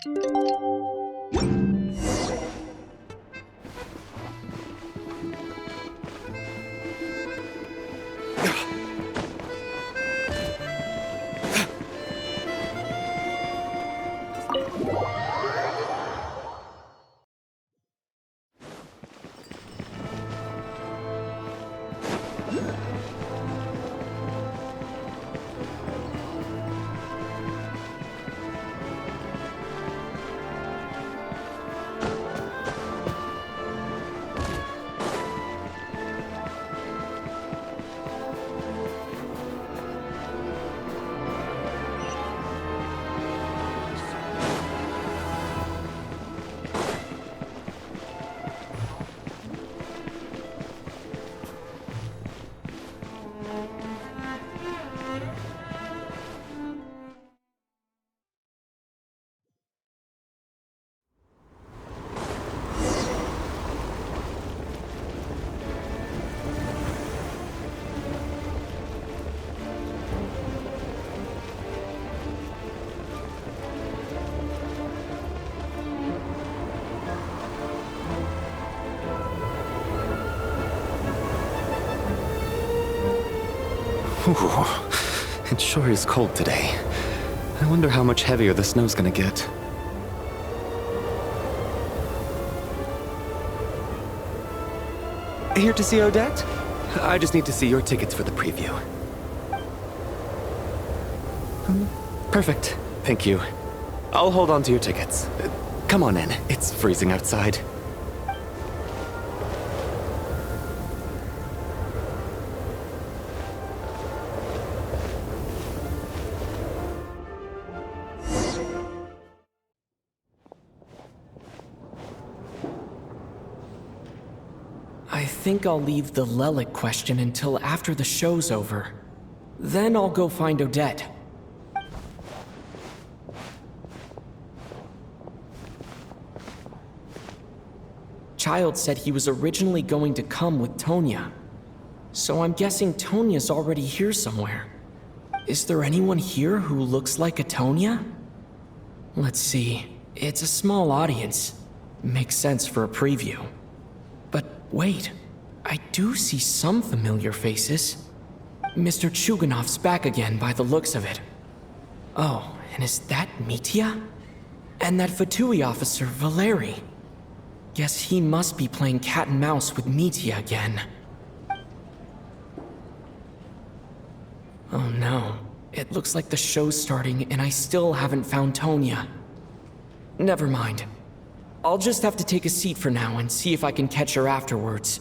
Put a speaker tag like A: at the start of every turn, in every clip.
A: Ooh, it sure is cold today. I wonder how much heavier the snow's gonna get. Here to see Odette? I just need to see your tickets for the preview. Perfect. Thank you. I'll hold on to your tickets. Come on in. It's freezing outside.
B: I think I'll leave the Lelic question until after the show's over. Then I'll go find Odette. Child said he was originally going to come with Tonya. So I'm guessing Tonya's already here somewhere. Is there anyone here who looks like a Tonya? Let's see. It's a small audience. Makes sense for a preview. But wait, I do see some familiar faces. Mr. Chuganov's back again by the looks of it. Oh, and is that Mitya? And that Fatui officer, Valeri. Guess he must be playing cat and mouse with Mitya again. Oh no, it looks like the show's starting and I still haven't found Tonya. Never mind. I'll just have to take a seat for now and see if I can catch her afterwards.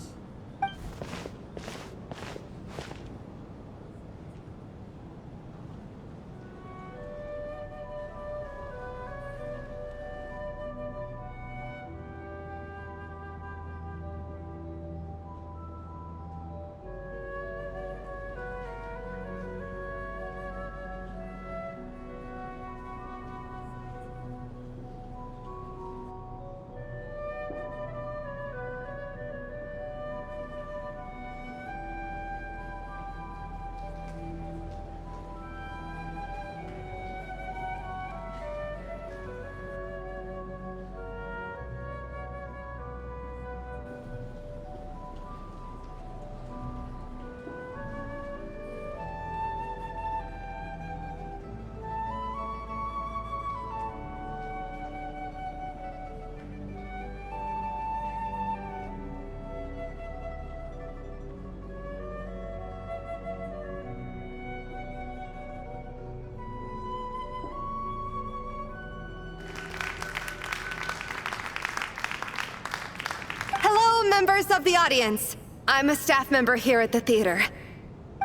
C: Members of the audience, I'm a staff member here at the theater.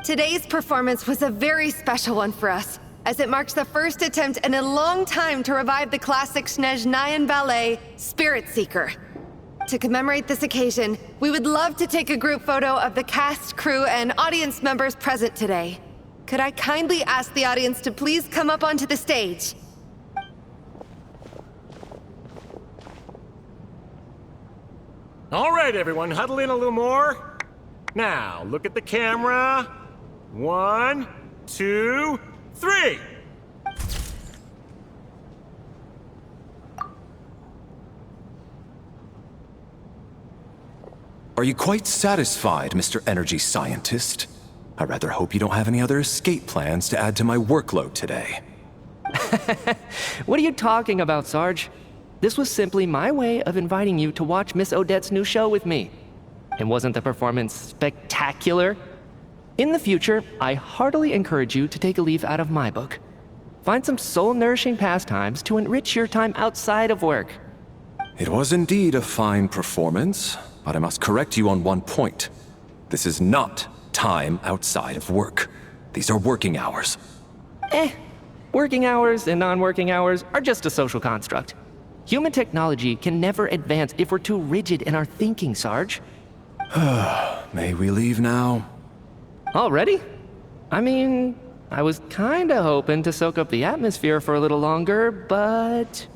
C: Today's performance was a very special one for us, as it marks the first attempt in a long time to revive the classic Snezhnayan ballet, Spirit Seeker. To commemorate this occasion, we would love to take a group photo of the cast, crew, and audience members present today. Could I kindly ask the audience to please come up onto the stage?
D: All right, everyone, huddle in a little more. Now, look at the camera. 1, 2, 3.
E: Are you quite satisfied, Mr. Energy Scientist? I rather hope you don't have any other escape plans to add to my workload today.
F: What are you talking about, Sarge? This was simply my way of inviting you to watch Miss Odette's new show with me. And wasn't the performance spectacular? In the future, I heartily encourage you to take a leaf out of my book. Find some soul-nourishing pastimes to enrich your time outside of work.
E: It was indeed a fine performance, but I must correct you on one point. This is not time outside of work. These are working hours.
F: Working hours and non-working hours are just a social construct. Human technology can never advance if we're too rigid in our thinking, Sarge.
E: May we leave now?
F: Already? I mean, I was kinda hoping to soak up the atmosphere for a little longer, but...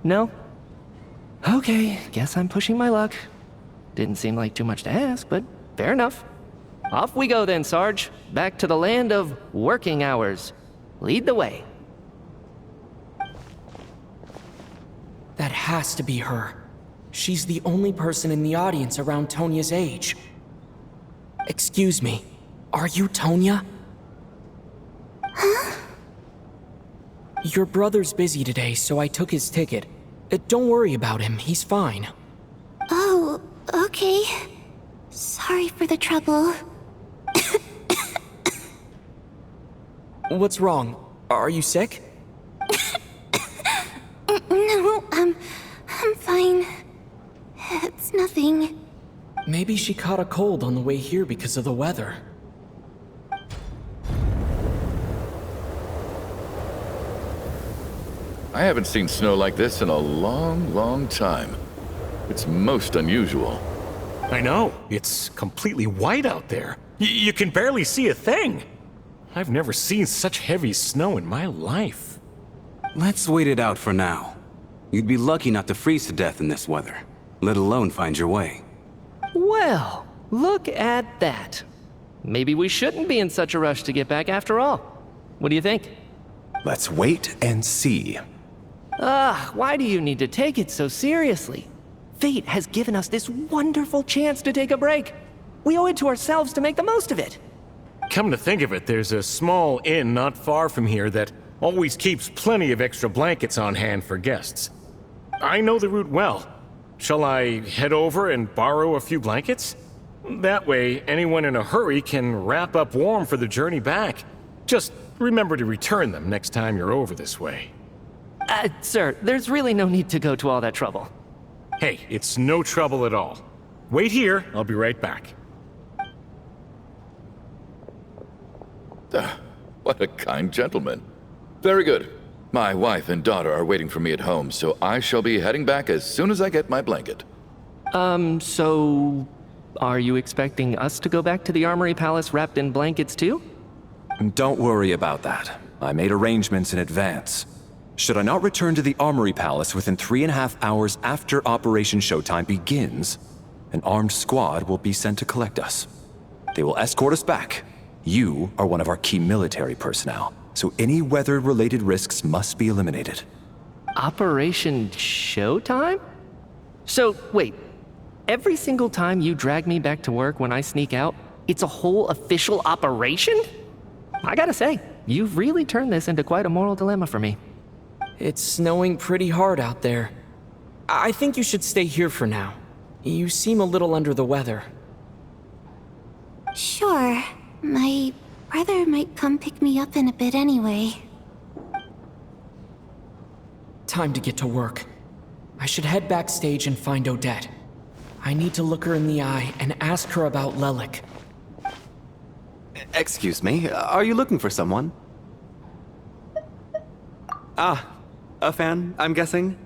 F: No? Okay, guess I'm pushing my luck. Didn't seem like too much to ask, but fair enough. Off we go then, Sarge. Back to the land of working hours. Lead the way.
B: That has to be her. She's the only person in the audience around Tonia's age. Excuse me, are you Tonia?
G: Huh?
B: Your brother's busy today, so I took his ticket. Don't worry about him, he's fine.
G: Oh, okay. Sorry for the trouble.
B: What's wrong? Are you sick?
G: No, I'm fine. It's nothing.
B: Maybe she caught a cold on the way here because of the weather.
H: I haven't seen snow like this in a long, long time. It's most unusual.
D: I know. It's completely white out there. You can barely see a thing. I've never seen such heavy snow in my life.
I: Let's wait it out for now. You'd be lucky not to freeze to death in this weather, let alone find your way.
F: Well, look at that. Maybe we shouldn't be in such a rush to get back after all. What do you think?
E: Let's wait and see.
F: Why do you need to take it so seriously? Fate has given us this wonderful chance to take a break. We owe it to ourselves to make the most of it.
D: Come to think of it, there's a small inn not far from here that always keeps plenty of extra blankets on hand for guests. I know the route well. Shall I head over and borrow a few blankets? That way, anyone in a hurry can wrap up warm for the journey back. Just remember to return them next time you're over this way.
F: Sir, there's really no need to go to all that trouble.
D: Hey, it's no trouble at all. Wait here, I'll be right back.
H: What a kind gentleman. Very good. My wife and daughter are waiting for me at home, so I shall be heading back as soon as I get my blanket.
F: So... are you expecting us to go back to the Armory Palace wrapped in blankets too?
E: Don't worry about that. I made arrangements in advance. Should I not return to the Armory Palace within 3.5 hours after Operation Showtime begins, an armed squad will be sent to collect us. They will escort us back. You are one of our key military personnel, so any weather-related risks must be eliminated.
F: Operation Showtime? So, wait. Every single time you drag me back to work when I sneak out, it's a whole official operation? I gotta say, you've really turned this into quite a moral dilemma for me.
B: It's snowing pretty hard out there. I think you should stay here for now. You seem a little under the weather.
G: Sure. My brother might come pick me up in a bit anyway.
B: Time to get to work. I should head backstage and find Odette. I need to look her in the eye and ask her about Lelik.
A: Excuse me, are you looking for someone? A fan, I'm guessing?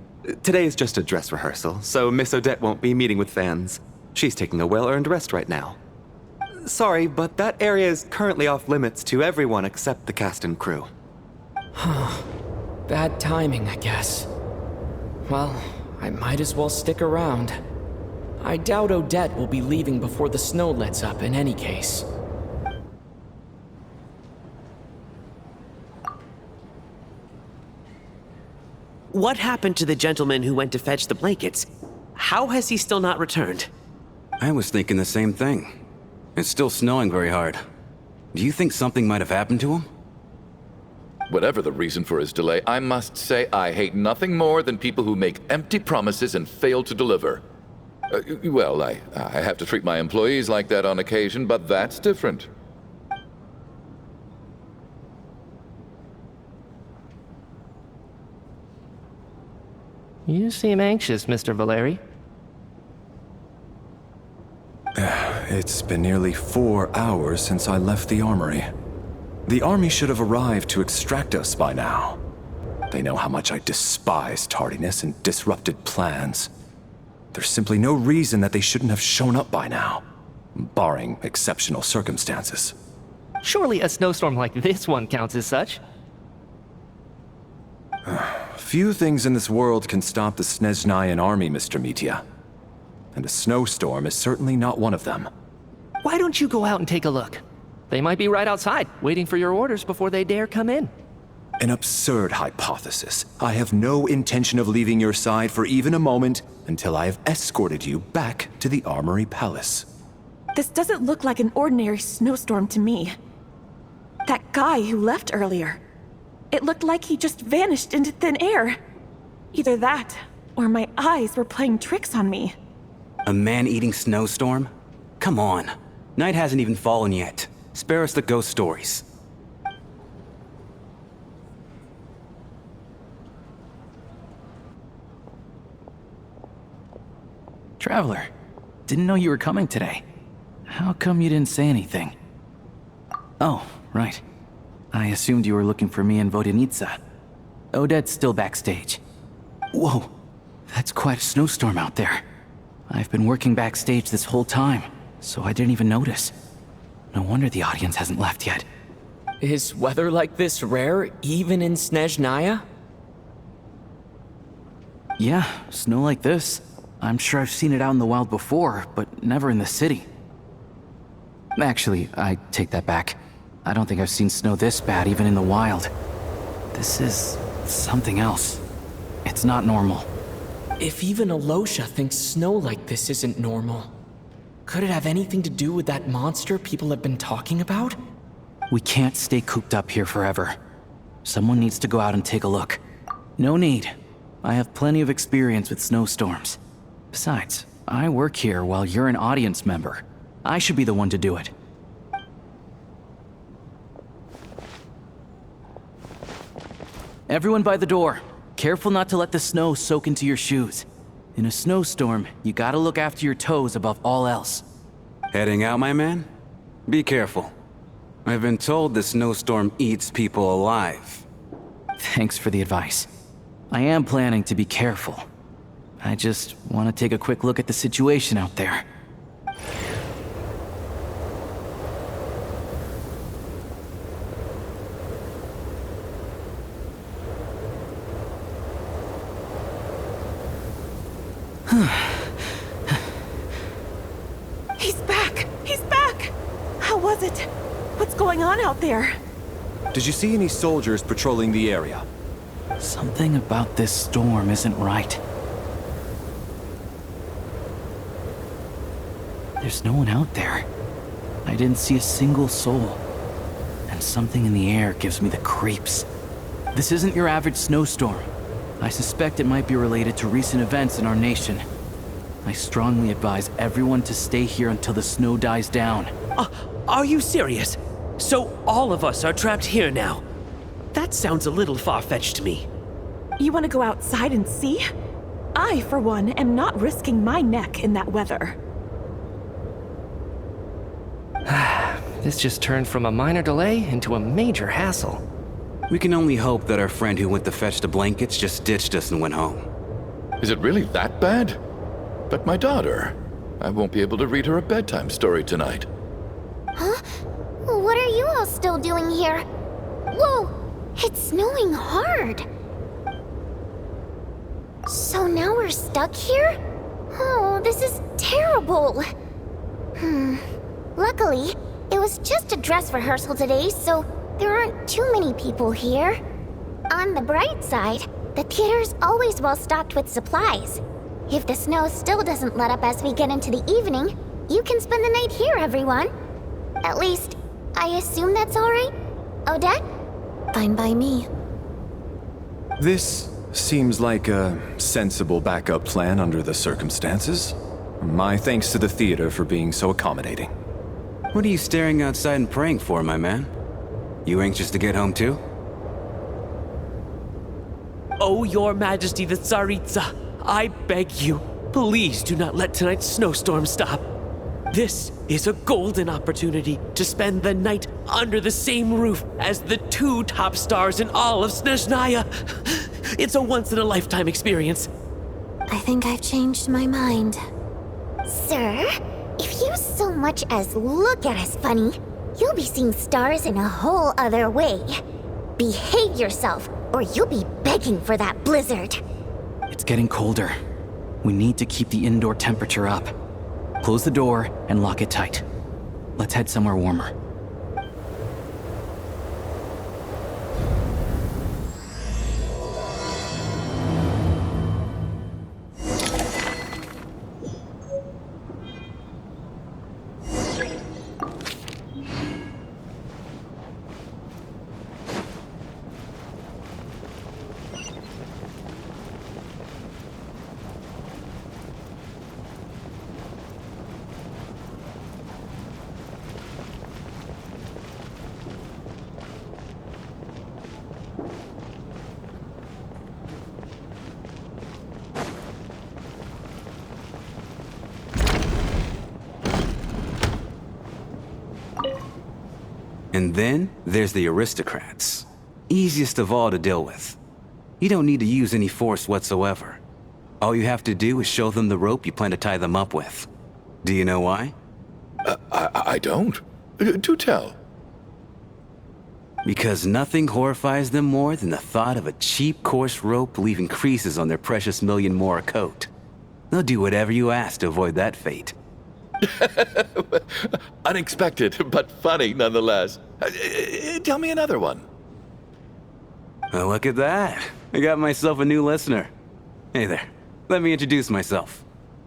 A: Today is just a dress rehearsal, so Miss Odette won't be meeting with fans. She's taking a well-earned rest right now. Sorry, but that area is currently off limits to everyone except the cast and crew.
B: Bad timing, I guess. Well, I might as well stick around. I doubt Odette will be leaving before the snow lets up in any case.
J: What happened to the gentleman who went to fetch the blankets? How has he still not returned?
I: I was thinking the same thing. It's still snowing very hard. Do you think something might have happened to him?
H: Whatever the reason for his delay, I must say I hate nothing more than people who make empty promises and fail to deliver. Well, I have to treat my employees like that on occasion, but that's different.
F: You seem anxious, Mr. Valeri.
E: It's been nearly 4 hours since I left the armory. The army should have arrived to extract us by now. They know how much I despise tardiness and disrupted plans. There's simply no reason that they shouldn't have shown up by now, barring exceptional circumstances.
F: Surely a snowstorm like this one counts as such.
E: Few things in this world can stop the Snezhnayan army, Mr. Mitya. And a snowstorm is certainly not one of them.
F: Why don't you go out and take a look? They might be right outside, waiting for your orders before they dare come in.
E: An absurd hypothesis. I have no intention of leaving your side for even a moment until I have escorted you back to the Armory Palace.
J: This doesn't look like an ordinary snowstorm to me. That guy who left earlier. It looked like he just vanished into thin air. Either that, or my eyes were playing tricks on me.
I: A man-eating snowstorm? Come on. Night hasn't even fallen yet. Spare us the ghost stories.
K: Traveler, didn't know you were coming today. How come you didn't say anything? Oh, right. I assumed you were looking for me and Vodenitsa. Odette's still backstage. Whoa, that's quite a snowstorm out there. I've been working backstage this whole time, so I didn't even notice. No wonder the audience hasn't left yet.
B: Is weather like this rare, even in Snezhnaya?
K: Yeah, snow like this. I'm sure I've seen it out in the wild before, but never in the city. Actually, I take that back. I don't think I've seen snow this bad even in the wild. This is something else. It's not normal.
B: If even Alosha thinks snow like this isn't normal, could it have anything to do with that monster people have been talking about?
K: We can't stay cooped up here forever. Someone needs to go out and take a look. No need. I have plenty of experience with snowstorms. Besides, I work here while you're an audience member. I should be the one to do it. Everyone by the door. Careful not to let the snow soak into your shoes. In a snowstorm, you gotta look after your toes above all else.
I: Heading out, my man? Be careful. I've been told the snowstorm eats people alive.
K: Thanks for the advice. I am planning to be careful. I just want to take a quick look at the situation out there.
J: He's back! He's back! How was it? What's going on out there?
E: Did you see any soldiers patrolling the area?
K: Something about this storm isn't right. There's no one out there. I didn't see a single soul. And something in the air gives me the creeps. This isn't your average snowstorm. I suspect it might be related to recent events in our nation. I strongly advise everyone to stay here until the snow dies down.
L: Are you serious? So all of us are trapped here now? That sounds a little far-fetched to me.
J: You want to go outside and see? I, for one, am not risking my neck in that weather.
F: This just turned from a minor delay into a major hassle.
I: We can only hope that our friend who went to fetch the blankets just ditched us and went home.
H: Is it really that bad? But my daughter, I won't be able to read her a bedtime story tonight.
G: Huh? What are you all still doing here? Whoa! It's snowing hard! So now we're stuck here? Oh, this is terrible! Luckily, it was just a dress rehearsal today, so there aren't too many people here. On the bright side, the theater's always well stocked with supplies. If the snow still doesn't let up as we get into the evening, you can spend the night here, everyone. At least, I assume that's alright? Odette?
M: Fine by me.
E: This seems like a sensible backup plan under the circumstances. My thanks to the theater for being so accommodating.
I: What are you staring outside and praying for, my man? You anxious to get home too?
L: Oh, Your Majesty the Tsaritsa, I beg you, please do not let tonight's snowstorm stop. This is a golden opportunity to spend the night under the same roof as the 2 top stars in all of Snezhnaya. It's a once-in-a-lifetime experience.
M: I think I've changed my mind.
G: Sir, if you so much as look at us funny, you'll be seeing stars in a whole other way. Behave yourself, or you'll be begging for that blizzard.
K: It's getting colder. We need to keep the indoor temperature up. Close the door and lock it tight. Let's head somewhere warmer.
I: And then there's the aristocrats. Easiest of all to deal with. You don't need to use any force whatsoever. All you have to do is show them the rope you plan to tie them up with. Do you know why?
H: I don't. Do tell.
I: Because nothing horrifies them more than the thought of a cheap, coarse rope leaving creases on their precious million Mora coat. They'll do whatever you ask to avoid that fate.
H: Unexpected, but funny nonetheless. Tell me another one.
I: Well, look at that. I got myself a new listener. Hey there. Let me introduce myself.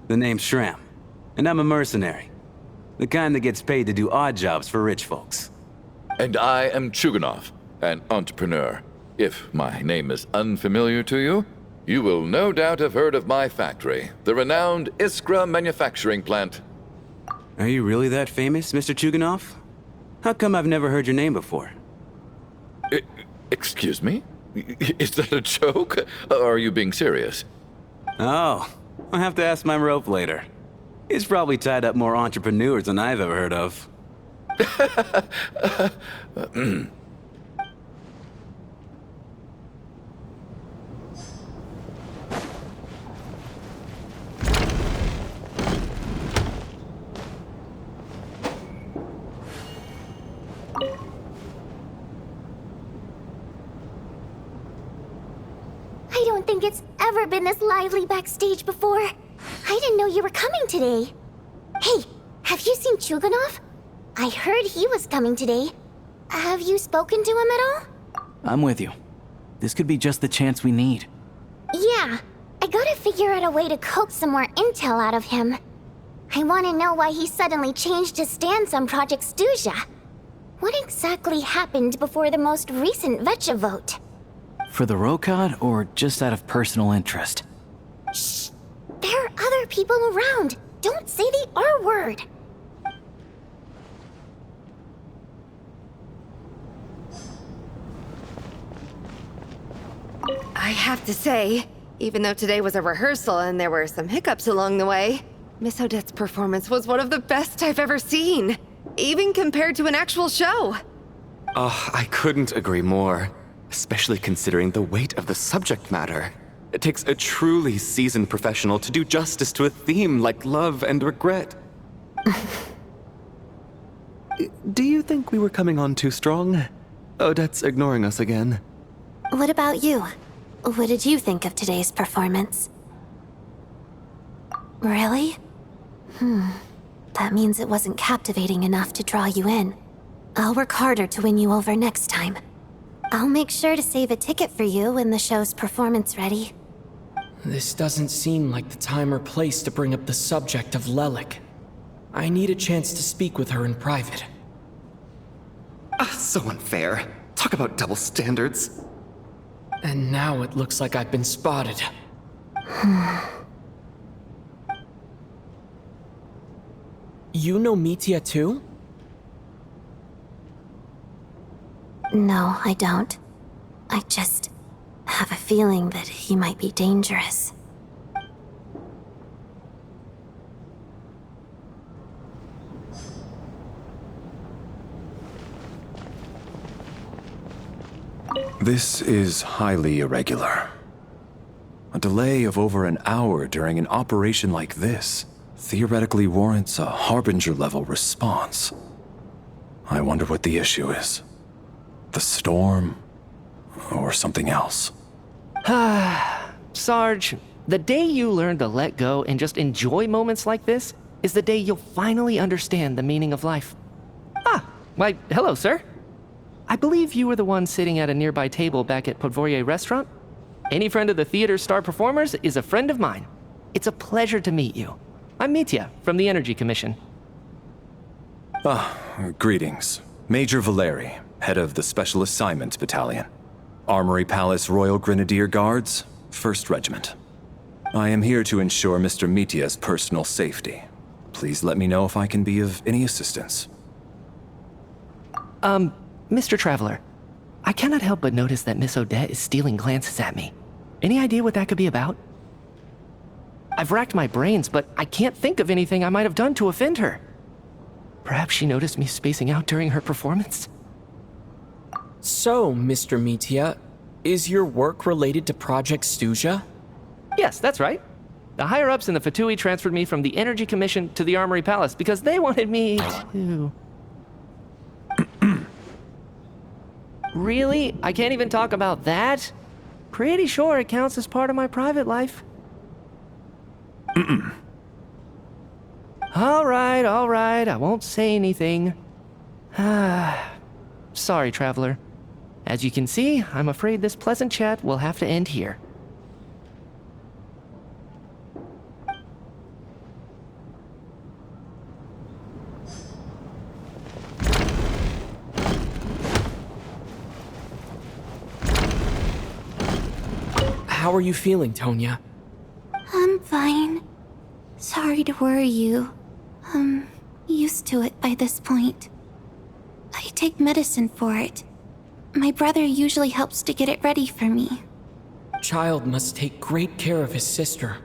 I: The name's Shram, and I'm a mercenary. The kind that gets paid to do odd jobs for rich folks.
H: And I am Chuganov, an entrepreneur. If my name is unfamiliar to you, you will no doubt have heard of my factory, the renowned Iskra manufacturing plant.
I: Are you really that famous, Mr. Chuganov? How come I've never heard your name before?
H: Excuse me? Is that a joke? Or are you being serious?
I: Oh, I'll have to ask my rope later. It's probably tied up more entrepreneurs than I've ever heard of.
G: I don't think it's ever been this lively backstage before. I didn't know you were coming today. Hey, have you seen Chuganov? I heard he was coming today. Have you spoken to him at all?
K: I'm with you. This could be just the chance we need.
G: Yeah, I gotta figure out a way to coax some more intel out of him. I want to know why he suddenly changed his stance on Project Stuja. What exactly happened before the most recent Vetcha vote?
K: For the Rokad, or just out of personal interest?
G: Shh! There are other people around. Don't say the R word.
C: I have to say, even though today was a rehearsal and there were some hiccups along the way, Miss Odette's performance was one of the best I've ever seen, even compared to an actual show.
A: Oh, I couldn't agree more, especially considering the weight of the subject matter. It takes a truly seasoned professional to do justice to a theme like love and regret. Do you think we were coming on too strong? Odette's ignoring us again.
M: What about you? What did you think of today's performance? Really? That means it wasn't captivating enough to draw you in. I'll work harder to win you over next time. I'll make sure to save a ticket for you when the show's performance ready.
B: This doesn't seem like the time or place to bring up the subject of Lelik. I need a chance to speak with her in private.
A: So unfair. Talk about double standards.
B: And now it looks like I've been spotted. You know Mitya too?
M: No, I don't. I just have a feeling that he might be dangerous.
E: This is highly irregular. A delay of over an hour during an operation like this theoretically warrants a Harbinger-level response. I wonder what the issue is. The storm, or something else.
F: Sarge, the day you learn to let go and just enjoy moments like this is the day you'll finally understand the meaning of life. Why, hello, sir. I believe you were the one sitting at a nearby table back at Podvorye Restaurant. Any friend of the theater's star performers is a friend of mine. It's a pleasure to meet you. I'm Mitya from the Energy Commission.
E: Greetings. Major Valeri, head of the Special Assignments Battalion. Armory Palace Royal Grenadier Guards, 1st Regiment. I am here to ensure Mr. Mitya's personal safety. Please let me know if I can be of any assistance.
F: Mr. Traveler, I cannot help but notice that Miss Odette is stealing glances at me. Any idea what that could be about? I've racked my brains, but I can't think of anything I might have done to offend her. Perhaps she noticed me spacing out during her performance?
B: So, Mr. Mitya, is your work related to Project Stuja?
F: Yes, that's right. The higher-ups in the Fatui transferred me from the Energy Commission to the Armory Palace because they wanted me to... Really? I can't even talk about that? Pretty sure it counts as part of my private life. All right, I won't say anything. Sorry, Traveler. As you can see, I'm afraid this pleasant chat will have to end here.
B: How are you feeling, Tonya?
G: I'm fine. Sorry to worry you. I'm used to it by this point. I take medicine for it. My brother usually helps to get it ready for me.
B: Child must take great care of his sister.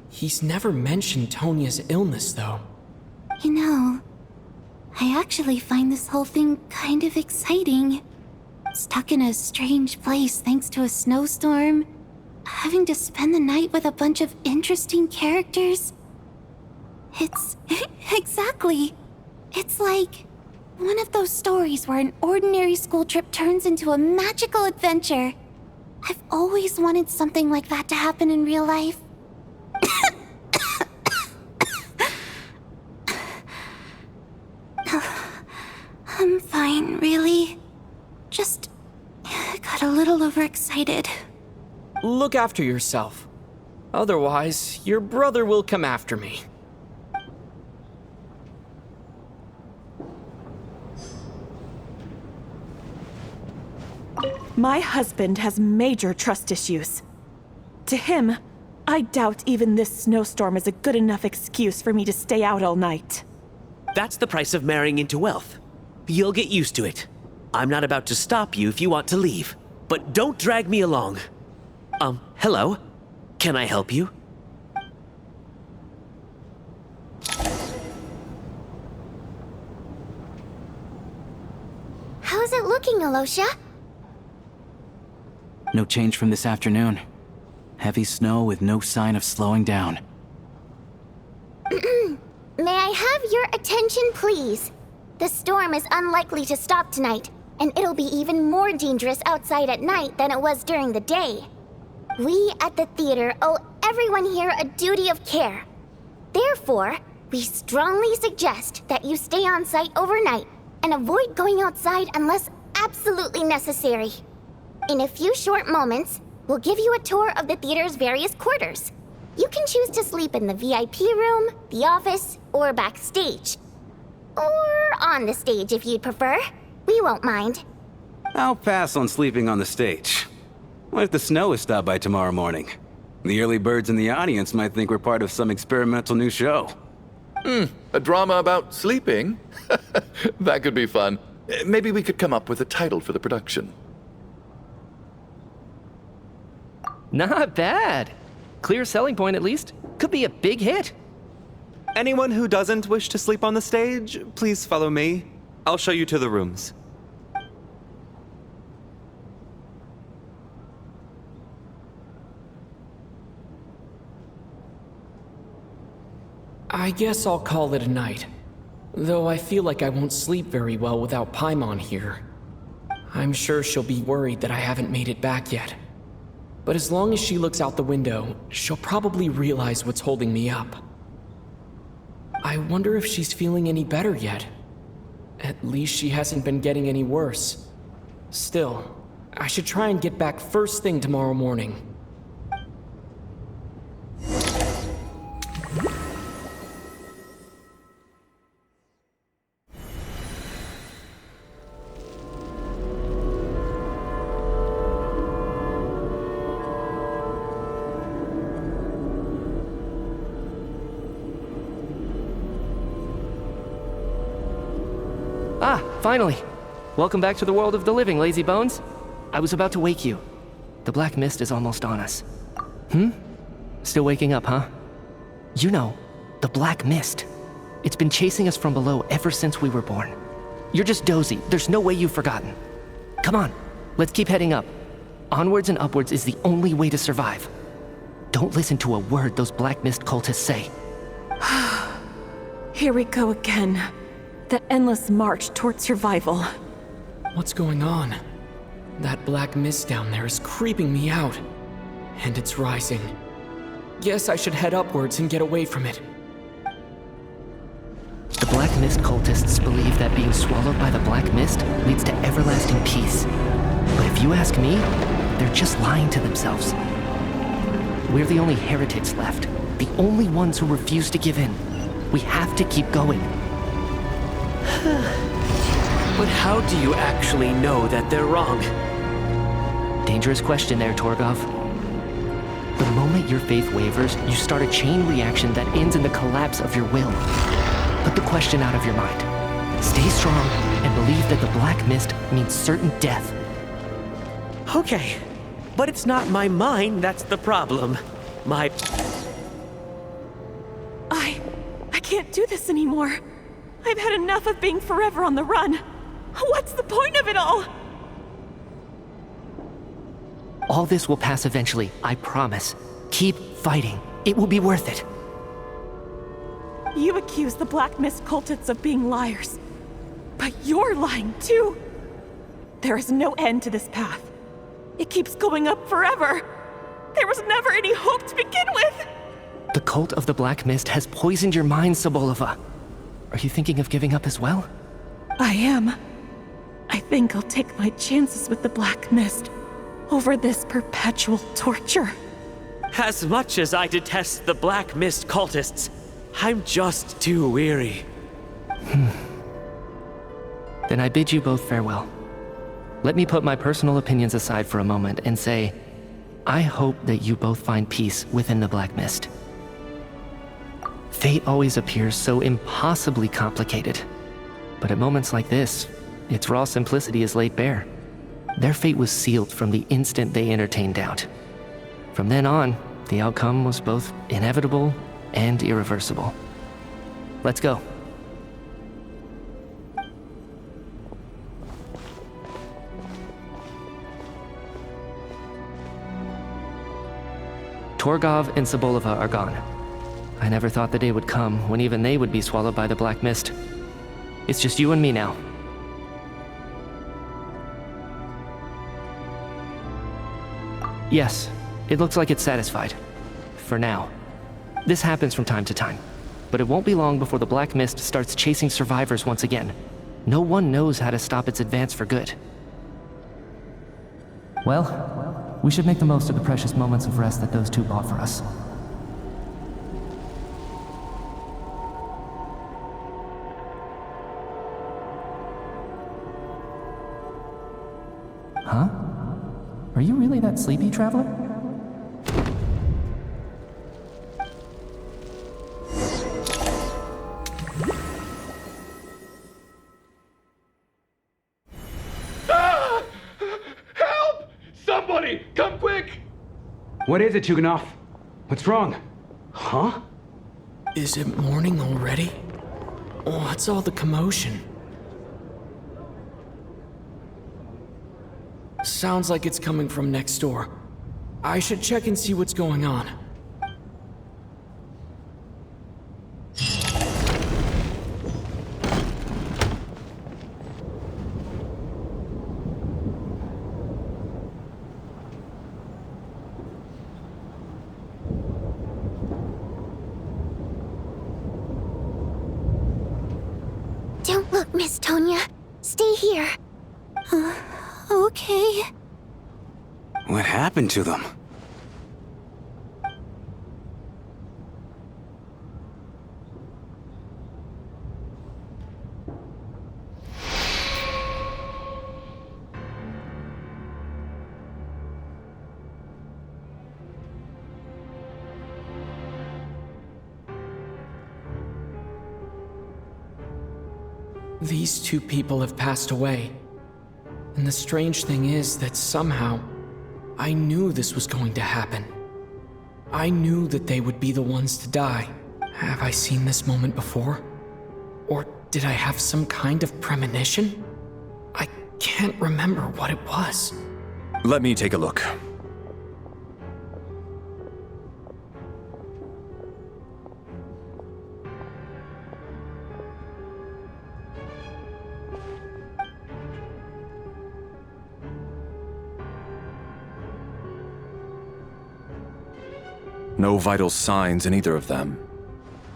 B: He's never mentioned Tonya's illness, though.
G: You know, I actually find this whole thing kind of exciting. Stuck in a strange place thanks to a snowstorm, having to spend the night with a bunch of interesting characters. It's... exactly. It's like one of those stories where an ordinary school trip turns into a magical adventure. I've always wanted something like that to happen in real life. I'm fine, really. Just got a little overexcited.
B: Look after yourself. Otherwise, your brother will come after me.
J: My husband has major trust issues. To him, I doubt even this snowstorm is a good enough excuse for me to stay out all night.
L: That's the price of marrying into wealth. You'll get used to it. I'm not about to stop you if you want to leave, but don't drag me along. Hello? Can I help you?
G: How's it looking, Alosia?
K: No change from this afternoon. Heavy snow with no sign of slowing down.
G: May I have your attention, please? The storm is unlikely to stop tonight, and it'll be even more dangerous outside at night than it was during the day. We at the theater owe everyone here a duty of care. Therefore, we strongly suggest that you stay on site overnight and avoid going outside unless absolutely necessary. In a few short moments, we'll give you a tour of the theater's various quarters. You can choose to sleep in the VIP room, the office, or backstage. Or on the stage if you'd prefer. We won't mind.
I: I'll pass on sleeping on the stage. What if the snow is stopped by tomorrow morning? The early birds in the audience might think we're part of some experimental new show.
H: A drama about sleeping? That could be fun. Maybe we could come up with a title for the production.
F: Not bad. Clear selling point, at least. Could be a big hit.
A: Anyone who doesn't wish to sleep on the stage, please follow me. I'll show you to the rooms.
B: I guess I'll call it a night. Though I feel like I won't sleep very well without Paimon here. I'm sure she'll be worried that I haven't made it back yet. But as long as she looks out the window, she'll probably realize what's holding me up. I wonder if she's feeling any better yet. At least she hasn't been getting any worse. Still, I should try and get back first thing tomorrow morning.
F: Ah, finally! Welcome back to the world of the living, lazy bones. I was about to wake you. The black mist is almost on us. Still waking up, huh? You know, the black mist. It's been chasing us from below ever since we were born. You're just dozy. There's no way you've forgotten. Come on, let's keep heading up. Onwards and upwards is the only way to survive. Don't listen to a word those black mist cultists say.
J: Here we go again. The endless march toward survival.
B: What's going on? That black mist down there is creeping me out. And it's rising. Guess I should head upwards and get away from it.
F: The black mist cultists believe that being swallowed by the black mist leads to everlasting peace. But if you ask me, they're just lying to themselves. We're the only heretics left. The only ones who refuse to give in. We have to keep going.
L: But how do you actually know that they're wrong?
F: Dangerous question there, Torgov. The moment your faith wavers, you start a chain reaction that ends in the collapse of your will. Put the question out of your mind. Stay strong and believe that the black mist means certain death.
L: Okay, but it's not my mind that's the problem.
J: I can't do this anymore. I've had enough of being forever on the run. What's the point of it all?
F: All this will pass eventually, I promise. Keep fighting. It will be worth it.
J: You accuse the Black Mist cultists of being liars. But you're lying too. There is no end to this path. It keeps going up forever. There was never any hope to begin with.
F: The cult of the Black Mist has poisoned your mind, Sobolova. Are you thinking of giving up as well?
J: I am. I think I'll take my chances with the Black Mist over this perpetual torture.
L: As much as I detest the Black Mist cultists, I'm just too weary.
F: Then I bid you both farewell. Let me put my personal opinions aside for a moment and say, I hope that you both find peace within the Black Mist. Fate always appears so impossibly complicated. But at moments like this, its raw simplicity is laid bare. Their fate was sealed from the instant they entertained doubt. From then on, the outcome was both inevitable and irreversible. Let's go. Torgov and Sobolova are gone. I never thought the day would come when even they would be swallowed by the Black Mist. It's just you and me now. Yes, it looks like it's satisfied. For now. This happens from time to time. But it won't be long before the Black Mist starts chasing survivors once again. No one knows how to stop its advance for good. Well, we should make the most of the precious moments of rest that those two bought for us.
K: really that sleepy, traveler?
H: Ah! Help! Somebody, come quick!
I: What is it, Chuganov? What's wrong? Huh?
B: Is it morning already? What's all the commotion? Sounds like it's coming from next door. I should check and see what's going on.
G: Don't look, Miss Tonya. Stay here. Okay.
I: What happened to them?
B: These two people have passed away. And the strange thing is that somehow, I knew this was going to happen. I knew that they would be the ones to die. Have I seen this moment before? Or did I have some kind of premonition? I can't remember what it was.
E: Let me take a look. No vital signs in either of them.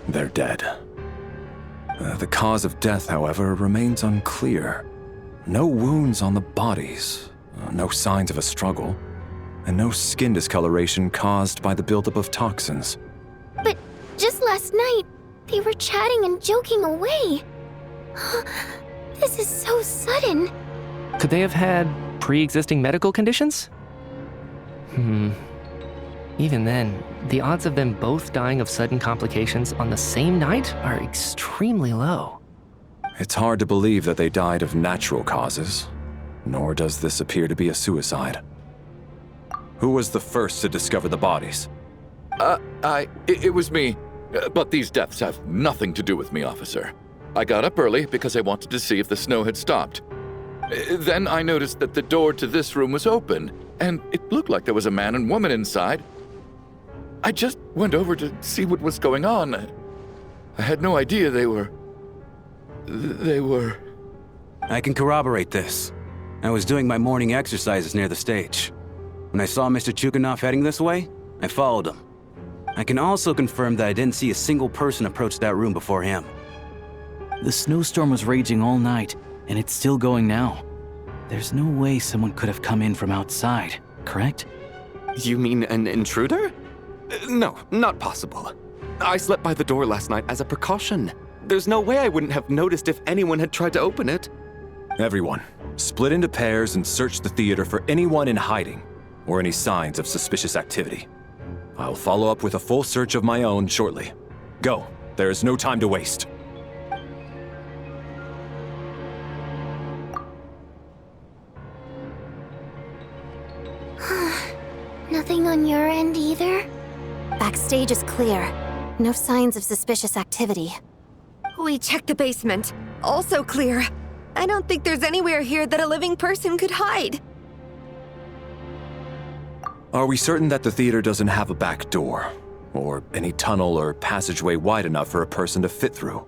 E: They're dead. The cause of death, however, remains unclear. No wounds on the bodies, no signs of a struggle, and no skin discoloration caused by the buildup of toxins.
G: But just last night, they were chatting and joking away. This is so sudden.
F: Could they have had pre-existing medical conditions? Even then, the odds of them both dying of sudden complications on the same night are extremely low.
E: It's hard to believe that they died of natural causes, nor does this appear to be a suicide. Who was the first to discover the bodies?
H: It was me. But these deaths have nothing to do with me, officer. I got up early because I wanted to see if the snow had stopped. Then I noticed that the door to this room was open, and it looked like there was a man and woman inside. I just went over to see what was going on. I had no idea they were...
I: I can corroborate this. I was doing my morning exercises near the stage. When I saw Mr. Chuganov heading this way, I followed him. I can also confirm that I didn't see a single person approach that room before him.
K: The snowstorm was raging all night, and it's still going now. There's no way someone could have come in from outside, correct?
A: You mean an intruder? No, not possible. I slept by the door last night as a precaution. There's no way I wouldn't have noticed if anyone had tried to open it.
E: Everyone, split into pairs and search the theater for anyone in hiding, or any signs of suspicious activity. I'll follow up with a full search of my own shortly. Go, there is no time to waste.
G: Nothing on your end either?
M: Backstage is clear. No signs of suspicious activity.
C: We checked the basement. Also clear. I don't think there's anywhere here that a living person could hide.
E: Are we certain that the theater doesn't have a back door? Or any tunnel or passageway wide enough for a person to fit through?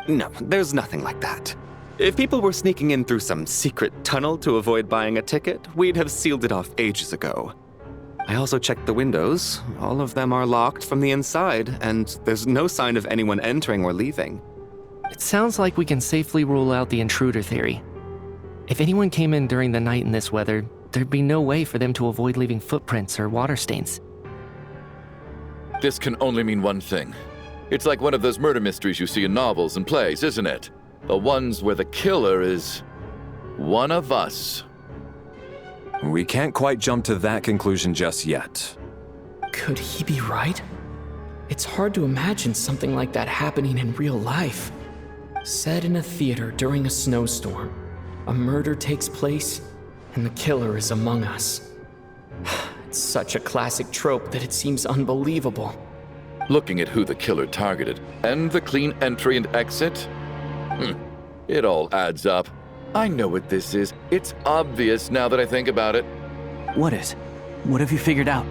A: No, there's nothing like that. If people were sneaking in through some secret tunnel to avoid buying a ticket, we'd have sealed it off ages ago. I also checked the windows. All of them are locked from the inside, and there's no sign of anyone entering or leaving.
F: It sounds like we can safely rule out the intruder theory. If anyone came in during the night in this weather, there'd be no way for them to avoid leaving footprints or water stains.
H: This can only mean one thing. It's like one of those murder mysteries you see in novels and plays, isn't it? The ones where the killer is one of us.
E: We can't quite jump to that conclusion just yet.
B: Could he be right? It's hard to imagine something like that happening in real life. Set in a theater during a snowstorm, a murder takes place, and the killer is among us. It's such a classic trope that it seems unbelievable.
H: Looking at who the killer targeted, and the clean entry and exit, it all adds up. I know what this is. It's obvious now that I think about it.
K: What is? What have you figured out?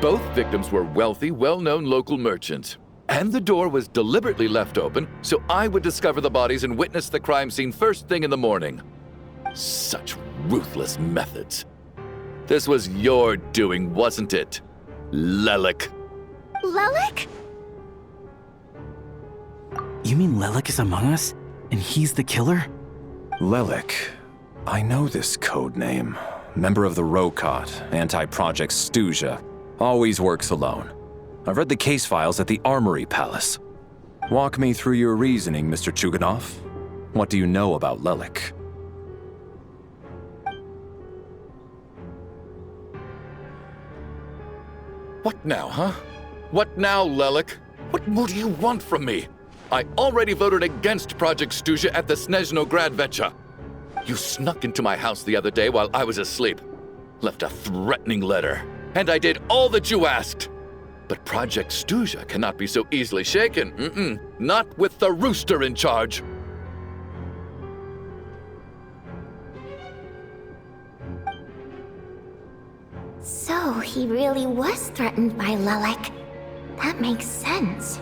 H: Both victims were wealthy, well-known local merchants. And the door was deliberately left open so I would discover the bodies and witness the crime scene first thing in the morning. Such ruthless methods. This was your doing, wasn't it, Lelik?
G: Lelik?
K: You mean Lelik is among us? And he's the killer?
E: Lelik. I know this code name. Member of the Rokot, anti-Project Stuzha. Always works alone. I've read the case files at the Armory Palace. Walk me through your reasoning, Mr. Chuganov. What do you know about Lelik?
H: What now, huh? What now, Lelik? What more do you want from me? I already voted against Project Stuzha at the Snezhnaya. You snuck into my house the other day while I was asleep. Left a threatening letter. And I did all that you asked. But Project Stuzha cannot be so easily shaken. Not with the rooster in charge.
G: So he really was threatened by Lelik. That makes sense.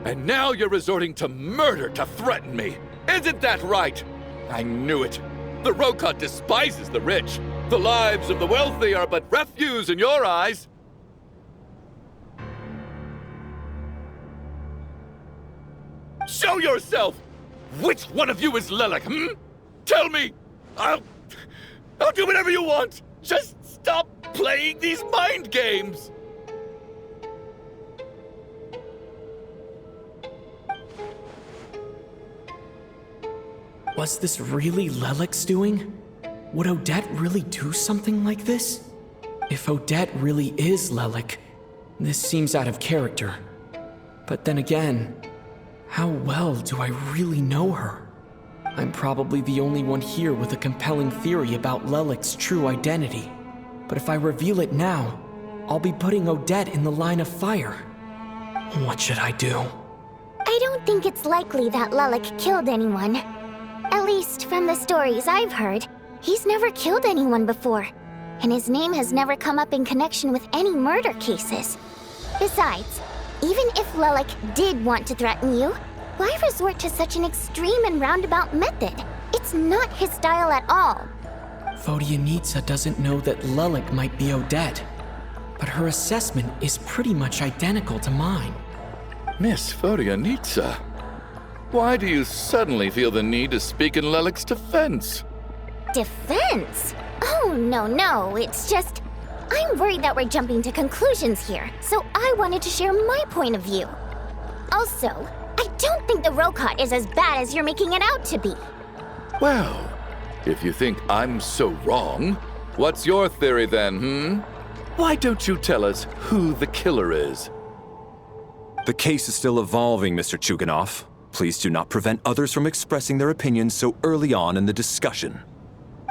H: And now you're resorting to murder to threaten me. Isn't that right? I knew it. The Rokot despises the rich. The lives of the wealthy are but refuse in your eyes. Show yourself! Which one of you is Lelik, Tell me! I'll do whatever you want! Just stop playing these mind games!
B: Was this really Lelik's doing? Would Odette really do something like this? If Odette really is Lelik, this seems out of character. But then again, how well do I really know her? I'm probably the only one here with a compelling theory about Lelik's true identity. But if I reveal it now, I'll be putting Odette in the line of fire. What should I do?
G: I don't think it's likely that Lelik killed anyone. At least from the stories I've heard, he's never killed anyone before. And his name has never come up in connection with any murder cases. Besides, even if Lelik did want to threaten you, why resort to such an extreme and roundabout method? It's not his style at all.
B: Vodyanitsa doesn't know that Lelik might be Odette, but her assessment is pretty much identical to mine.
H: Miss Vodyanitsa, why do you suddenly feel the need to speak in Lelik's defense?
G: Defense? Oh, no, it's just... I'm worried that we're jumping to conclusions here, so I wanted to share my point of view. Also, I don't think the Rokot is as bad as you're making it out to be.
H: Well, if you think I'm so wrong, what's your theory then, Why don't you tell us who the killer is?
E: The case is still evolving, Mr. Chuganov. Please do not prevent others from expressing their opinions so early on in the discussion.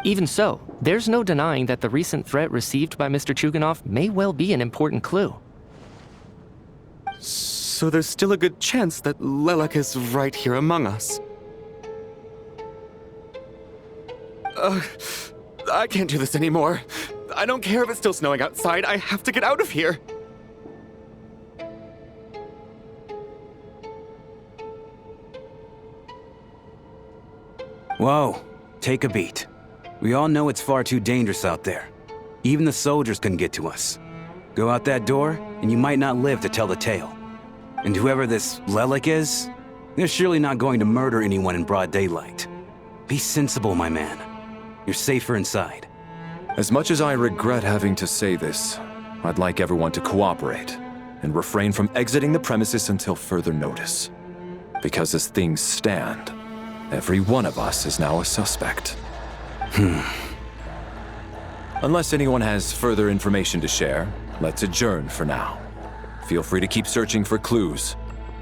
F: Even so, there's no denying that the recent threat received by Mr. Chuganov may well be an important clue.
A: So there's still a good chance that Lelik is right here among us. I can't do this anymore. I don't care if it's still snowing outside. I have to get out of here.
I: Whoa, take a beat. We all know it's far too dangerous out there. Even the soldiers couldn't get to us. Go out that door, and you might not live to tell the tale. And whoever this Lelik is, they're surely not going to murder anyone in broad daylight. Be sensible, my man. You're safer inside.
E: As much as I regret having to say this, I'd like everyone to cooperate and refrain from exiting the premises until further notice. Because as things stand, every one of us is now a suspect. Unless anyone has further information to share, let's adjourn for now. Feel free to keep searching for clues,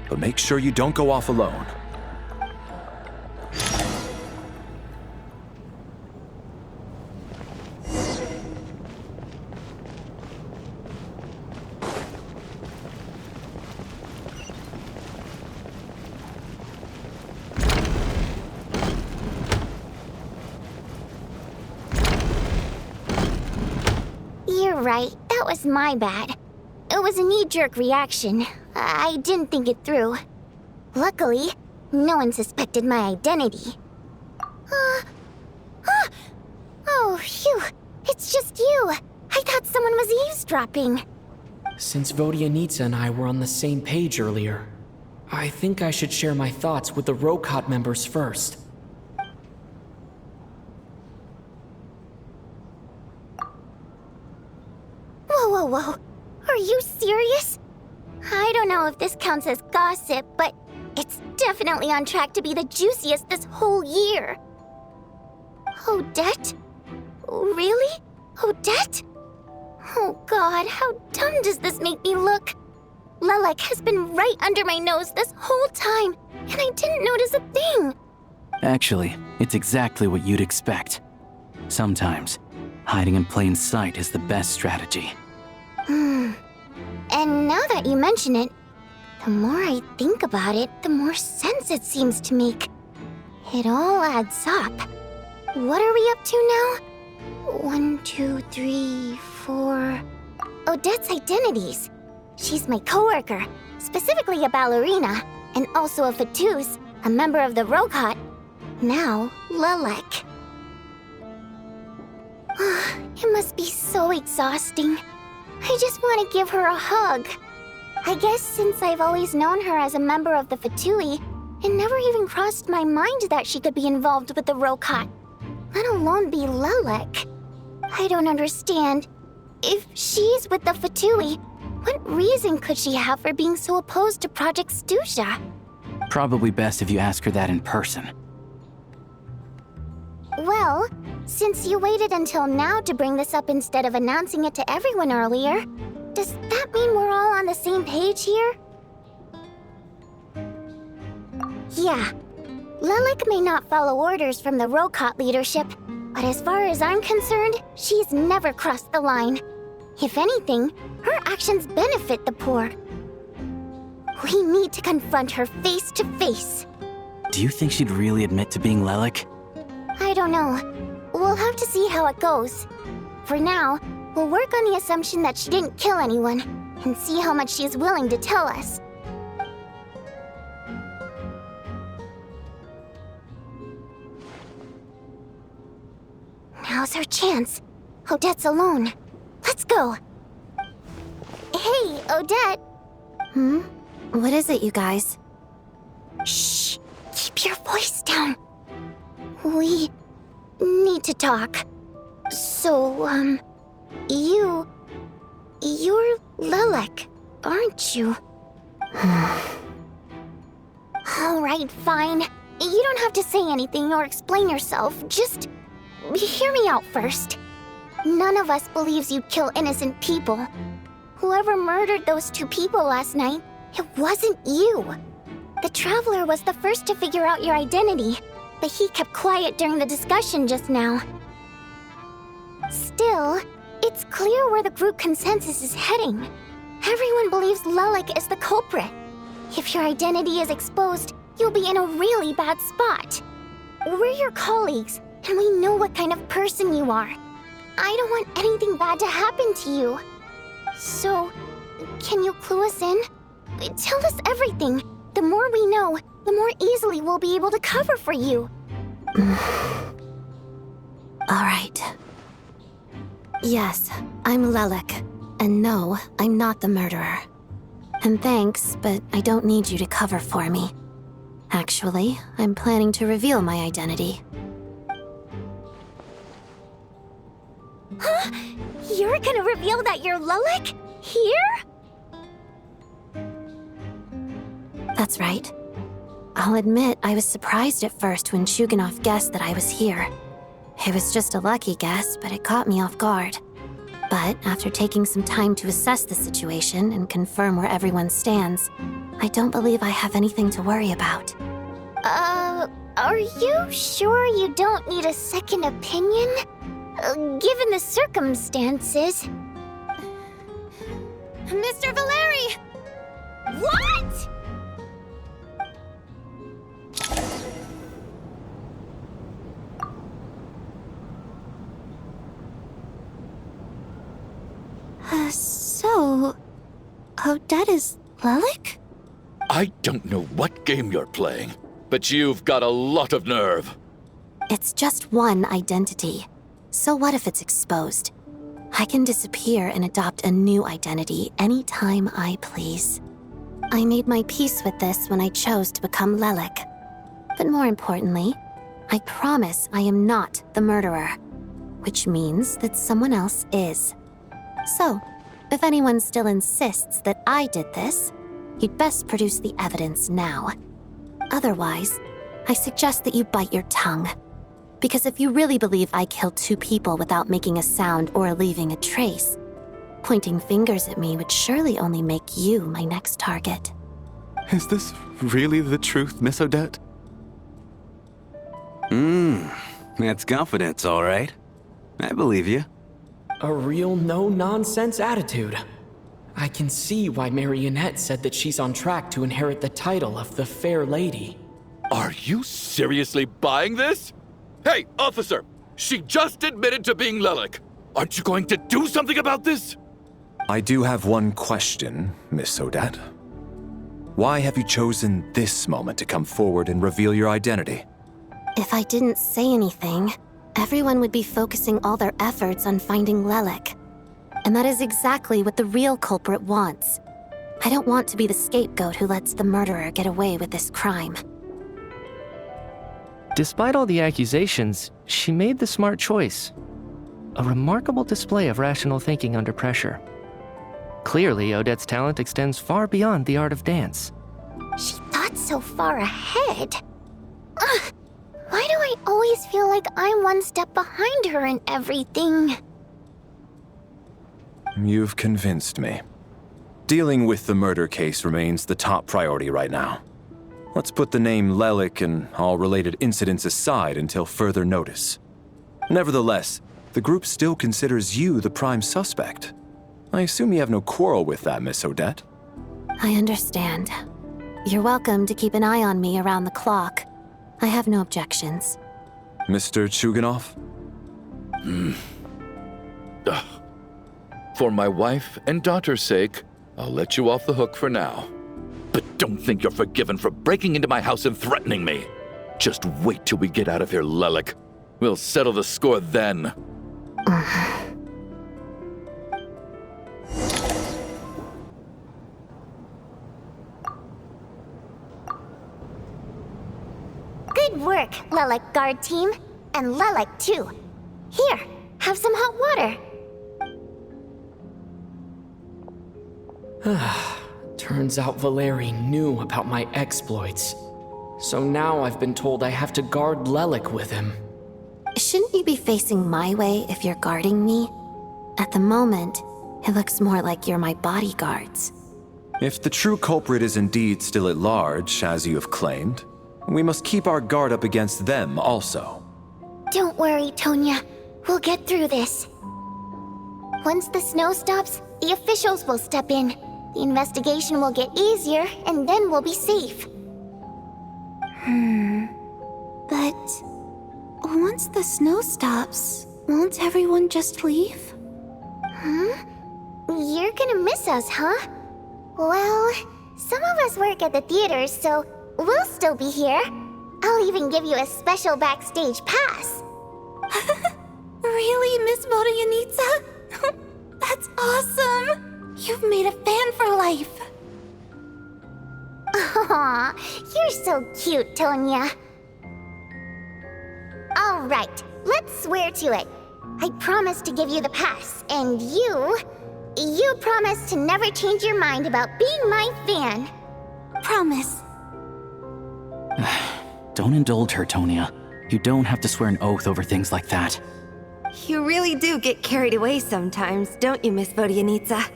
E: but make sure you don't go off alone.
G: You're right, that was my bad. It was a knee-jerk reaction. I didn't think it through. Luckily, no one suspected my identity. Oh, phew. It's just you. I thought someone was eavesdropping.
B: Since Vodyanitsa and I were on the same page earlier, I think I should share my thoughts with the Rokot members first.
G: Whoa. Are you serious? I don't know if this counts as gossip, but it's definitely on track to be the juiciest this whole year. Odette? Really? Odette? Oh god, how dumb does this make me look? Lelek has been right under my nose this whole time, and I didn't notice a thing.
K: Actually, it's exactly what you'd expect. Sometimes, hiding in plain sight is the best strategy.
G: And now that you mention it, the more I think about it, the more sense it seems to make. It all adds up. What are we up to now? 1, 2, 3, 4... Odette's identities. She's my coworker, specifically a ballerina, and also a Fatui, a member of the Rokot. Now, Lelek. It must be so exhausting. I just want to give her a hug. I guess since I've always known her as a member of the Fatui, it never even crossed my mind that she could be involved with the Rokot, let alone be Lelek. I don't understand. If she's with the Fatui, what reason could she have for being so opposed to Project Stusha?
K: Probably best if you ask her that in person.
G: Well, since you waited until now to bring this up instead of announcing it to everyone earlier, does that mean we're all on the same page here? Yeah. Lelek may not follow orders from the Rokot leadership, but as far as I'm concerned, she's never crossed the line. If anything, her actions benefit the poor. We need to confront her face to face.
K: Do you think she'd really admit to being Lelek?
G: I don't know. We'll have to see how it goes. For now, we'll work on the assumption that she didn't kill anyone, and see how much she's willing to tell us. Now's our chance. Odette's alone. Let's go. Hey, Odette.
M: What is it, you guys?
G: Shh. Keep your voice down. We need to talk. So, you're Lelek, aren't you? Alright, fine. You don't have to say anything or explain yourself. Just hear me out first. None of us believes you'd kill innocent people. Whoever murdered those 2 people last night, it wasn't you. The Traveler was the first to figure out your identity, but he kept quiet during the discussion just now. Still, it's clear where the group consensus is heading. Everyone believes Lelek is the culprit. If your identity is exposed, you'll be in a really bad spot. We're your colleagues, and we know what kind of person you are. I don't want anything bad to happen to you. So, can you clue us in? Tell us everything. The more we know, the more easily we'll be able to cover for you.
M: Alright. Yes, I'm Lelek. And no, I'm not the murderer. And thanks, but I don't need you to cover for me. Actually, I'm planning to reveal my identity.
G: Huh? You're gonna reveal that you're Lelek? Here?
M: That's right. I'll admit I was surprised at first when Shuganov guessed that I was here. It was just a lucky guess, but it caught me off guard. But after taking some time to assess the situation and confirm where everyone stands, I don't believe I have anything to worry about.
G: Are you sure you don't need a second opinion? Given the circumstances.
C: Mr. Valeri!
G: What?!
M: So... Odette is Lelik?
H: I don't know what game you're playing, but you've got a lot of nerve.
M: It's just one identity. So what if it's exposed? I can disappear and adopt a new identity anytime I please. I made my peace with this when I chose to become Lelik. But more importantly, I promise I am not the murderer, which means that someone else is. So, if anyone still insists that I did this, you'd best produce the evidence now. Otherwise, I suggest that you bite your tongue. Because if you really believe I killed 2 people without making a sound or leaving a trace, pointing fingers at me would surely only make you my next target.
A: Is this really the truth, Miss Odette?
I: That's confidence, all right. I believe you.
B: A real no-nonsense attitude. I can see why Marionette said that she's on track to inherit the title of the Fair Lady.
H: Are you seriously buying this? Hey, officer! She just admitted to being Lelik. Aren't you going to do something about this?
E: I do have one question, Miss Odette. Why have you chosen this moment to come forward and reveal your identity?
M: If I didn't say anything, everyone would be focusing all their efforts on finding Lelik. And that is exactly what the real culprit wants. I don't want to be the scapegoat who lets the murderer get away with this crime.
F: Despite all the accusations, she made the smart choice. A remarkable display of rational thinking under pressure. Clearly, Odette's talent extends far beyond the art of dance.
G: She thought so far ahead. Ugh, why do I always feel like I'm one step behind her in everything?
E: You've convinced me. Dealing with the murder case remains the top priority right now. Let's put the name Lelik and all related incidents aside until further notice. Nevertheless, the group still considers you the prime suspect. I assume you have no quarrel with that, Miss Odette?
M: I understand. You're welcome to keep an eye on me around the clock. I have no objections.
E: Mr. Chuganov?
H: For my wife and daughter's sake, I'll let you off the hook for now. But don't think you're forgiven for breaking into my house and threatening me. Just wait till we get out of here, Lelik. We'll settle the score then.
G: Good work, Lelik guard team. And Lelik too. Here, have some hot water.
B: Turns out Valeri knew about my exploits. So now I've been told I have to guard Lelik with him.
M: Shouldn't you be facing my way if you're guarding me? At the moment, it looks more like you're my bodyguards.
E: If the true culprit is indeed still at large, as you have claimed, we must keep our guard up against them also.
G: Don't worry, Tonya. We'll get through this. Once the snow stops, the officials will step in. The investigation will get easier, and then we'll be safe.
M: But once the snow stops, won't everyone just leave?
G: You're gonna miss us, huh? Well, some of us work at the theaters, so we'll still be here. I'll even give you a special backstage pass.
M: Really, Miss Vodyanitsa? That's awesome! You've made a fan for life.
G: Aw, you're so cute, Tonya. All right, let's swear to it. I promise to give you the pass, and you promise to never change your mind about being my fan.
M: Promise.
K: Don't indulge her, Tonya. You don't have to swear an oath over things like that.
C: You really do get carried away sometimes, don't you, Miss Vodyanitsa?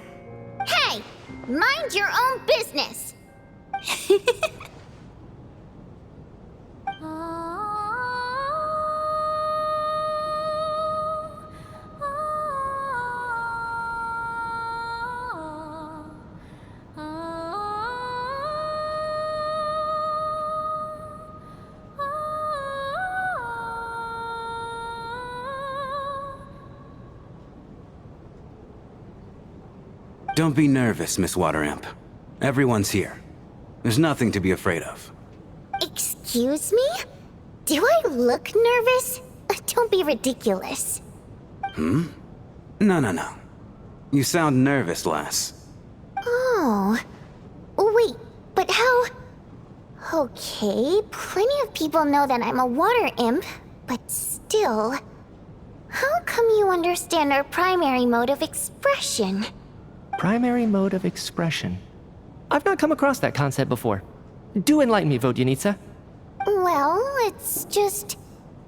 G: Hey! Mind your own business!
I: Don't be nervous, Miss Water Imp. Everyone's here. There's nothing to be afraid of.
G: Excuse me? Do I look nervous? Don't be ridiculous.
I: No, no. You sound nervous, lass.
G: Oh. Wait, but how... Okay, plenty of people know that I'm a water imp, but still... How come you understand our primary mode of expression?
F: Primary mode of expression. I've not come across that concept before. Do enlighten me, Vodyanitsa.
G: Well, it's just...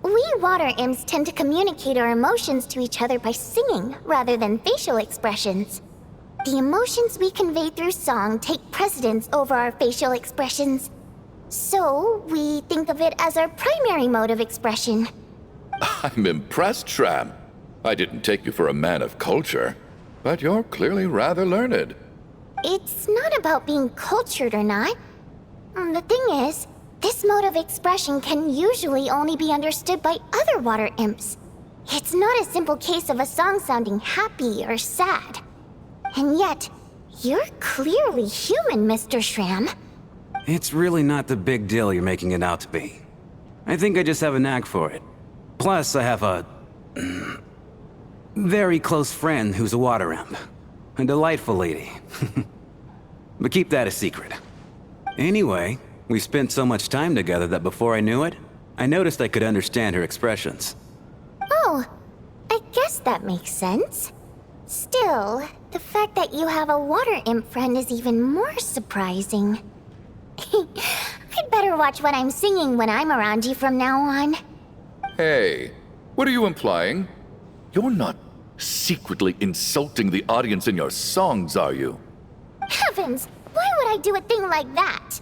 G: We water imps tend to communicate our emotions to each other by singing, rather than facial expressions. The emotions we convey through song take precedence over our facial expressions. So, we think of it as our primary mode of expression.
H: I'm impressed, Shram. I didn't take you for a man of culture, but you're clearly rather learned.
G: It's not about being cultured or not. The thing is, this mode of expression can usually only be understood by other water imps. It's not a simple case of a song sounding happy or sad. And yet, you're clearly human, Mr. Shram.
I: It's really not the big deal you're making it out to be. I think I just have a knack for it. Plus, I have a... very close friend who's a water imp. A delightful lady. But keep that a secret. Anyway, we spent so much time together that before I knew it, I noticed I could understand her expressions.
G: Oh, I guess that makes sense. Still, the fact that you have a water imp friend is even more surprising. I'd better watch what I'm singing when I'm around you from now on.
H: Hey, what are you implying? You're not secretly insulting the audience in your songs, are you?
G: Heavens, why would I do a thing like that?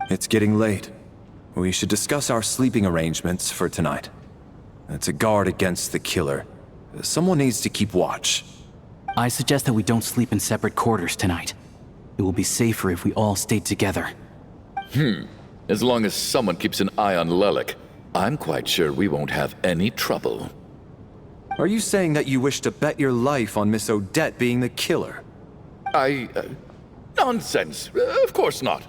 E: It's getting late. We should discuss our sleeping arrangements for tonight. It's a guard against the killer. Someone needs to keep watch.
K: I suggest that we don't sleep in separate quarters tonight. It will be safer if we all stay together.
H: As long as someone keeps an eye on Lelik, I'm quite sure we won't have any trouble.
E: Are you saying that you wish to bet your life on Miss Odette being the killer?
H: Nonsense. Of course not.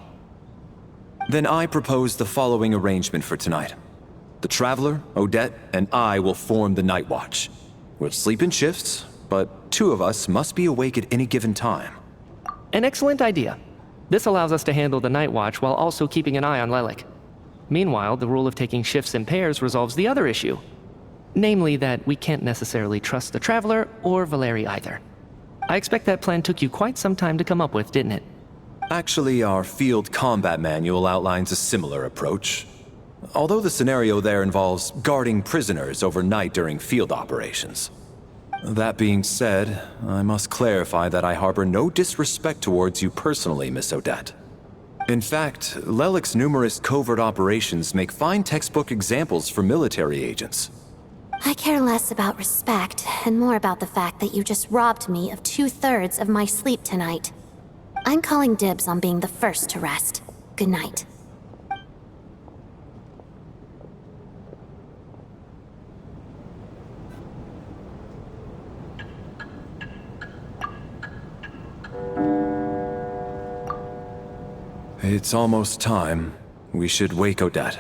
E: Then I propose the following arrangement for tonight. The Traveler, Odette, and I will form the Night Watch. We'll sleep in shifts, but 2 of us must be awake at any given time.
F: An excellent idea. This allows us to handle the Night Watch while also keeping an eye on Lelik. Meanwhile, the rule of taking shifts in pairs resolves the other issue. Namely that we can't necessarily trust the Traveler or Valeri either. I expect that plan took you quite some time to come up with, didn't it?
E: Actually, our field combat manual outlines a similar approach. Although the scenario there involves guarding prisoners overnight during field operations. That being said, I must clarify that I harbor no disrespect towards you personally, Miss Odette. In fact, Lelik's numerous covert operations make fine textbook examples for military agents.
M: I care less about respect and more about the fact that you just robbed me of 2/3 of my sleep tonight. I'm calling dibs on being the first to rest. Good night.
E: It's almost time. We should wake Odette.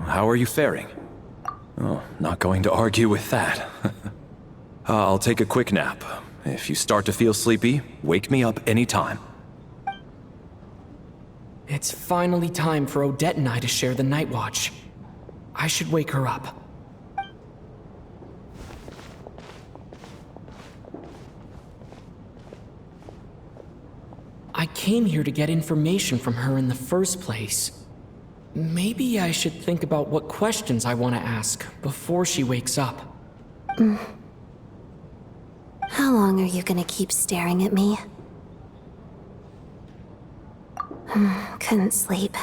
E: How are you faring? Oh, not going to argue with that. I'll take a quick nap. If you start to feel sleepy, wake me up anytime.
B: It's finally time for Odette and I to share the Night Watch. I should wake her up. I came here to get information from her in the first place. Maybe I should think about what questions I want to ask before she wakes up.
M: How long are you gonna keep staring at me? Couldn't sleep.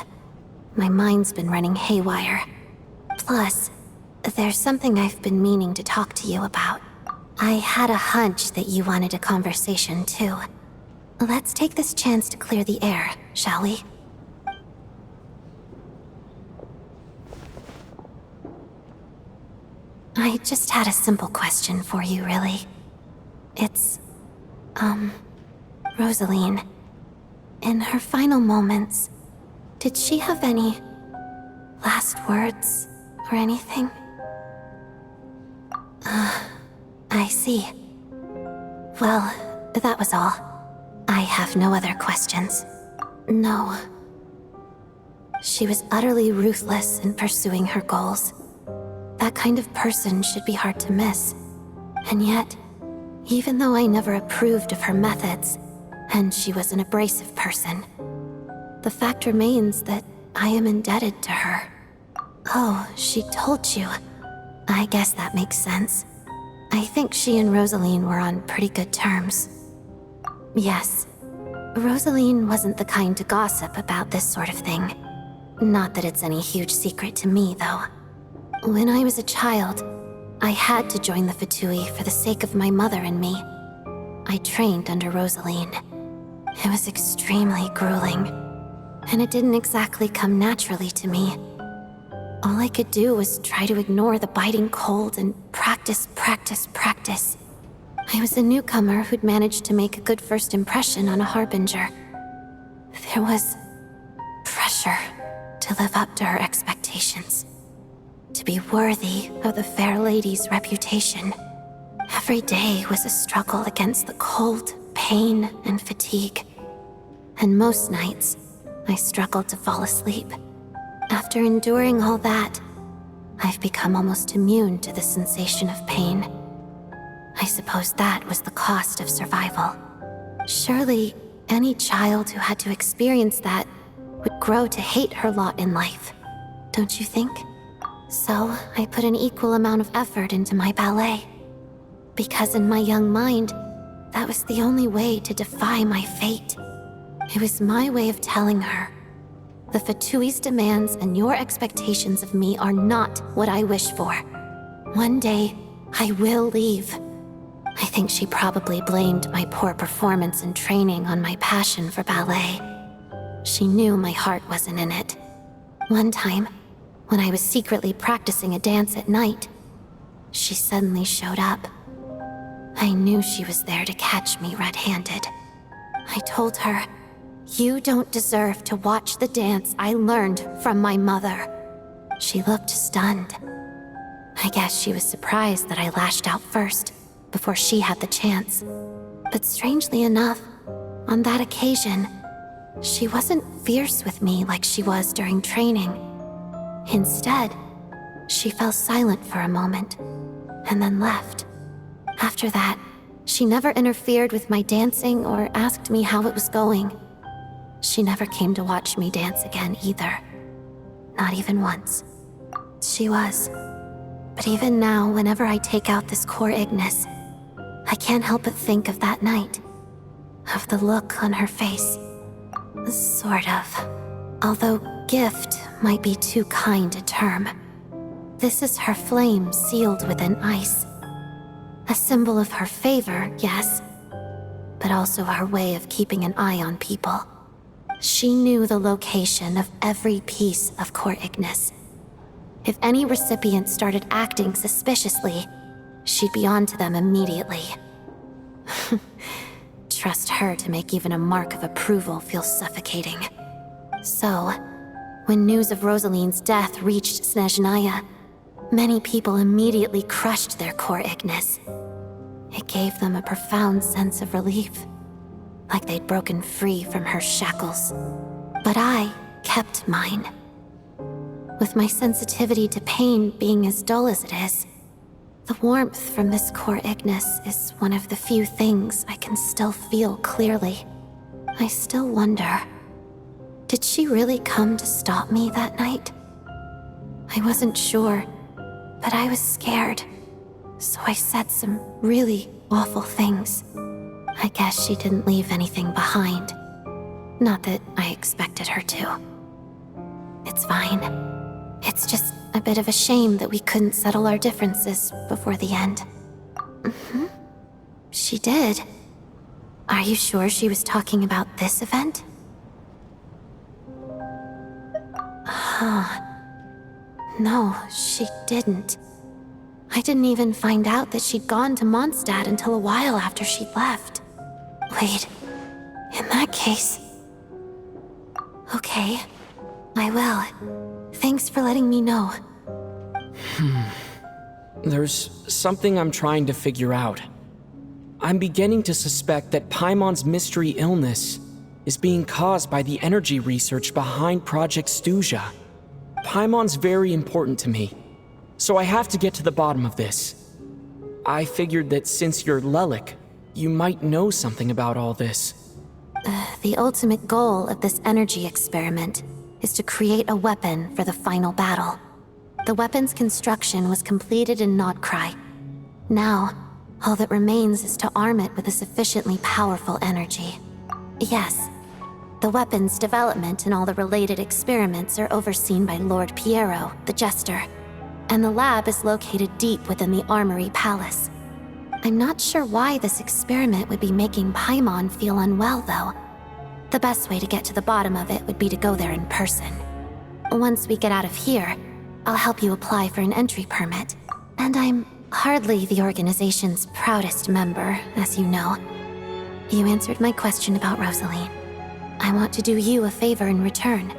M: My mind's been running haywire. Plus, there's something I've been meaning to talk to you about. I had a hunch that you wanted a conversation too. Let's take this chance to clear the air, shall we? I just had a simple question for you, really. It's, Rosaline. In her final moments, did she have any last words or anything? I see. Well, that was all. I have no other questions. No. She was utterly ruthless in pursuing her goals. That kind of person should be hard to miss. And yet, even though I never approved of her methods, and she was an abrasive person, the fact remains that I am indebted to her. Oh, she told you. I guess that makes sense. I think she and Rosaline were on pretty good terms. Yes. Rosaline wasn't the kind to gossip about this sort of thing. Not that it's any huge secret to me, though. When I was a child, I had to join the Fatui for the sake of my mother and me. I trained under Rosaline. It was extremely grueling, and it didn't exactly come naturally to me. All I could do was try to ignore the biting cold and practice. I was a newcomer who'd managed to make a good first impression on a harbinger. There was pressure to live up to her expectations, to be worthy of the fair lady's reputation. Every day was a struggle against the cold, pain, and fatigue. And most nights, I struggled to fall asleep. After enduring all that, I've become almost immune to the sensation of pain. I suppose that was the cost of survival. Surely, any child who had to experience that would grow to hate her lot in life, don't you think? So, I put an equal amount of effort into my ballet. Because in my young mind, that was the only way to defy my fate. It was my way of telling her, the Fatui's demands and your expectations of me are not what I wish for. One day, I will leave. I think she probably blamed my poor performance in training on my passion for ballet. She knew my heart wasn't in it. One time, when I was secretly practicing a dance at night, she suddenly showed up. I knew she was there to catch me red-handed. I told her, "You don't deserve to watch the dance I learned from my mother." She looked stunned. I guess she was surprised that I lashed out first, before she had the chance. But strangely enough, on that occasion, she wasn't fierce with me like she was during training. Instead, she fell silent for a moment, and then left. After that, she never interfered with my dancing or asked me how it was going. She never came to watch me dance again either. Not even once. She was. But even now, whenever I take out this core Ignis, I can't help but think of that night. Of the look on her face. Sort of. Although gift might be too kind a term. This is her flame sealed within ice. A symbol of her favor, yes, but also her way of keeping an eye on people. She knew the location of every piece of core Ignis. If any recipient started acting suspiciously, she'd be on to them immediately. Trust her to make even a mark of approval feel suffocating. So, when news of Rosaline's death reached Snezhnaya, many people immediately crushed their core Ignis. It gave them a profound sense of relief, like they'd broken free from her shackles. But I kept mine. With my sensitivity to pain being as dull as it is, the warmth from this core Ignis is one of the few things I can still feel clearly. I still wonder, did she really come to stop me that night? I wasn't sure, but I was scared, so I said some really awful things. I guess she didn't leave anything behind. Not that I expected her to. It's fine. It's just a bit of a shame that we couldn't settle our differences before the end. She did. Are you sure she was talking about this event? No, she didn't. I didn't even find out that she'd gone to Mondstadt until a while after she'd left. Wait, in that case... Okay, I will. Thanks for letting me know.
B: There's something I'm trying to figure out. I'm beginning to suspect that Paimon's mystery illness is being caused by the energy research behind Project Stuzha. Paimon's very important to me, so I have to get to the bottom of this. I figured that since you're Lelik, you might know something about all this.
M: The ultimate goal of this energy experiment is to create a weapon for the final battle. The weapon's construction was completed in Nodcry. Now, all that remains is to arm it with a sufficiently powerful energy. Yes, the weapon's development and all the related experiments are overseen by Lord Pierro, the Jester, and the lab is located deep within the Armory Palace. I'm not sure why this experiment would be making Paimon feel unwell, though. The best way to get to the bottom of it would be to go there in person. Once we get out of here, I'll help you apply for an entry permit. And I'm hardly the organization's proudest member, as you know. You answered my question about Rosaline. I want to do you a favor in return.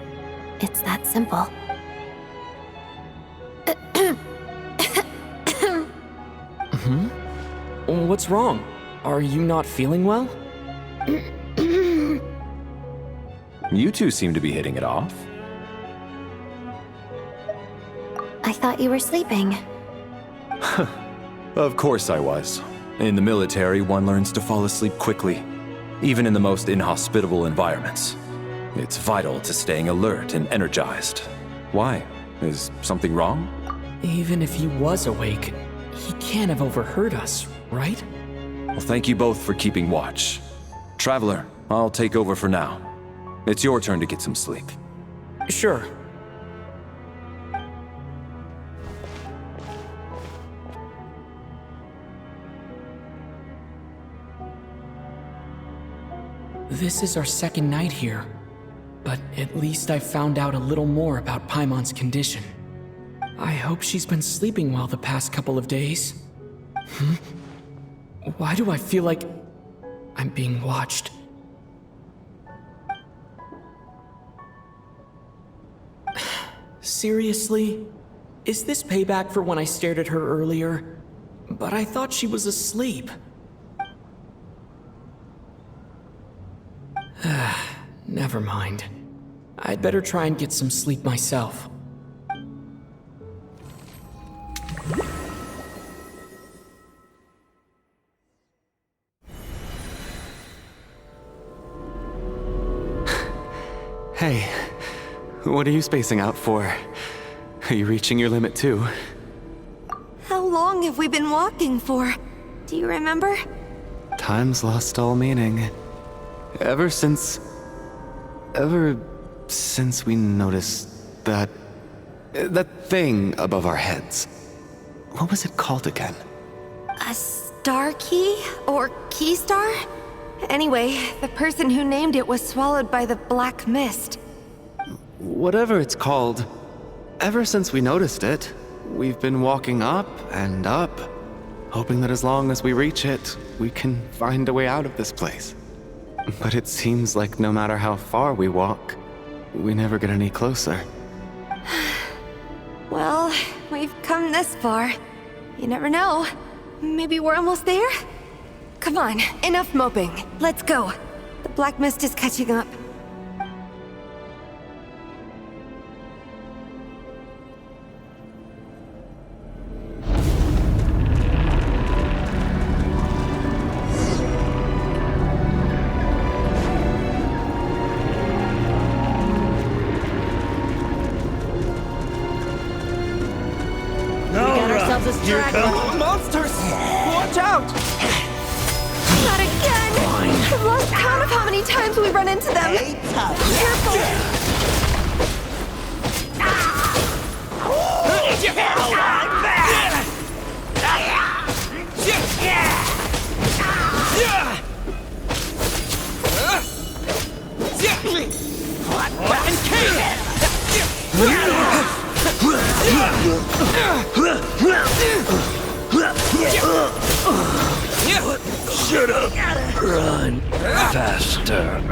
M: It's that simple.
B: What's wrong? Are you not feeling well?
E: You two seem to be hitting it off.
M: I thought you were sleeping.
E: Of course I was. In the military, one learns to fall asleep quickly, even in the most inhospitable environments. It's vital to staying alert and energized. Why? Is something wrong?
B: Even if he was awake, he can't have overheard us, right?
E: Well, thank you both for keeping watch. Traveler, I'll take over for now. It's your turn to get some sleep.
B: Sure. This is our second night here, but at least I found out a little more about Paimon's condition. I hope she's been sleeping well the past couple of days. Why do I feel like I'm being watched? Seriously? Is this payback for when I stared at her earlier? But I thought she was asleep. Never mind. I'd better try and get some sleep myself.
A: Hey, what are you spacing out for? Are you reaching your limit too?
C: How long have we been walking for? Do you remember?
A: Time's lost all meaning. Ever since we noticed that thing above our heads. What was it called again?
C: A star key? Or key star? Anyway, the person who named it was swallowed by the black mist.
A: Whatever it's called, ever since we noticed it, we've been walking up and up, hoping that as long as we reach it, we can find a way out of this place. But it seems like no matter how far we walk, we never get any closer.
C: Well, we've come this far. You never know. Maybe we're almost there? Come on, enough moping. Let's go. The black mist is catching up. Here come
B: monsters! Watch out!
C: Not again! I've lost count of how many times we run into them. Careful!
N: Shut up! Run faster.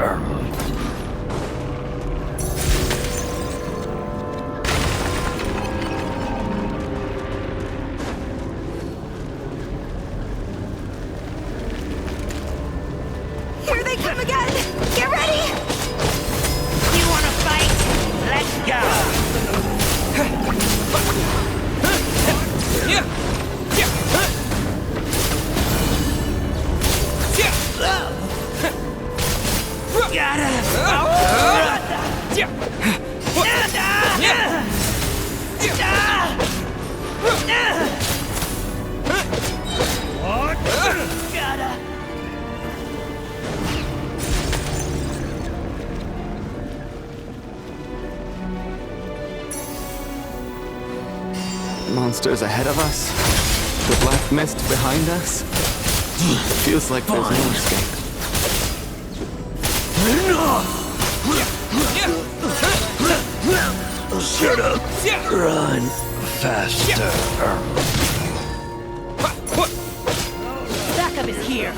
C: Here they come again! Get ready!
N: You wanna fight? Let's go!
A: Monsters ahead of us. The black mist behind us. Feels like there's no escape.
N: Shut up! Run faster.
L: Backup is here.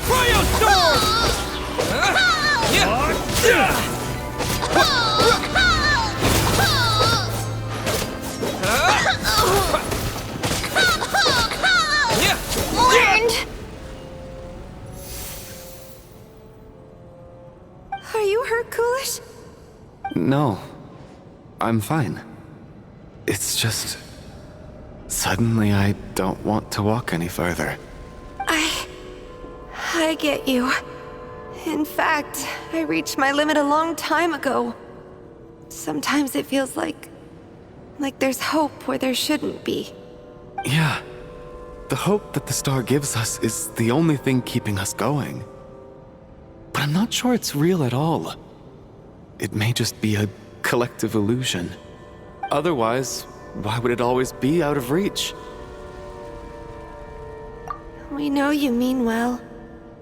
C: Are you hurt, Coolish?
A: No. I'm fine. It's just... Suddenly I don't want to walk any further.
C: I get you. In fact, I reached my limit a long time ago. Sometimes it feels like there's hope where there shouldn't be.
A: Yeah. The hope that the star gives us is the only thing keeping us going. But I'm not sure it's real at all. It may just be a collective illusion. Otherwise, why would it always be out of reach?
C: We know you mean well,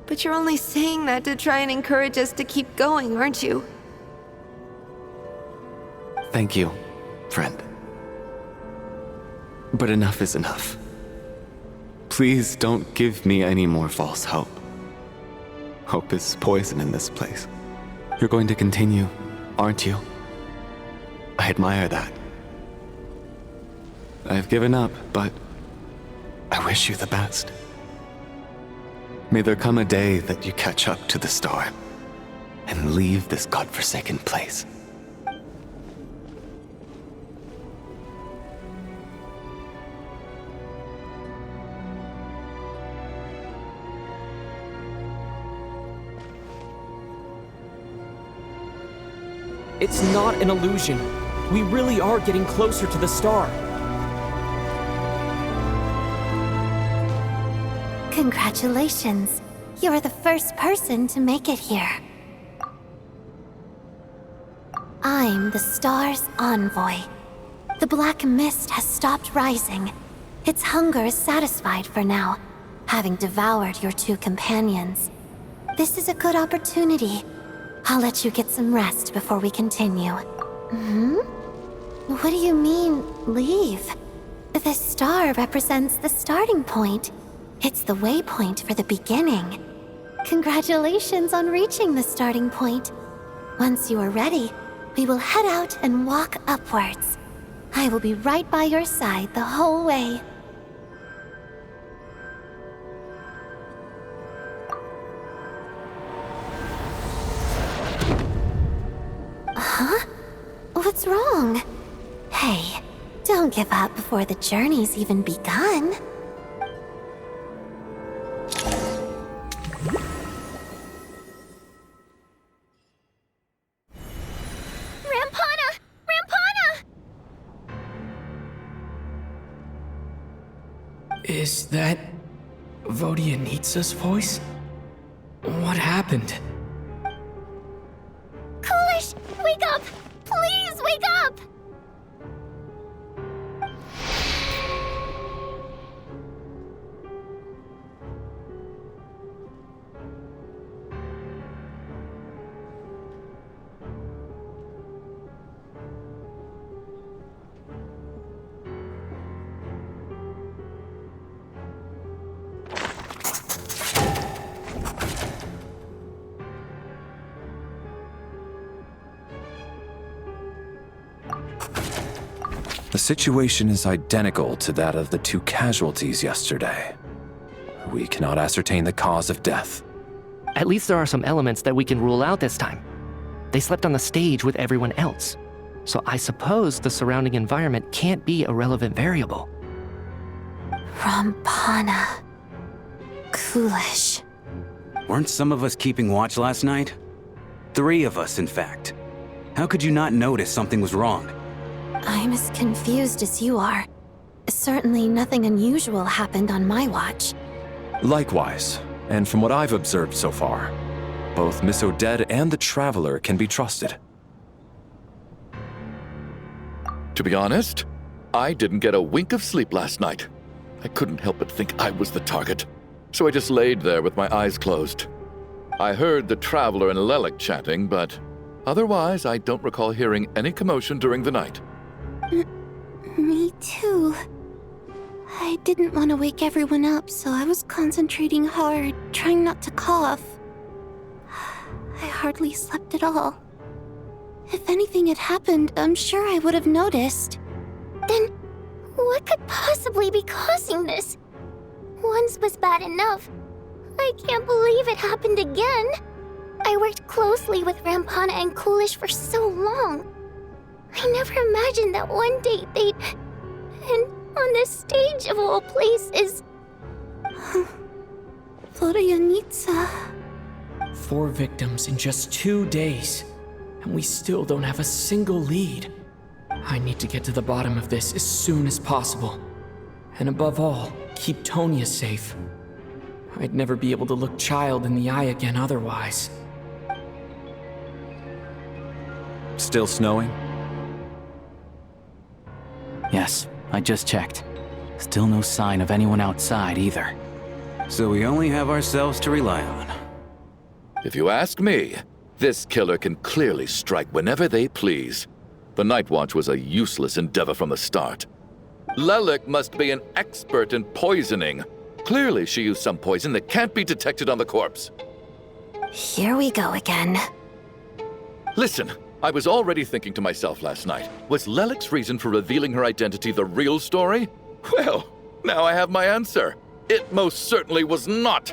C: but you're only saying that to try and encourage us to keep going, aren't you?
A: Thank you, friend. But enough is enough. Please don't give me any more false hope. Hope is poison in this place. You're going to continue, aren't you? I admire that. I've given up, but I wish you the best. May there come a day that you catch up to the star and leave this godforsaken place.
B: It's not an illusion. We really are getting closer to the star.
M: Congratulations. You're the first person to make it here. I'm the star's envoy. The black mist has stopped rising. Its hunger is satisfied for now, having devoured your two companions. This is a good opportunity. I'll let you get some rest before we continue. What do you mean, leave? The star represents the starting point. It's the waypoint for the beginning. Congratulations on reaching the starting point. Once you are ready, we will head out and walk upwards. I will be right by your side the whole way. Huh? What's wrong? Hey, don't give up before the journey's even begun.
B: Is that Vodyanitsa's voice? What happened?
G: Coolish, wake up! Please wake up!
E: The situation is identical to that of the 2 casualties yesterday. We cannot ascertain the cause of death.
F: At least there are some elements that we can rule out this time. They slept on the stage with everyone else, so I suppose the surrounding environment can't be a relevant variable.
M: Rampana. Coolish.
I: Weren't some of us keeping watch last night? 3 of us, in fact. How could you not notice something was wrong?
M: I'm as confused as you are. Certainly nothing unusual happened on my watch.
E: Likewise, and from what I've observed so far, both Miss Odette and the Traveler can be trusted.
H: To be honest, I didn't get a wink of sleep last night. I couldn't help but think I was the target, so I just laid there with my eyes closed. I heard the Traveler and Lelik chatting, but otherwise I don't recall hearing any commotion during the night.
G: Me too. I didn't want to wake everyone up, so I was concentrating hard, trying not to cough. I hardly slept at all. If anything had happened, I'm sure I would have noticed. Then, what could possibly be causing this? Once was bad enough. I can't believe it happened again. I worked closely with Rampana and Coolish for so long. I never imagined that one day they'd... And on the stage of all places... Vodyanitsa...
B: 4 victims in just 2 days, and we still don't have a single lead. I need to get to the bottom of this as soon as possible. And above all, keep Tonya safe. I'd never be able to look Child in the eye again otherwise.
E: Still snowing?
K: Yes, I just checked. Still no sign of anyone outside either.
I: So we only have ourselves to rely on.
H: If you ask me, this killer can clearly strike whenever they please. The Night Watch was a useless endeavor from the start. Lelik must be an expert in poisoning. Clearly she used some poison that can't be detected on the corpse.
M: Here we go again.
H: Listen, I was already thinking to myself last night, was Lelik's reason for revealing her identity the real story? Well, now I have my answer. It most certainly was not.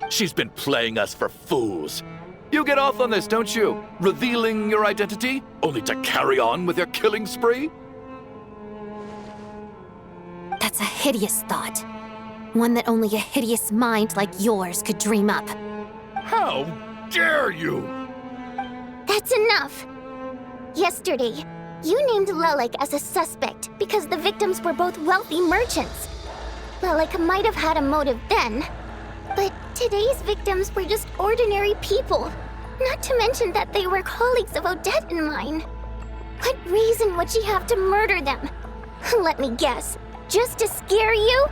H: She's been playing us for fools. You get off on this, don't you? Revealing your identity, only to carry on with your killing spree?
M: That's a hideous thought. One that only a hideous mind like yours could dream up.
H: How dare you?
G: That's enough! Yesterday, you named Lelik as a suspect because the victims were both wealthy merchants. Lelik might have had a motive then, but today's victims were just ordinary people. Not to mention that they were colleagues of Odette and mine. What reason would she have to murder them? Let me guess, just to scare you?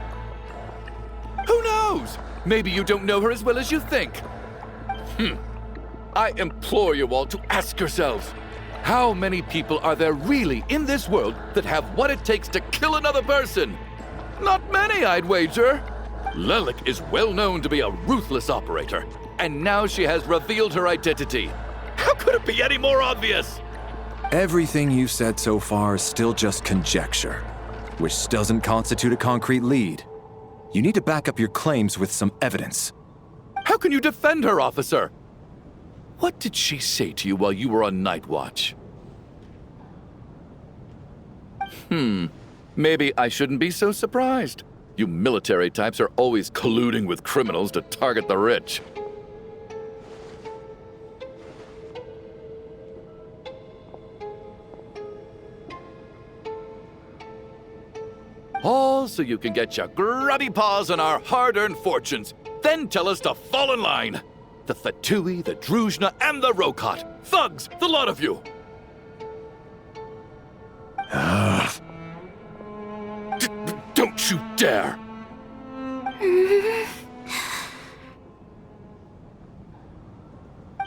H: Who knows? Maybe you don't know her as well as you think. I implore you all to ask yourselves, how many people are there really in this world that have what it takes to kill another person? Not many, I'd wager. Lelik is well known to be a ruthless operator, and now she has revealed her identity. How could it be any more obvious?
E: Everything you've said so far is still just conjecture, which doesn't constitute a concrete lead. You need to back up your claims with some evidence.
H: How can you defend her, officer? What did she say to you while you were on Night Watch? Maybe I shouldn't be so surprised. You military types are always colluding with criminals to target the rich. while so you can get your grubby paws on our hard-earned fortunes. Then tell us to fall in line. The Fatui, the Druzhna, and the Rokot. Thugs, the lot of you. Don't you dare!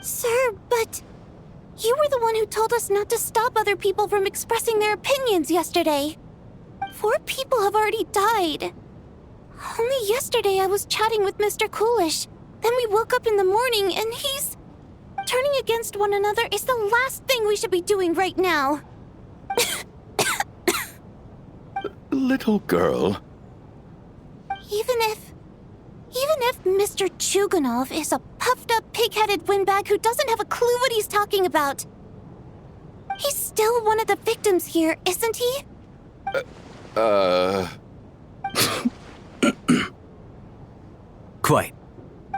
G: Sir, but you were the one who told us not to stop other people from expressing their opinions yesterday. 4 people have already died. Only yesterday I was chatting with Mr. Coolish. Then we woke up in the morning and he's... Turning against one another is the last thing we should be doing right now.
H: Little girl.
G: Even if Mr. Chuganov is a puffed-up, pig-headed windbag who doesn't have a clue what he's talking about, he's still one of the victims here, isn't he?
E: Quite.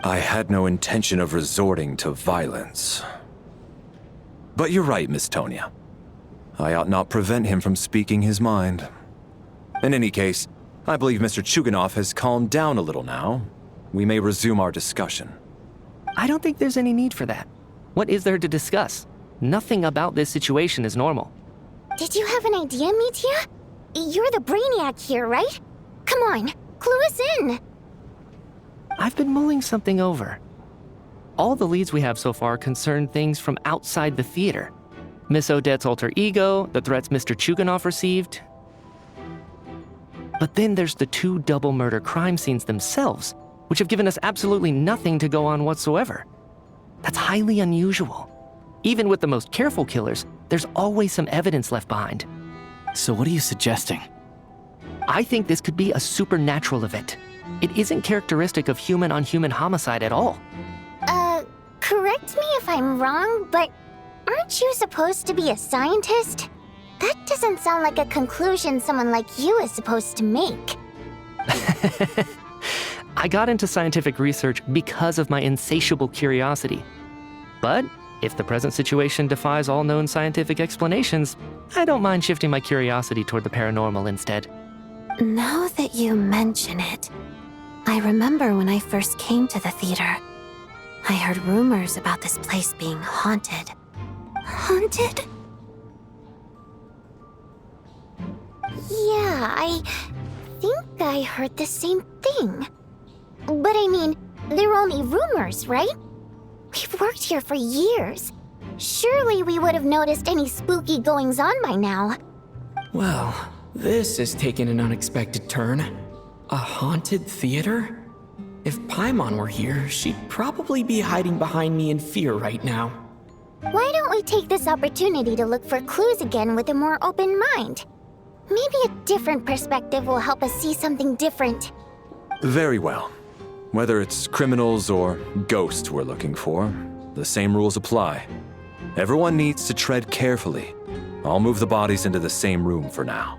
E: I had no intention of resorting to violence. But you're right, Miss Tonia. I ought not prevent him from speaking his mind. In any case, I believe Mr. Chuganov has calmed down a little now. We may resume our discussion.
F: I don't think there's any need for that. What is there to discuss? Nothing about this situation is normal.
G: Did you have an idea, Mitya? You're the brainiac here, right? Come on, clue us in.
F: I've been mulling something over. All the leads we have so far concern things from outside the theater. Miss Odette's alter ego, the threats Mr. Chuganov received. But then there's the 2 double murder crime scenes themselves, which have given us absolutely nothing to go on whatsoever. That's highly unusual. Even with the most careful killers, there's always some evidence left behind.
K: So what are you suggesting?
F: I think this could be a supernatural event. It isn't characteristic of human-on-human homicide at all.
G: Correct me if I'm wrong, but aren't you supposed to be a scientist? That doesn't sound like a conclusion someone like you is supposed to make.
F: I got into scientific research because of my insatiable curiosity. But if the present situation defies all known scientific explanations, I don't mind shifting my curiosity toward the paranormal instead.
M: Now that you mention it, I remember when I first came to the theater. I heard rumors about this place being haunted.
G: Haunted? Yeah, I think I heard the same thing. But I mean, they're only rumors, right? We've worked here for years. Surely we would have noticed any spooky goings-on by now.
B: Well, this has taken an unexpected turn. A haunted theater? If Paimon were here, she'd probably be hiding behind me in fear right now.
G: Why don't we take this opportunity to look for clues again with a more open mind? Maybe a different perspective will help us see something different.
E: Very well. Whether it's criminals or ghosts we're looking for, the same rules apply. Everyone needs to tread carefully. I'll move the bodies into the same room for now.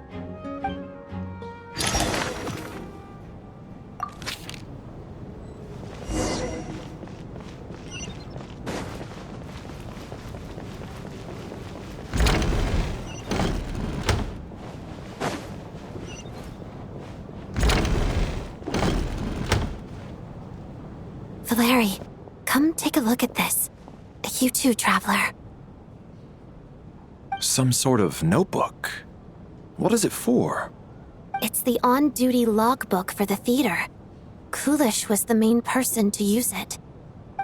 M: Valeri, come take a look at this. You too, Traveler.
E: Some sort of notebook. What is it for?
M: It's the on-duty logbook for the theater. Coolish was the main person to use it.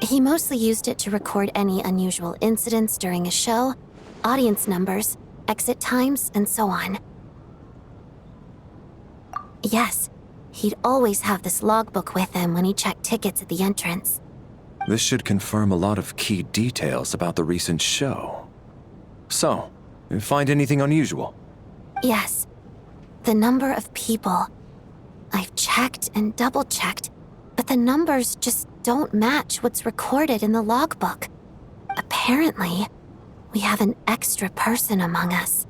M: He mostly used it to record any unusual incidents during a show, audience numbers, exit times, and so on. Yes, he'd always have this logbook with him when he checked tickets at the entrance.
E: This should confirm a lot of key details about the recent show. So, you find anything unusual?
M: Yes. The number of people. I've checked and double-checked, but the numbers just don't match what's recorded in the logbook. Apparently, we have an extra person among us.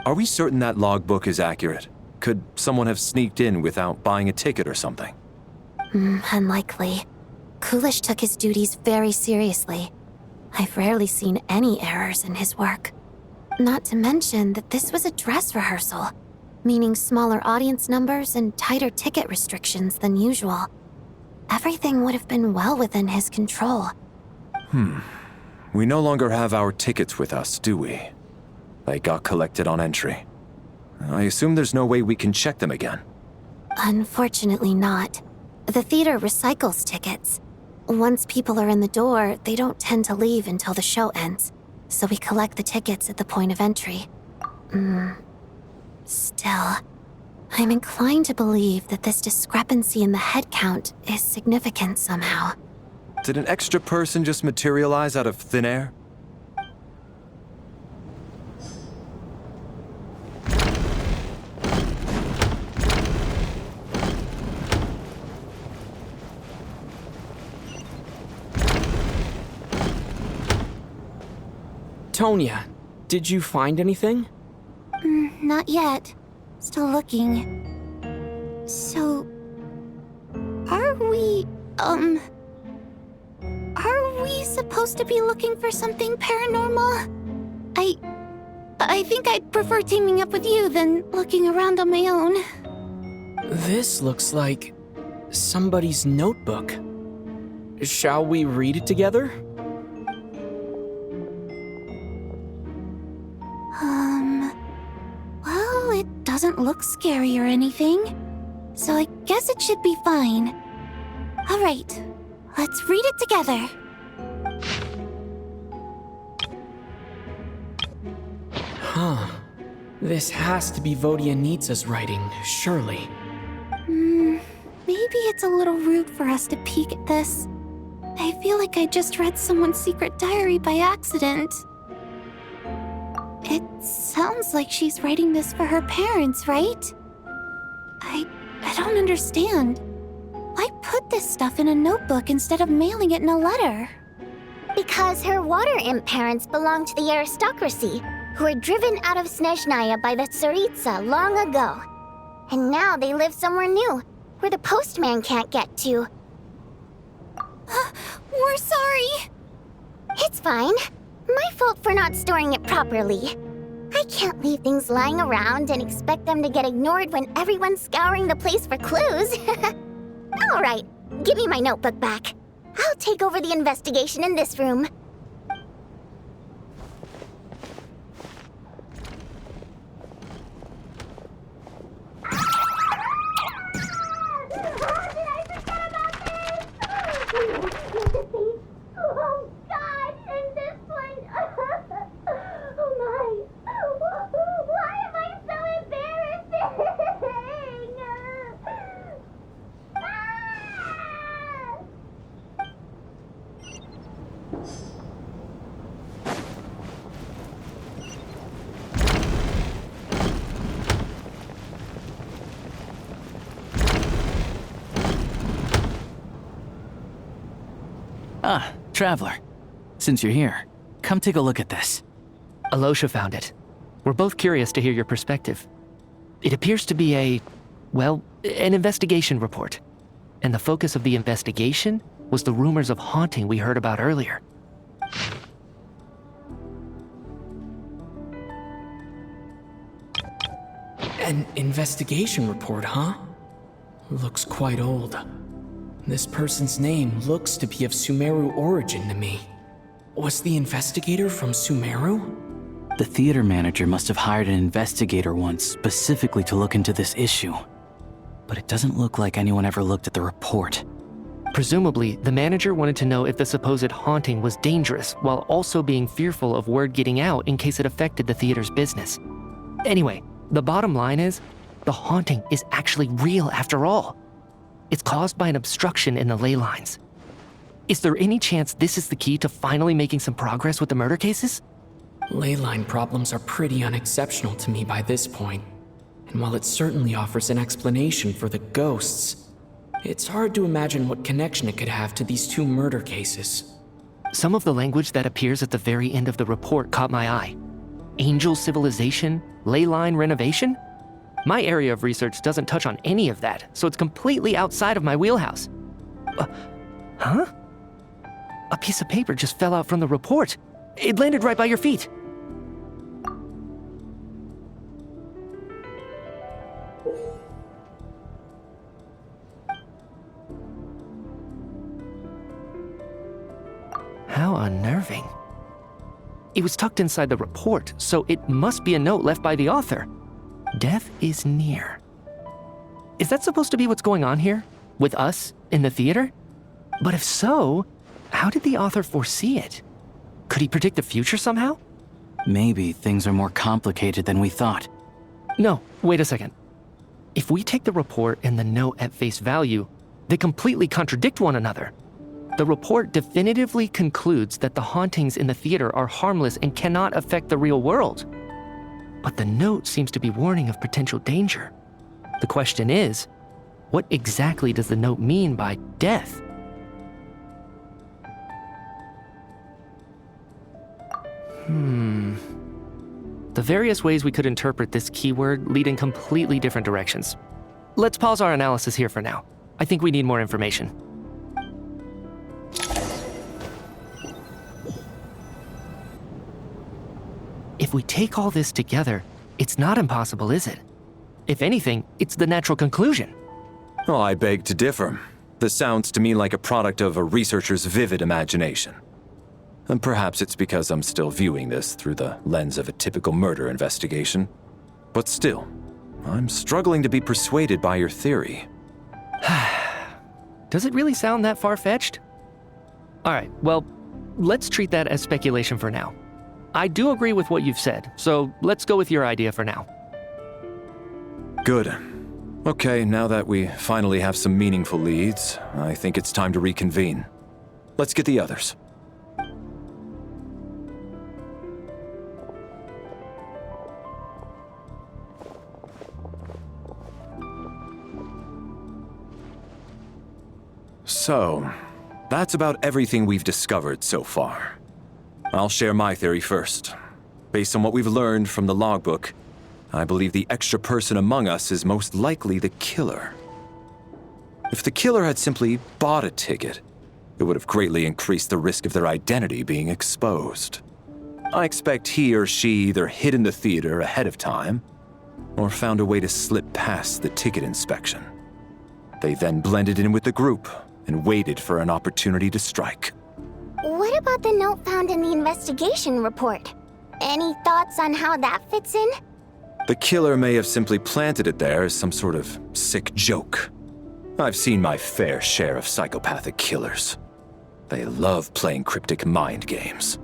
E: Are we certain that logbook is accurate? Could someone have sneaked in without buying a ticket or something?
M: Unlikely. Coolish took his duties very seriously. I've rarely seen any errors in his work. Not to mention that this was a dress rehearsal. meaning smaller audience numbers and tighter ticket restrictions than usual. Everything would have been well within his control.
E: We no longer have our tickets with us, do we? They got collected on entry. I assume there's no way we can check them again.
M: Unfortunately not. The theater recycles tickets. Once people are in the door, they don't tend to leave until the show ends, so we collect the tickets at the point of entry. Still, I'm inclined to believe that this discrepancy in the head count is significant somehow.
E: Did an extra person just materialize out of thin air?
B: Tonya, did you find anything?
G: Not yet. Still looking. So... Are we supposed to be looking for something paranormal? I think I'd prefer teaming up with you than looking around on my own.
B: This looks like somebody's notebook. Shall we read it together?
G: Well, it doesn't look scary or anything, so I guess it should be fine. All right, let's read it together.
B: This has to be Vodianitsa's writing, surely.
G: Maybe it's a little rude for us to peek at this. I feel like I just read someone's secret diary by accident. It sounds like she's writing this for her parents, right? I don't understand. Why put this stuff in a notebook instead of mailing it in a letter?
M: Because her water imp parents belonged to the aristocracy, who were driven out of Snezhnaya by the Tsaritsa long ago. And now they live somewhere new, where the postman can't get to.
G: We're sorry.
M: It's fine. My fault for not storing it properly. I can't leave things lying around and expect them to get ignored when everyone's scouring the place for clues. All right, give me my notebook back. I'll take over the investigation in this room.
K: Ah, Traveler. Since you're here, come take a look at this.
F: Alosha found it. We're both curious to hear your perspective. It appears to be an investigation report. And the focus of the investigation was the rumors of haunting we heard about earlier.
B: An investigation report, huh? Looks quite old. This person's name looks to be of Sumeru origin to me. Was the investigator from Sumeru?
K: The theater manager must have hired an investigator once specifically to look into this issue. But it doesn't look like anyone ever looked at the report.
F: Presumably, the manager wanted to know if the supposed haunting was dangerous, while also being fearful of word getting out in case it affected the theater's business. Anyway, the bottom line is, the haunting is actually real after all. It's caused by an obstruction in the ley lines. Is there any chance this is the key to finally making some progress with the murder cases?
B: Ley line problems are pretty unexceptional to me by this point. And while it certainly offers an explanation for the ghosts, it's hard to imagine what connection it could have to these two murder cases.
F: Some of the language that appears at the very end of the report caught my eye. Angel civilization, ley line renovation? My area of research doesn't touch on any of that, so it's completely outside of my wheelhouse. Huh? A piece of paper just fell out from the report. It landed right by your feet. How unnerving. It was tucked inside the report, so it must be a note left by the author. Death is near. Is that supposed to be what's going on here? With us, in the theater? But if so, how did the author foresee it? Could he predict the future somehow?
K: Maybe things are more complicated than we thought.
F: No, wait a second. If we take the report and the note at face value, they completely contradict one another. The report definitively concludes that the hauntings in the theater are harmless and cannot affect the real world. But the note seems to be warning of potential danger. The question is, what exactly does the note mean by death? The various ways we could interpret this keyword lead in completely different directions. Let's pause our analysis here for now. I think we need more information. If we take all this together, it's not impossible, is it? If anything, it's the natural conclusion.
E: Oh, I beg to differ. This sounds to me like a product of a researcher's vivid imagination. And perhaps it's because I'm still viewing this through the lens of a typical murder investigation. But still, I'm struggling to be persuaded by your theory.
F: Does it really sound that far-fetched? All right, well, let's treat that as speculation for now. I do agree with what you've said, so let's go with your idea for now.
E: Good. Okay, now that we finally have some meaningful leads, I think it's time to reconvene. Let's get the others. So, that's about everything we've discovered so far. I'll share my theory first. Based on what we've learned from the logbook, I believe the extra person among us is most likely the killer. If the killer had simply bought a ticket, it would have greatly increased the risk of their identity being exposed. I expect he or she either hid in the theater ahead of time, or found a way to slip past the ticket inspection. They then blended in with the group and waited for an opportunity to strike.
G: What about the note found in the investigation report? Any thoughts on how that fits in?
E: The killer may have simply planted it there as some sort of sick joke. I've seen my fair share of psychopathic killers. They love playing cryptic mind games.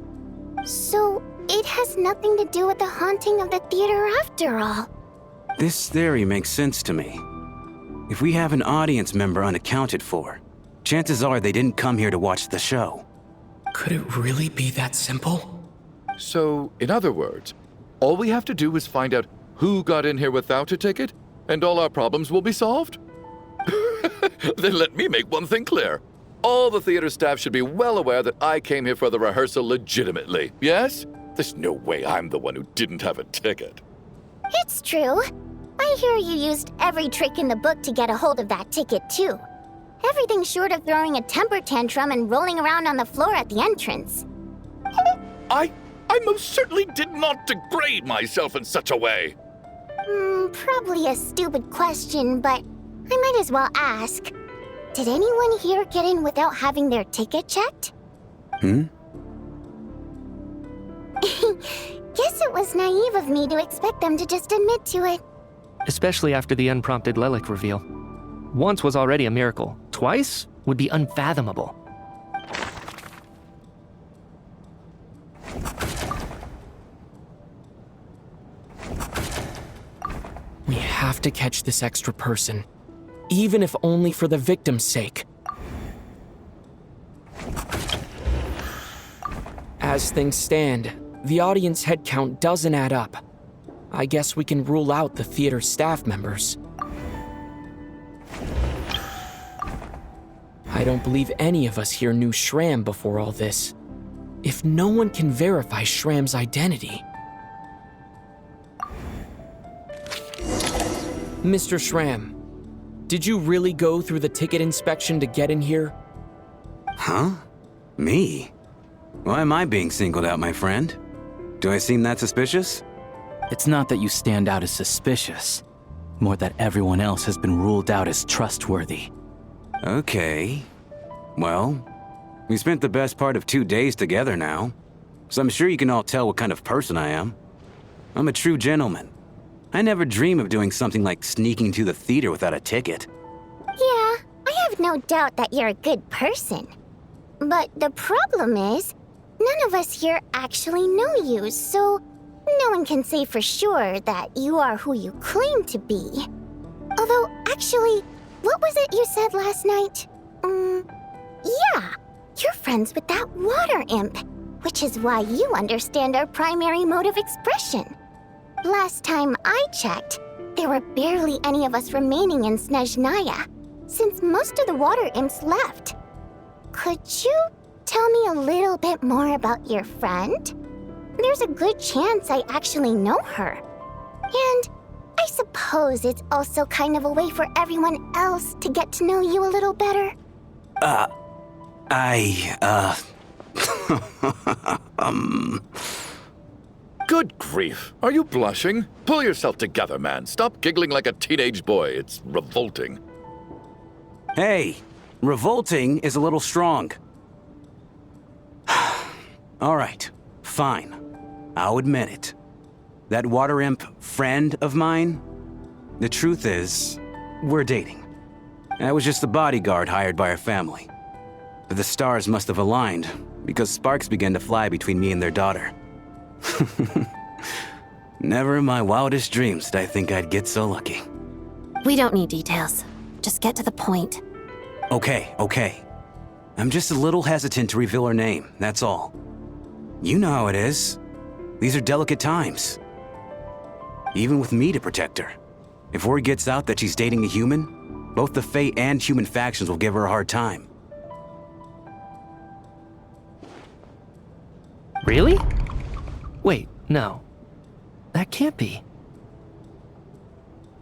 G: So, it has nothing to do with the haunting of the theater after all.
I: This theory makes sense to me. If we have an audience member unaccounted for, chances are they didn't come here to watch the show.
B: Could it really be that simple?
H: So, in other words, all we have to do is find out who got in here without a ticket, and all our problems will be solved? Then let me make one thing clear. All the theater staff should be well aware that I came here for the rehearsal legitimately, yes? There's no way I'm the one who didn't have a ticket.
G: It's true. I hear you used every trick in the book to get a hold of that ticket, too. Everything short of throwing a temper tantrum and rolling around on the floor at the entrance.
H: I most certainly did not degrade myself in such a way.
G: Probably a stupid question, but I might as well ask. Did anyone here get in without having their ticket checked?
I: Hmm?
G: Guess it was naive of me to expect them to just admit to it.
F: Especially after the unprompted Lelik reveal. Once was already a miracle. Twice would be unfathomable.
B: We have to catch this extra person, even if only for the victim's sake. As things stand, the audience head count doesn't add up. I guess we can rule out the theater staff members. I don't believe any of us here knew Shram before all this. If no one can verify Shram's identity... Mr. Shram, did you really go through the ticket inspection to get in here?
I: Huh? Me? Why am I being singled out, my friend? Do I seem that suspicious?
K: It's not that you stand out as suspicious, more that everyone else has been ruled out as trustworthy.
I: Okay. Well, We spent the best part of 2 days together now, so I'm sure you can all tell what kind of person I am. I'm a true gentleman. I never dream of doing something like sneaking to the theater without a ticket.
G: Yeah, I have no doubt that you're a good person. But the problem is, none of us here actually know you, so no one can say for sure that you are who you claim to be. Although, actually, what was it you said last night? Yeah, you're friends with that water imp, which is why you understand our primary mode of expression. Last time I checked, there were barely any of us remaining in Snezhnaya, since most of the water imps left. Could you tell me a little bit more about your friend? There's a good chance I actually know her. And I suppose it's also kind of a way for everyone else to get to know you a little better.
H: Good grief. Are you blushing? Pull yourself together, man. Stop giggling like a teenage boy. It's revolting.
I: Hey, revolting is a little strong. All right, fine. I'll admit it. That water imp friend of mine, the truth is, we're dating. I was just the bodyguard hired by our family. But the stars must have aligned, because sparks began to fly between me and their daughter. Never in my wildest dreams did I think I'd get so lucky.
M: We don't need details. Just get to the point.
I: Okay. I'm just a little hesitant to reveal her name, that's all. You know how it is. These are delicate times. Even with me to protect her. If word gets out that she's dating a human, both the Fae and human factions will give her a hard time.
F: Really? Wait, no. That can't be.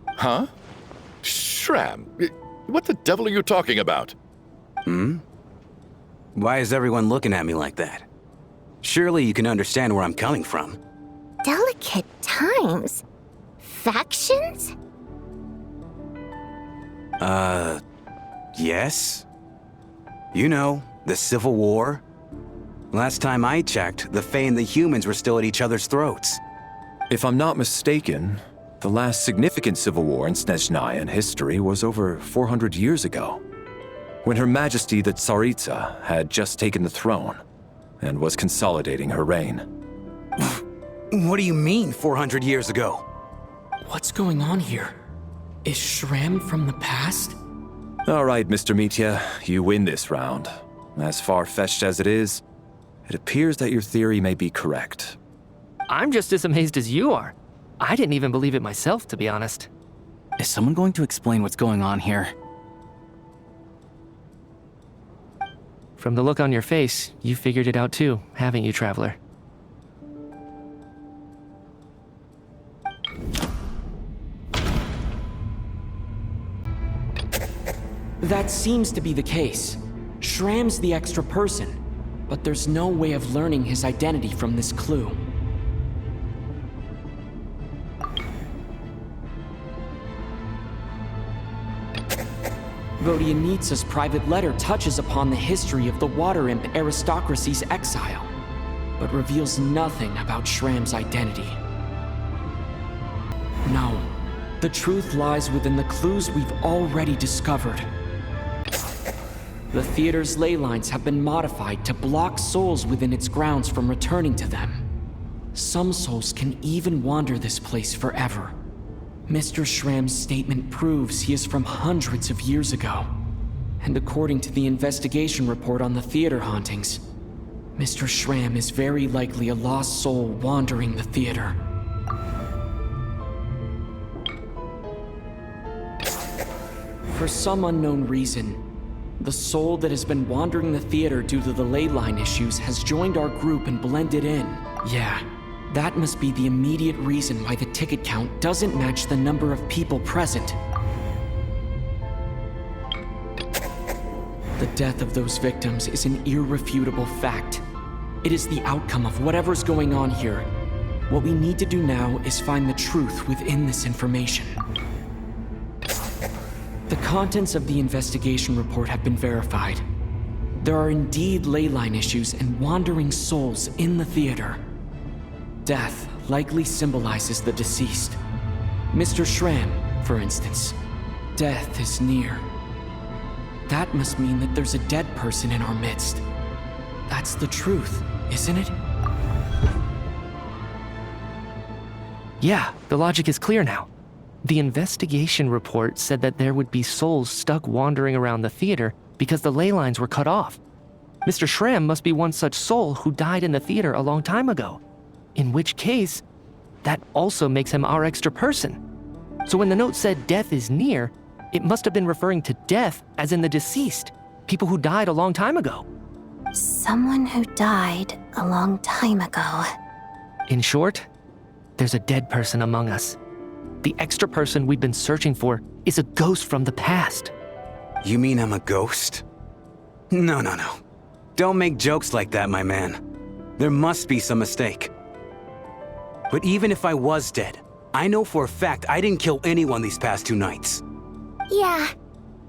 H: Huh? Shram, what the devil are you talking about?
I: Why is everyone looking at me like that? Surely you can understand where I'm coming from.
G: Delicate times? Factions?
I: Yes? You know, the Civil War? Last time I checked, the Fae and the humans were still at each other's throats.
E: If I'm not mistaken, the last significant civil war in Snezhnayan history was over 400 years ago, when Her Majesty the Tsaritsa had just taken the throne and was consolidating her reign.
I: What do you mean, 400 years ago?
B: What's going on here? Is Shram from the past?
E: All right, Mr. Mitya, you win this round. As far-fetched as it is, it appears that your theory may be correct.
F: I'm just as amazed as you are. I didn't even believe it myself, to be honest.
K: Is someone going to explain what's going on here?
F: From the look on your face, you figured it out too, haven't you, Traveler?
B: That seems to be the case. Shram's the extra person, but there's no way of learning his identity from this clue. Vodyanitsa's private letter touches upon the history of the Water Imp aristocracy's exile, but reveals nothing about Shram's identity. No, the truth lies within the clues we've already discovered. The theater's ley lines have been modified to block souls within its grounds from returning to them. Some souls can even wander this place forever. Mr. Shram's statement proves he is from hundreds of years ago. And according to the investigation report on the theater hauntings, Mr. Shram is very likely a lost soul wandering the theater. For some unknown reason, the soul that has been wandering the theater due to the ley line issues has joined our group and blended in. Yeah, that must be the immediate reason why the ticket count doesn't match the number of people present. The death of those victims is an irrefutable fact. It is the outcome of whatever's going on here. What we need to do now is find the truth within this information. The contents of the investigation report have been verified. There are indeed leyline issues and wandering souls in the theater. Death likely symbolizes the deceased. Mr. Schramm, for instance. Death is near. That must mean that there's a dead person in our midst. That's the truth, isn't it?
F: Yeah, the logic is clear now. The investigation report said that there would be souls stuck wandering around the theater because the ley lines were cut off. Mr. Schramm must be one such soul who died in the theater a long time ago. In which case, that also makes him our extra person. So when the note said death is near, it must have been referring to death as in the deceased, people who died a long time ago.
M: Someone who died a long time ago.
F: In short, there's a dead person among us. The extra person we've been searching for is a ghost from the past.
I: You mean I'm a ghost? No. Don't make jokes like that, my man. There must be some mistake. But even if I was dead, I know for a fact I didn't kill anyone these past 2 nights.
G: Yeah.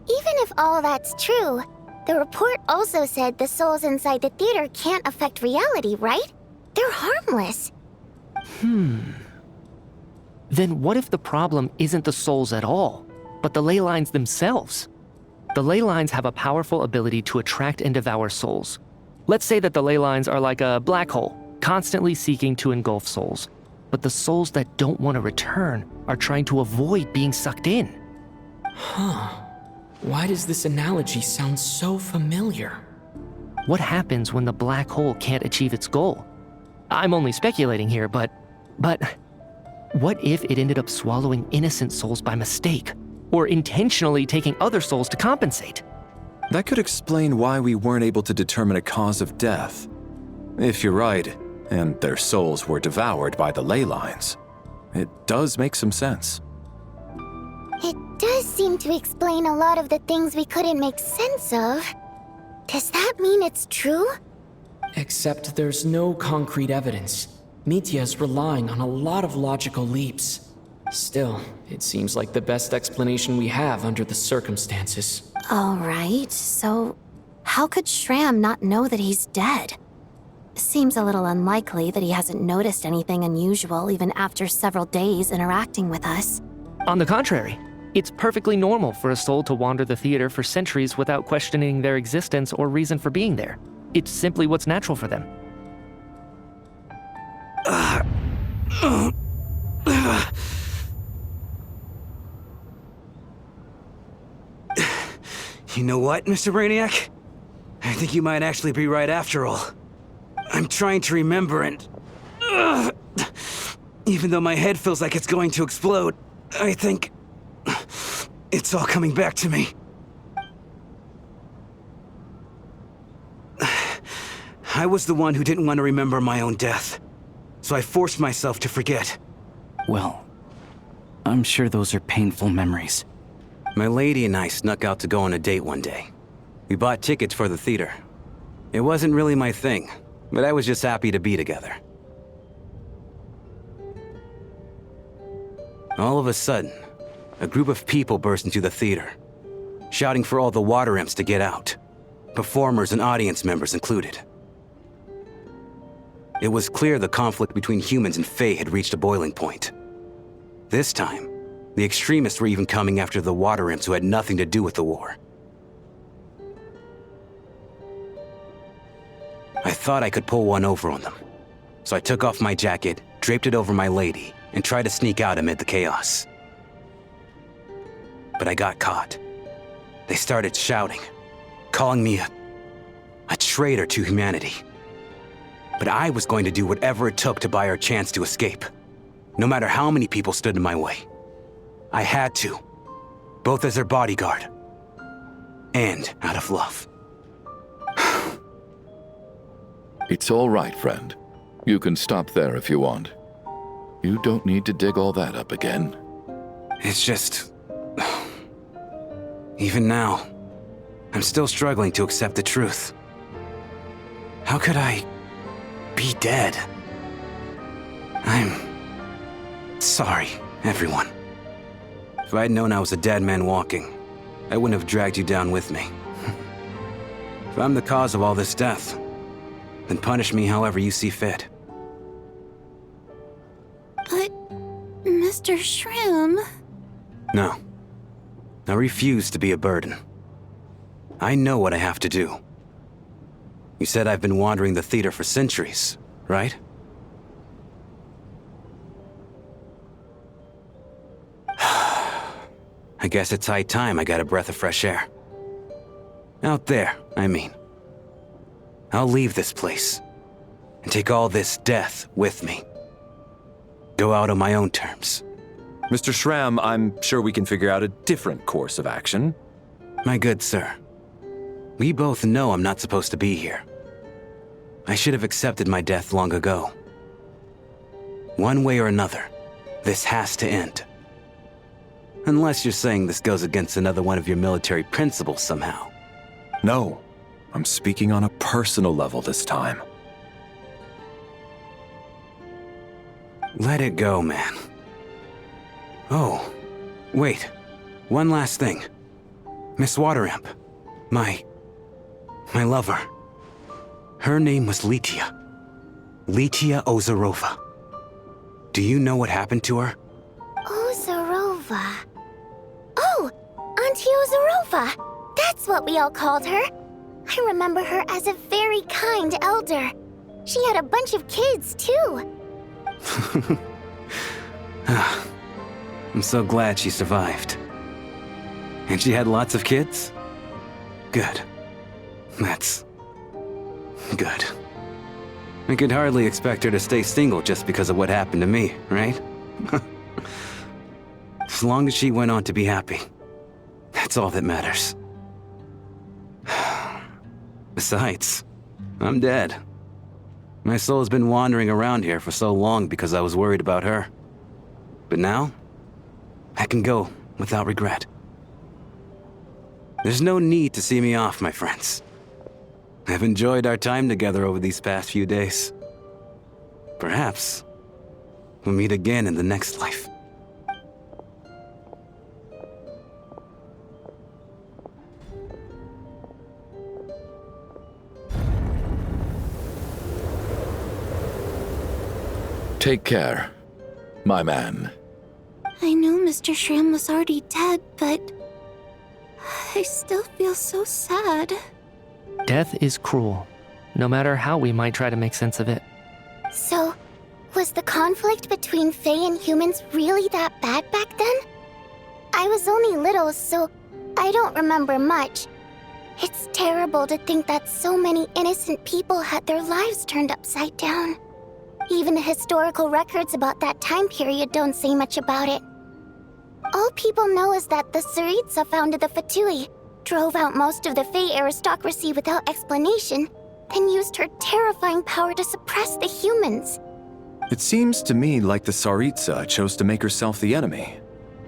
G: Even if all that's true, the report also said the souls inside the theater can't affect reality, right? They're harmless.
F: Then what if the problem isn't the souls at all, but the ley lines themselves? The ley lines have a powerful ability to attract and devour souls. Let's say that the ley lines are like a black hole, constantly seeking to engulf souls. But the souls that don't want to return are trying to avoid being sucked in.
B: Why does this analogy sound so familiar?
F: What happens when the black hole can't achieve its goal? I'm only speculating here, but what if it ended up swallowing innocent souls by mistake, or intentionally taking other souls to compensate?
E: That could explain why we weren't able to determine a cause of death. If you're right, and their souls were devoured by the ley lines, it does make some sense.
G: It does seem to explain a lot of the things we couldn't make sense of. Does that mean it's true?
B: Except there's no concrete evidence. Mitya is relying on a lot of logical leaps. Still, it seems like the best explanation we have under the circumstances.
M: All right, so how could Schramm not know that he's dead? Seems a little unlikely that he hasn't noticed anything unusual even after several days interacting with us.
F: On the contrary, it's perfectly normal for a soul to wander the theater for centuries without questioning their existence or reason for being there. It's simply what's natural for them.
I: You know what, Mr. Brainiac? I think you might actually be right after all. I'm trying to remember and... even though my head feels like it's going to explode, I think... it's all coming back to me. I was the one who didn't want to remember my own death, so I forced myself to forget.
K: Well, I'm sure those are painful memories.
I: My lady and I snuck out to go on a date one day. We bought tickets for the theater. It wasn't really my thing, but I was just happy to be together. All of a sudden, a group of people burst into the theater, shouting for all the water imps to get out, performers and audience members included. It was clear the conflict between humans and Fae had reached a boiling point. This time, the extremists were even coming after the water imps who had nothing to do with the war. I thought I could pull one over on them, so I took off my jacket, draped it over my lady, and tried to sneak out amid the chaos. But I got caught. They started shouting, calling me a traitor to humanity. But I was going to do whatever it took to buy our chance to escape, no matter how many people stood in my way. I had to, both as their bodyguard and out of love.
H: It's all right, friend. You can stop there if you want. You don't need to dig all that up again.
I: It's just... even now, I'm still struggling to accept the truth. How could I be dead? I'm sorry, everyone. If I'd known I was a dead man walking, I wouldn't have dragged you down with me. If I'm the cause of all this death, then punish me however you see fit.
M: But, Mr. Shrim...
I: No. I refuse to be a burden. I know what I have to do. You said I've been wandering the theater for centuries, right? I guess it's high time I got a breath of fresh air. Out there, I mean. I'll leave this place and take all this death with me. Go out on my own terms.
E: Mr. Shram, I'm sure we can figure out a different course of action.
I: My good sir, we both know I'm not supposed to be here. I should have accepted my death long ago. One way or another, this has to end. Unless you're saying this goes against another one of your military principles somehow.
E: No, I'm speaking on a personal level this time.
I: Let it go, man. Oh, wait. One last thing. Miss Wateramp. My lover. Her name was Litia. Litia Ozarova. Do you know what happened to her?
G: Ozarova. Oh, Auntie Ozarova. That's what we all called her. I remember her as a very kind elder. She had a bunch of kids, too.
I: I'm so glad she survived. And she had lots of kids? Good. That's... good. I could hardly expect her to stay single just because of what happened to me, right? As long as she went on to be happy, that's all that matters. Besides, I'm dead. My soul has been wandering around here for so long because I was worried about her. But now, I can go without regret. There's no need to see me off, my friends. I've enjoyed our time together over these past few days. Perhaps we'll meet again in the next life.
H: Take care, my man.
G: I know Mr. Shram was already dead, but... I still feel so sad.
F: Death is cruel, no matter how we might try to make sense of it.
G: So, was the conflict between Fae and humans really that bad back then? I was only little, so I don't remember much. It's terrible to think that so many innocent people had their lives turned upside down. Even the historical records about that time period don't say much about it. All people know is that the Tsaritsa founded the Fatui, drove out most of the Fae aristocracy without explanation, then used her terrifying power to suppress the humans.
E: It seems to me like the Tsaritsa chose to make herself the enemy.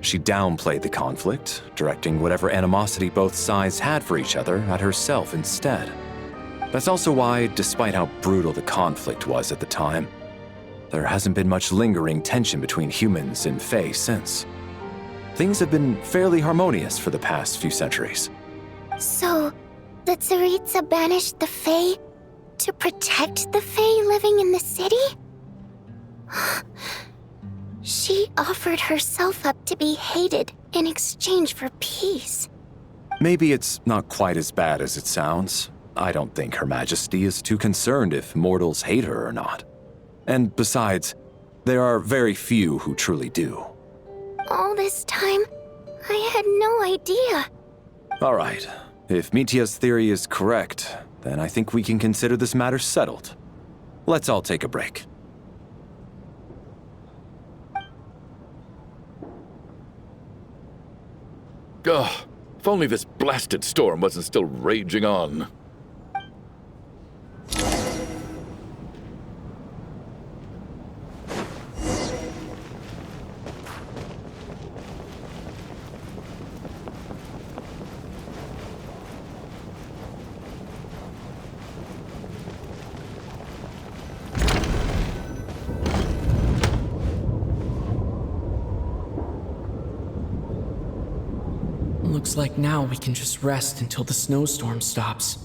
E: She downplayed the conflict, directing whatever animosity both sides had for each other at herself instead. That's also why, despite how brutal the conflict was at the time, there hasn't been much lingering tension between humans and Fae since. Things have been fairly harmonious for the past few centuries.
G: So, the Tsaritsa banished the Fae to protect the Fae living in the city? She offered herself up to be hated in exchange for peace.
E: Maybe it's not quite as bad as it sounds. I don't think Her Majesty is too concerned if mortals hate her or not. And besides, there are very few who truly do.
G: All this time, I had no idea.
E: All right. If Mitia's theory is correct, then I think we can consider this matter settled. Let's all take a break.
H: Ugh, if only this blasted storm wasn't still raging on.
B: Looks like now we can just rest until the snowstorm stops.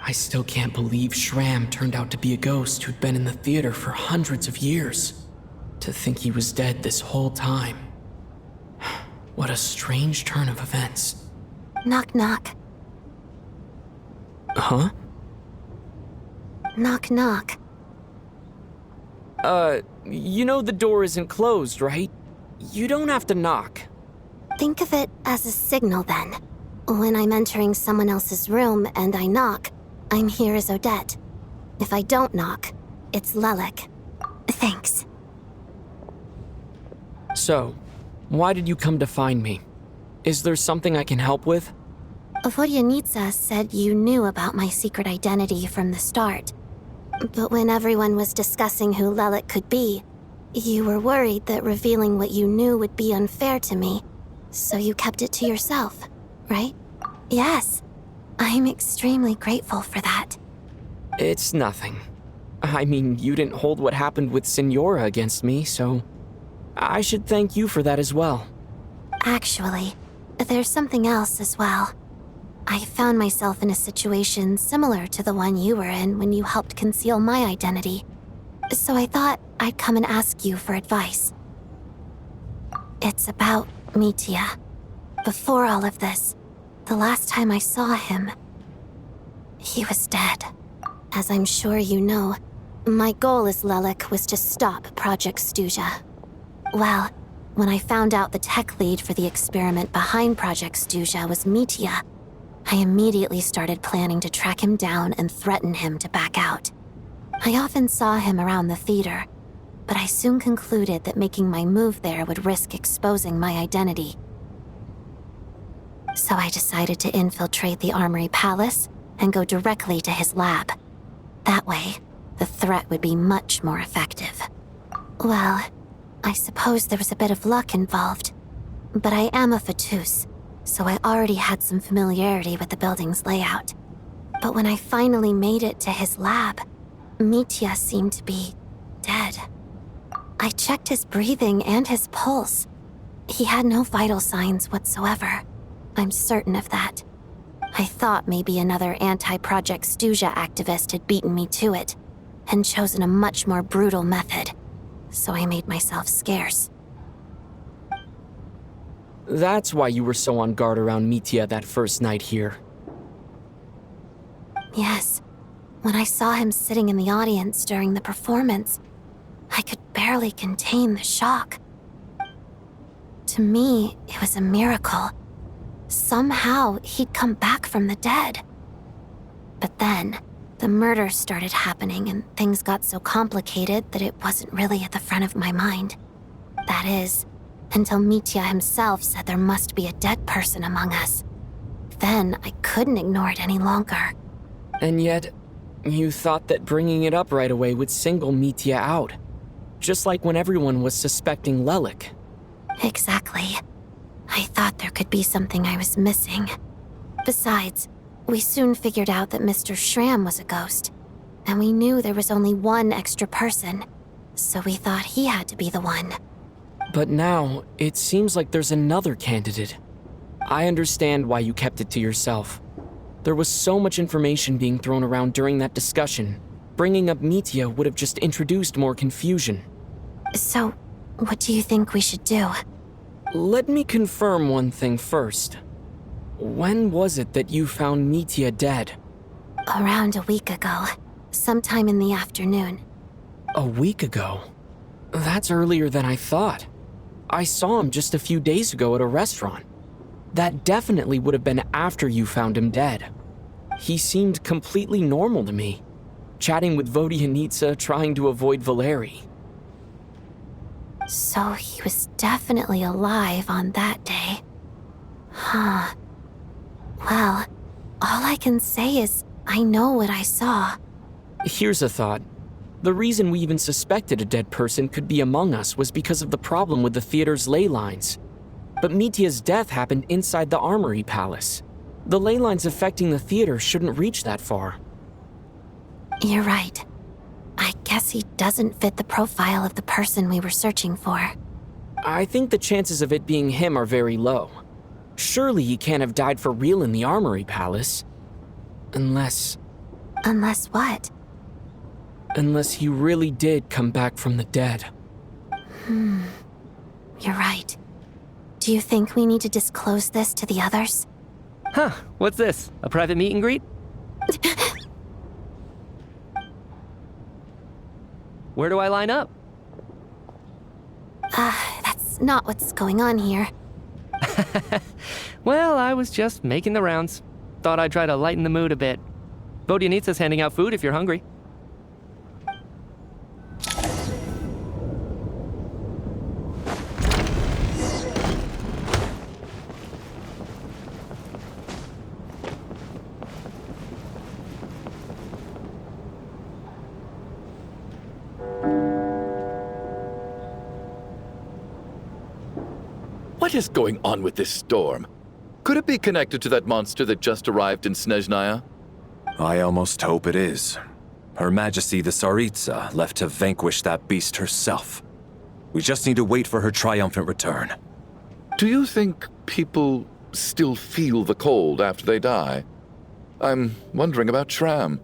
B: I still can't believe Shram turned out to be a ghost who'd been in the theater for hundreds of years. To think he was dead this whole time. What a strange turn of events.
M: Knock knock.
B: Huh?
M: Knock knock.
B: You know the door isn't closed, right? You don't have to knock.
M: Think of it as a signal then. When I'm entering someone else's room and I knock, I'm here as Odette. If I don't knock, it's Lelik. Thanks.
B: So, why did you come to find me? Is there something I can help with?
M: Vodyanitsa said you knew about my secret identity from the start. But when everyone was discussing who Lelik could be, you were worried that revealing what you knew would be unfair to me, so you kept it to yourself, right? Yes. I'm extremely grateful for that.
B: It's nothing. I mean, you didn't hold what happened with Signora against me, so I should thank you for that as well.
M: Actually, there's something else as well. I found myself in a situation similar to the one you were in when you helped conceal my identity. So I thought I'd come and ask you for advice. It's about Mitya. Before all of this, the last time I saw him, he was dead. As I'm sure you know, my goal as Lelik was to stop Project Stuzha. Well, when I found out the tech lead for the experiment behind Project Stuzha was Mitya, I immediately started planning to track him down and threaten him to back out. I often saw him around the theater, but I soon concluded that making my move there would risk exposing my identity. So I decided to infiltrate the Armory Palace and go directly to his lab. That way, the threat would be much more effective. Well, I suppose there was a bit of luck involved, but I am a Fatus, so I already had some familiarity with the building's layout. But when I finally made it to his lab, Mitya seemed to be dead. I checked his breathing and his pulse. He had no vital signs whatsoever. I'm certain of that. I thought maybe another anti-Project Stuzha activist had beaten me to it, and chosen a much more brutal method, so I made myself scarce.
B: That's why you were so on guard around Mitya that first night here.
M: Yes. When I saw him sitting in the audience during the performance, I could barely contain the shock. To me, it was a miracle. Somehow, he'd come back from the dead. But then, the murders started happening and things got so complicated that it wasn't really at the front of my mind. That is, until Mitya himself said there must be a dead person among us. Then, I couldn't ignore it any longer.
B: And yet, you thought that bringing it up right away would single Mitya out. Just like when everyone was suspecting Lelik.
M: Exactly. I thought there could be something I was missing. Besides, we soon figured out that Mr. Shram was a ghost, and we knew there was only one extra person, so we thought he had to be the one.
B: But now, it seems like there's another candidate. I understand why you kept it to yourself. There was so much information being thrown around during that discussion. Bringing up Mitya would have just introduced more confusion.
M: So, what do you think we should do?
B: Let me confirm one thing first. When was it that you found Mitya dead?
M: Around a week ago. Sometime in the afternoon.
B: A week ago? That's earlier than I thought. I saw him just a few days ago at a restaurant. That definitely would have been after you found him dead. He seemed completely normal to me. Chatting with Vodyanitsa, trying to avoid Valeri.
M: So he was definitely alive on that day. Huh. Well, all I can say is I know what I saw.
B: Here's a thought. The reason we even suspected a dead person could be among us was because of the problem with the theater's ley lines. But Mitya's death happened inside the Armory Palace. The ley lines affecting the theater shouldn't reach that far.
M: You're right. I guess he doesn't fit the profile of the person we were searching for.
B: I think the chances of it being him are very low. Surely he can't have died for real in the Armory Palace. Unless...
M: Unless what?
B: Unless he really did come back from the dead.
M: You're right. Do you think we need to disclose this to the others?
F: Huh, what's this? A private meet and greet? Where do I line up?
M: That's not what's going on here.
F: Well, I was just making the rounds. Thought I'd try to lighten the mood a bit. Vodyanitsa's handing out food if you're hungry.
H: What is going on with this storm? Could it be connected to that monster that just arrived in Snezhnaya?
E: I almost hope it is. Her Majesty the Tsaritsa left to vanquish that beast herself. We just need to wait for her triumphant return.
H: Do you think people still feel the cold after they die? I'm wondering about Shram.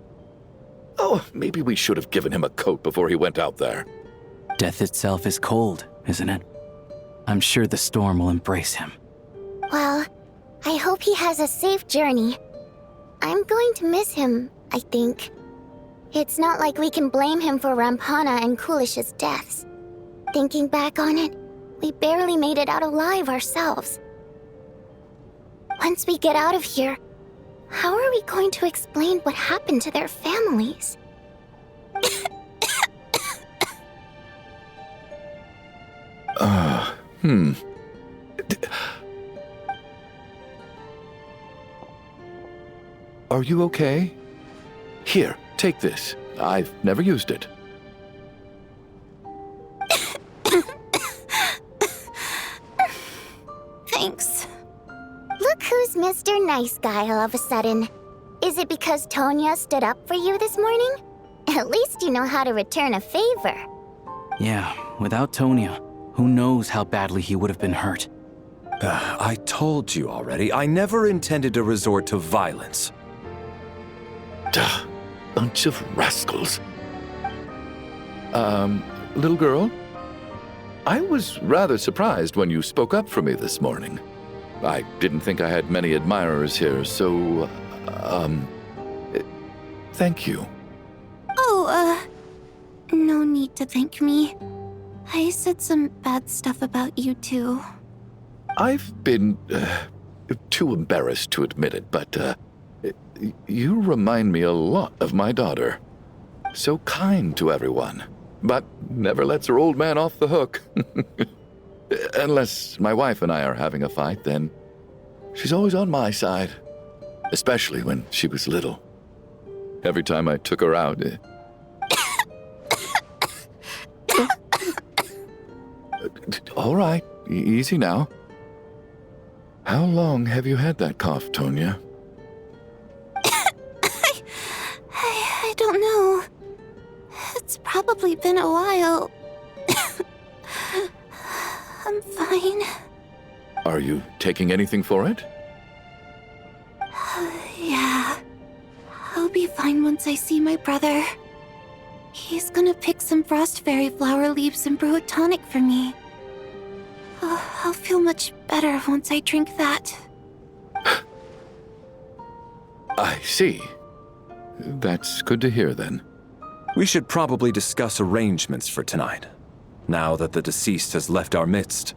H: Oh, maybe we should have given him a coat before he went out there.
K: Death itself is cold, isn't it? I'm sure the storm will embrace him.
G: Well, I hope he has a safe journey. I'm going to miss him, I think. It's not like we can blame him for Rampana and Kulish's deaths. Thinking back on it, we barely made it out alive ourselves. Once we get out of here, how are we going to explain what happened to their families?
H: Are you okay? Here, take this. I've never used it.
G: Thanks. Look who's Mr. Nice Guy all of a sudden. Is it because Tonya stood up for you this morning? At least you know how to return a favor.
K: Yeah, without Tonya, who knows how badly he would have been hurt.
E: I told you already, I never intended to resort to violence.
H: Duh, bunch of rascals. Little girl? I was rather surprised when you spoke up for me this morning. I didn't think I had many admirers here, so, thank you.
G: Oh, no need to thank me. I said some bad stuff about you too.
H: I've been, too embarrassed to admit it, but, you remind me a lot of my daughter. So kind to everyone, but never lets her old man off the hook. Unless my wife and I are having a fight, then she's always on my side. Especially when she was little. Every time I took her out... All right, easy now. How long have you had that cough, Tonya?
G: I don't know. It's probably been a while. I'm fine.
H: Are you taking anything for it?
G: Yeah. I'll be fine once I see my brother. He's gonna pick some frost fairy flower leaves and brew a tonic for me. I'll feel much better once I drink that.
H: I see. That's good to hear, then.
E: We should probably discuss arrangements for tonight. Now that the deceased has left our midst,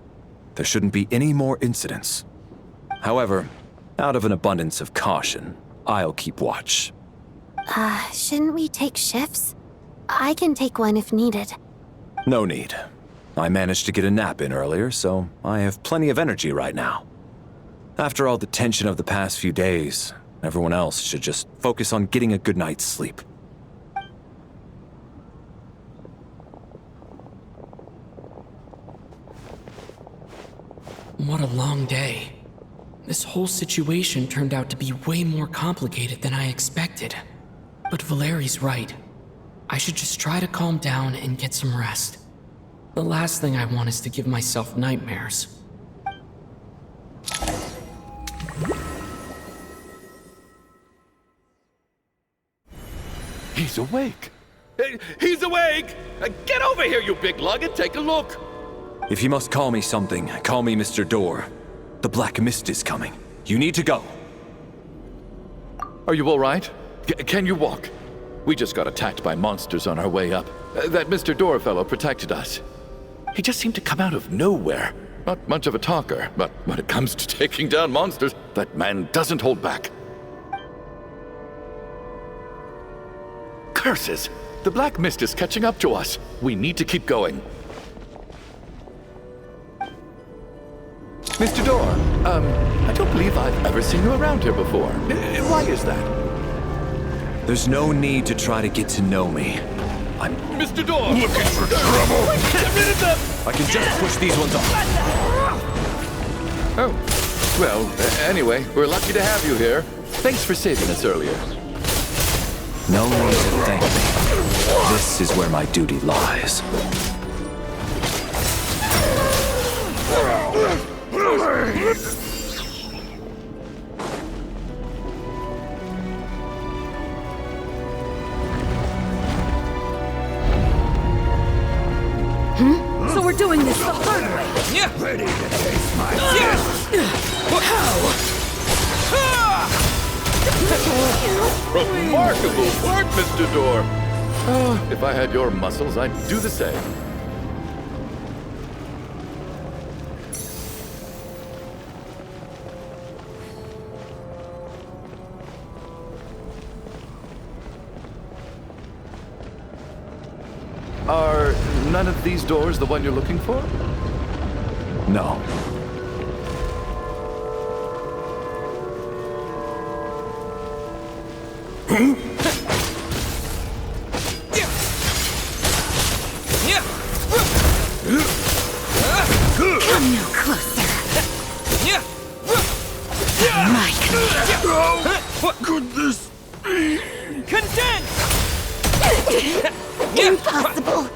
E: there shouldn't be any more incidents. However, out of an abundance of caution, I'll keep watch.
M: Shouldn't we take shifts? I can take one if needed.
E: No need. I managed to get a nap in earlier, so I have plenty of energy right now. After all the tension of the past few days, everyone else should just focus on getting a good night's sleep.
B: What a long day. This whole situation turned out to be way more complicated than I expected. But Valeri's right. I should just try to calm down and get some rest. The last thing I want is to give myself nightmares.
H: He's awake. He's awake! Get over here, you big lug, and take a look.
E: If you must call me something, call me Mr. Door. The Black Mist is coming. You need to go.
H: Are you all right? Can you walk? We just got attacked by monsters on our way up. That Mr. Door fellow protected us. He just seemed to come out of nowhere. Not much of a talker, but when it comes to taking down monsters, that man doesn't hold back. Curses! The Black Mist is catching up to us. We need to keep going. Mr. Door, I don't believe I've ever seen you around here before. Why is that?
E: There's no need to try to get to know me. I'm...
H: Mr. Door! Looking for trouble! Get rid of them!
E: I can just push these ones off.
H: Oh, well, anyway, we're lucky to have you here. Thanks for saving us earlier.
E: No need to thank me. This is where my duty lies.
J: So we're doing this the hard way.
N: Yeah. Ready to taste my
H: Remarkable work, Mr. Door. Oh, if I had your muscles, I'd do the same. Are none of these doors the one you're looking for?
E: No.
G: Come no closer. My command.
N: What could this be?
L: Condense!
G: Impossible.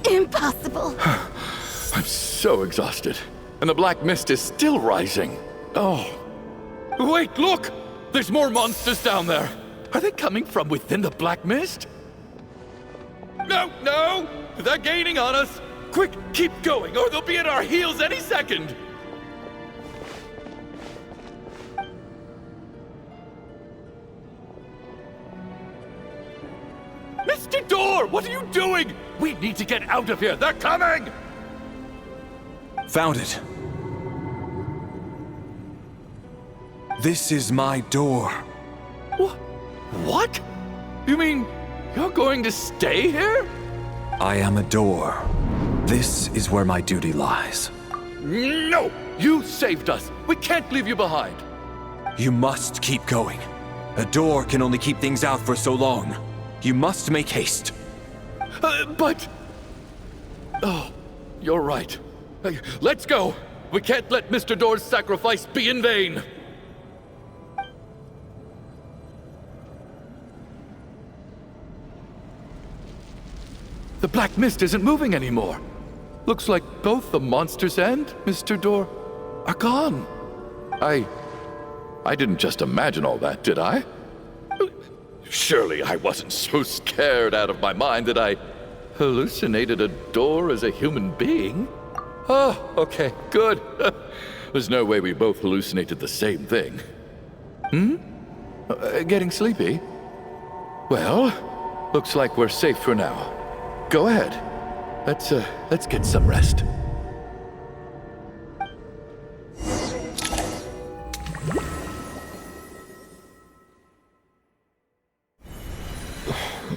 G: Impossible.
H: I'm so exhausted. And the Black Mist is still rising. Oh. Wait, look! There's more monsters down there. Are they coming from within the Black Mist? No, no! They're gaining on us! Quick, keep going, or they'll be at our heels any second! Mr. Door, what are you doing? We need to get out of here. They're coming!
E: Found it. This is my door.
H: What? You mean you're going to stay here?
E: I am a door. This is where my duty lies.
H: No! You saved us. We can't leave you behind.
E: You must keep going. A door can only keep things out for so long. You must make haste.
H: But... Oh, you're right. Let's go. We can't let Mr. Door's sacrifice be in vain. The Black Mist isn't moving anymore. Looks like both the monsters and Mr. Door are gone. I didn't just imagine all that, did I? Surely I wasn't so scared out of my mind that I hallucinated a door as a human being. Oh, okay, good. There's no way we both hallucinated the same thing. Getting sleepy? Well, looks like we're safe for now. Go ahead. Let's get some rest.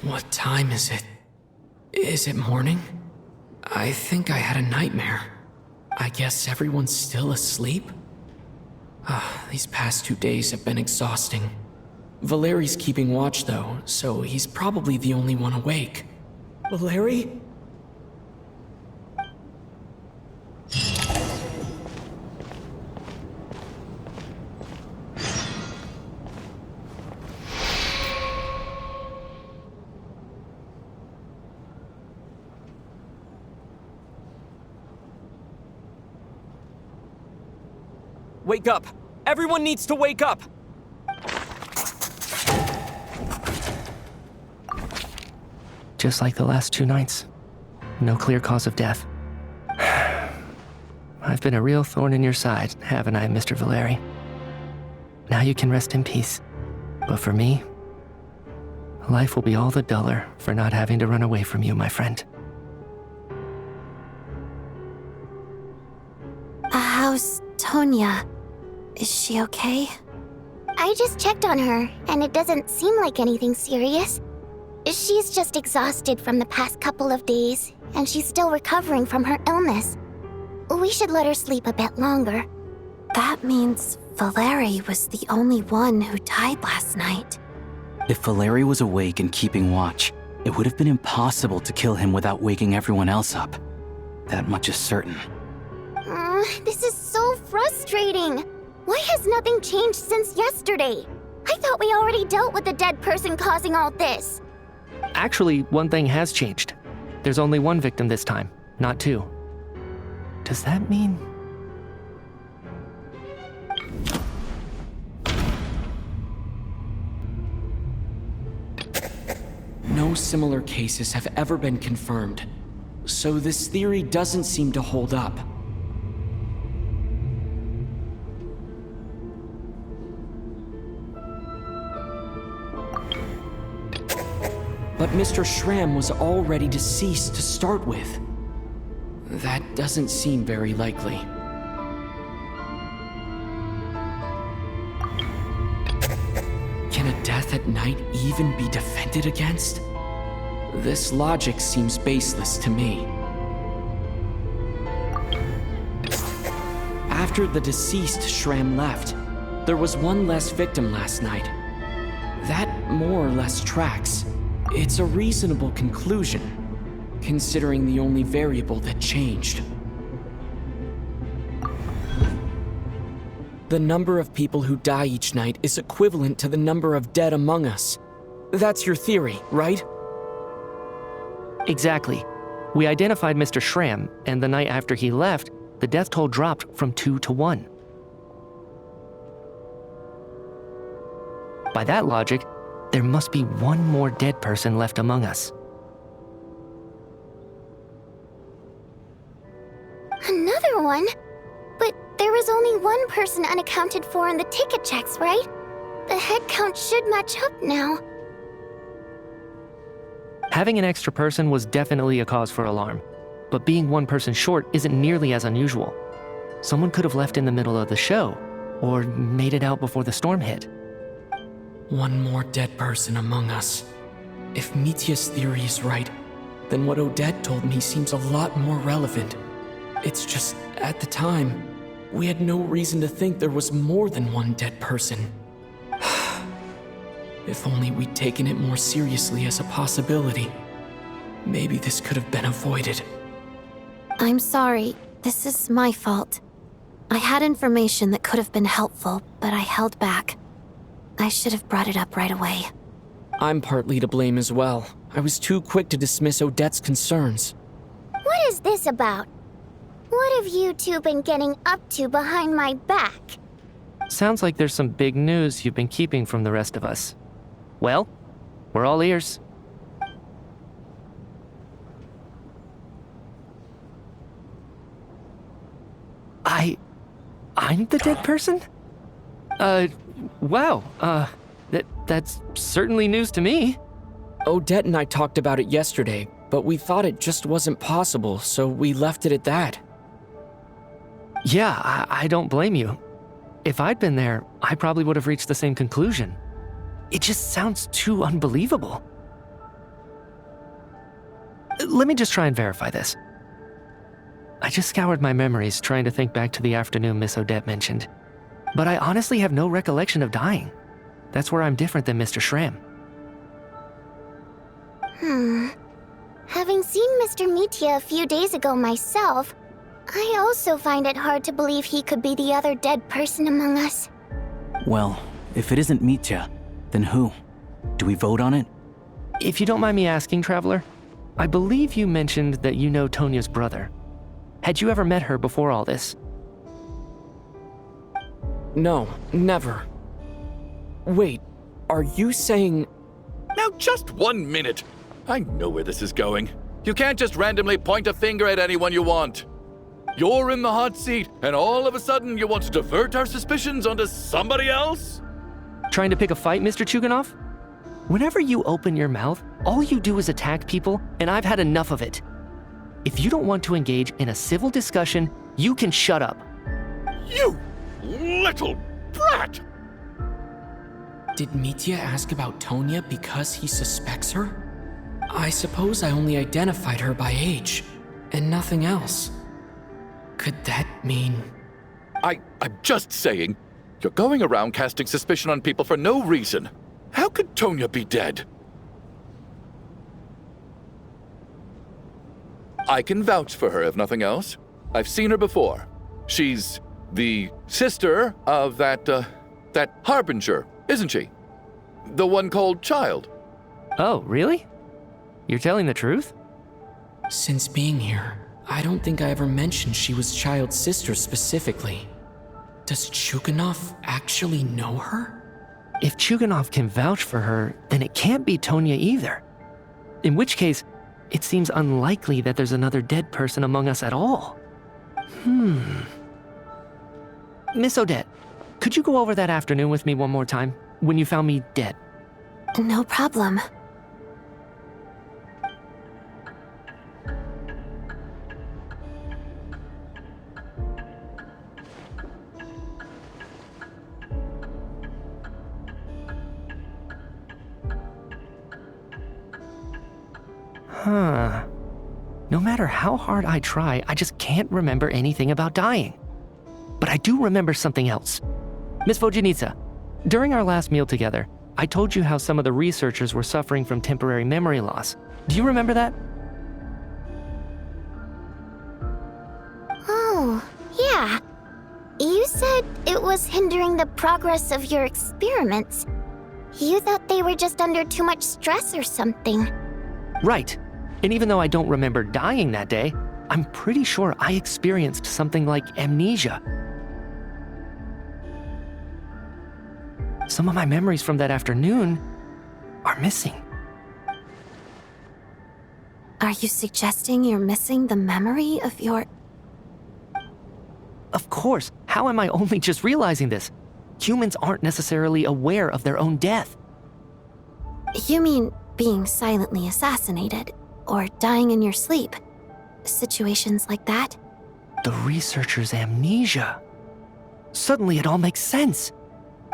B: What time is it? Is it morning? I think I had a nightmare. I guess everyone's still asleep? These past 2 days have been exhausting. Valeri's keeping watch though, so he's probably the only one awake. Valeri? Wake up! Everyone needs to wake up!
F: Just like the last 2 nights. No clear cause of death. I've been a real thorn in your side, haven't I, Mr. Valeri? Now you can rest in peace. But for me, life will be all the duller for not having to run away from you, my friend.
M: How's Tonya? Is she okay?
G: I just checked on her, and it doesn't seem like anything serious. She's just exhausted from the past couple of days, and she's still recovering from her illness. We should let her sleep a bit longer.
M: That means Valeri was the only one who died last night.
K: If Valeri was awake and keeping watch, it would have been impossible to kill him without waking everyone else up. That much is certain.
G: This is so frustrating. Why has nothing changed since yesterday? I thought we already dealt with the dead person causing all this.
F: Actually, one thing has changed. There's only 1 victim this time, not 2. Does that mean...
B: No similar cases have ever been confirmed, so this theory doesn't seem to hold up. But Mr. Schramm was already deceased to start with. That doesn't seem very likely. Can a death at night even be defended against? This logic seems baseless to me. After the deceased Schramm left, there was 1 less victim last night. That more or less tracks. It's a reasonable conclusion, considering the only variable that changed. The number of people who die each night is equivalent to the number of dead among us. That's your theory, right?
F: Exactly. We identified Mr. Schramm, and the night after he left, the death toll dropped from 2 to 1. By that logic, there must be 1 more dead person left among us.
G: Another one? But there was only 1 person unaccounted for in the ticket checks, right? The head count should match up now.
F: Having an extra person was definitely a cause for alarm, but being 1 person short isn't nearly as unusual. Someone could have left in the middle of the show, or made it out before the storm hit.
B: 1 more dead person among us. If Mitya's theory is right, then what Odette told me seems a lot more relevant. It's just, at the time, we had no reason to think there was more than 1 dead person. If only we'd taken it more seriously as a possibility, maybe this could have been avoided.
M: I'm sorry. This is my fault. I had information that could have been helpful, but I held back. I should have brought it up right away.
B: I'm partly to blame as well. I was too quick to dismiss Odette's concerns.
G: What is this about? What have you two been getting up to behind my back?
F: Sounds like there's some big news you've been keeping from the rest of us. Well, we're all ears. I'm the dead person? Wow, that's certainly news to me.
B: Odette and I talked about it yesterday, but we thought it just wasn't possible, so we left it at that.
F: Yeah, I don't blame you. If I'd been there, I probably would have reached the same conclusion. It just sounds too unbelievable. Let me just try and verify this. I just scoured my memories trying to think back to the afternoon Miss Odette mentioned. But I honestly have no recollection of dying. That's where I'm different than Mr. Schramm.
G: Having seen Mr. Mitya a few days ago myself, I also find it hard to believe he could be the other dead person among us.
K: Well, if it isn't Mitya, then who? Do we vote on it?
F: If you don't mind me asking, Traveler, I believe you mentioned that you know Tonya's brother. Had you ever met her before all this?
B: No, never. Wait, are you saying...
H: Now, just 1 minute. I know where this is going. You can't just randomly point a finger at anyone you want. You're in the hot seat, and all of a sudden you want to divert our suspicions onto somebody else?
F: Trying to pick a fight, Mr. Chuganov? Whenever you open your mouth, all you do is attack people, and I've had enough of it. If you don't want to engage in a civil discussion, you can shut up.
H: You little brat!
B: Did Mitya ask about Tonya because he suspects her? I suppose I only identified her by age, and nothing else. Could that mean...
H: I'm just saying, you're going around casting suspicion on people for no reason. How could Tonya be dead? I can vouch for her, if nothing else. I've seen her before. She's the sister of that Harbinger, isn't she? The one called Child.
F: Oh, really? You're telling the truth?
B: Since being here, I don't think I ever mentioned she was Child's sister specifically. Does Chuganov actually know her?
F: If Chuganov can vouch for her, then it can't be Tonya either. In which case, it seems unlikely that there's another dead person among us at all. Miss Odette, could you go over that afternoon with me one more time, when you found me dead?
M: No problem.
F: No matter how hard I try, I just can't remember anything about dying. But I do remember something else. Miss Vojanitsa, during our last meal together, I told you how some of the researchers were suffering from temporary memory loss. Do you remember that?
G: Oh, yeah. You said it was hindering the progress of your experiments. You thought they were just under too much stress or something.
F: Right. And even though I don't remember dying that day, I'm pretty sure I experienced something like amnesia. Some of my memories from that afternoon are missing.
M: Are you suggesting you're missing the memory of your...
F: Of course. How am I only just realizing this? Humans aren't necessarily aware of their own death.
M: You mean being silently assassinated, or dying in your sleep? Situations like that?
F: The researcher's amnesia. Suddenly it all makes sense.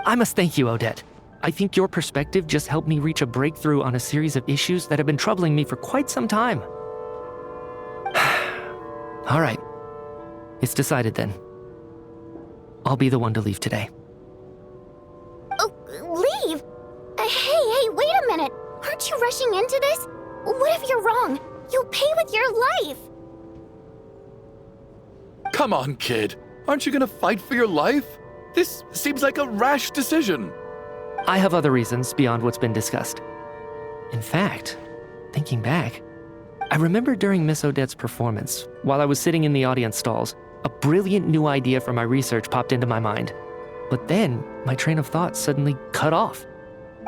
F: I must thank you, Odette. I think your perspective just helped me reach a breakthrough on a series of issues that have been troubling me for quite some time. All right. It's decided then. I'll be the one to leave today.
G: Oh, leave? Hey, wait a minute. Aren't you rushing into this? What if you're wrong? You'll pay with your life.
H: Come on, kid. Aren't you gonna fight for your life? This seems like a rash decision.
F: I have other reasons beyond what's been discussed. In fact, thinking back, I remember during Miss Odette's performance, while I was sitting in the audience stalls, a brilliant new idea for my research popped into my mind. But then, my train of thought suddenly cut off.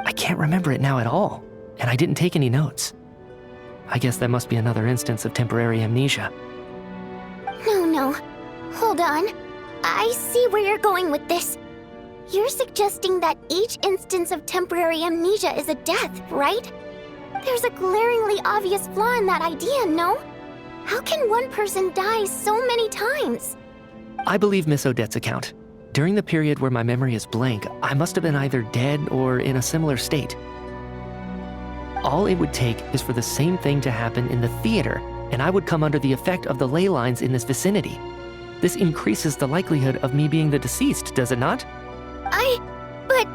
F: I can't remember it now at all, and I didn't take any notes. I guess that must be another instance of temporary amnesia.
G: No. Hold on. I see where you're going with this. You're suggesting that each instance of temporary amnesia is a death, right? There's a glaringly obvious flaw in that idea, no? How can one person die so many times?
F: I believe Miss Odette's account. During the period where my memory is blank, I must have been either dead or in a similar state. All it would take is for the same thing to happen in the theater, and I would come under the effect of the ley lines in this vicinity. This increases the likelihood of me being the deceased, does it not?
G: But...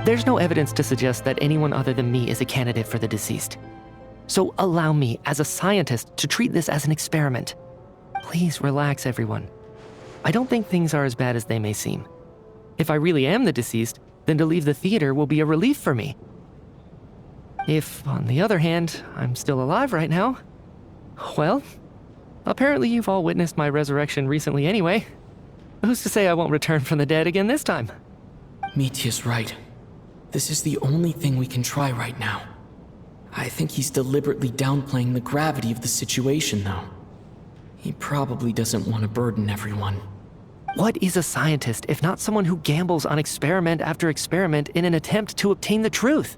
F: There's no evidence to suggest that anyone other than me is a candidate for the deceased. So allow me, as a scientist, to treat this as an experiment. Please relax, everyone. I don't think things are as bad as they may seem. If I really am the deceased, then to leave the theater will be a relief for me. If, on the other hand, I'm still alive right now, well, apparently you've all witnessed my resurrection recently anyway. Who's to say I won't return from the dead again this time?
B: Mitya's right. This is the only thing we can try right now. I think he's deliberately downplaying the gravity of the situation, though. He probably doesn't want to burden everyone.
F: What is a scientist if not someone who gambles on experiment after experiment in an attempt to obtain the truth?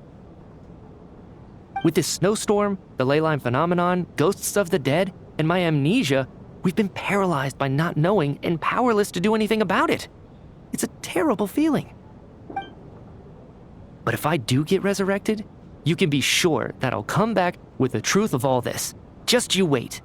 F: With this snowstorm, the ley line phenomenon, ghosts of the dead, and my amnesia, we've been paralyzed by not knowing and powerless to do anything about it. It's a terrible feeling. But if I do get resurrected, you can be sure that I'll come back with the truth of all this. Just you wait.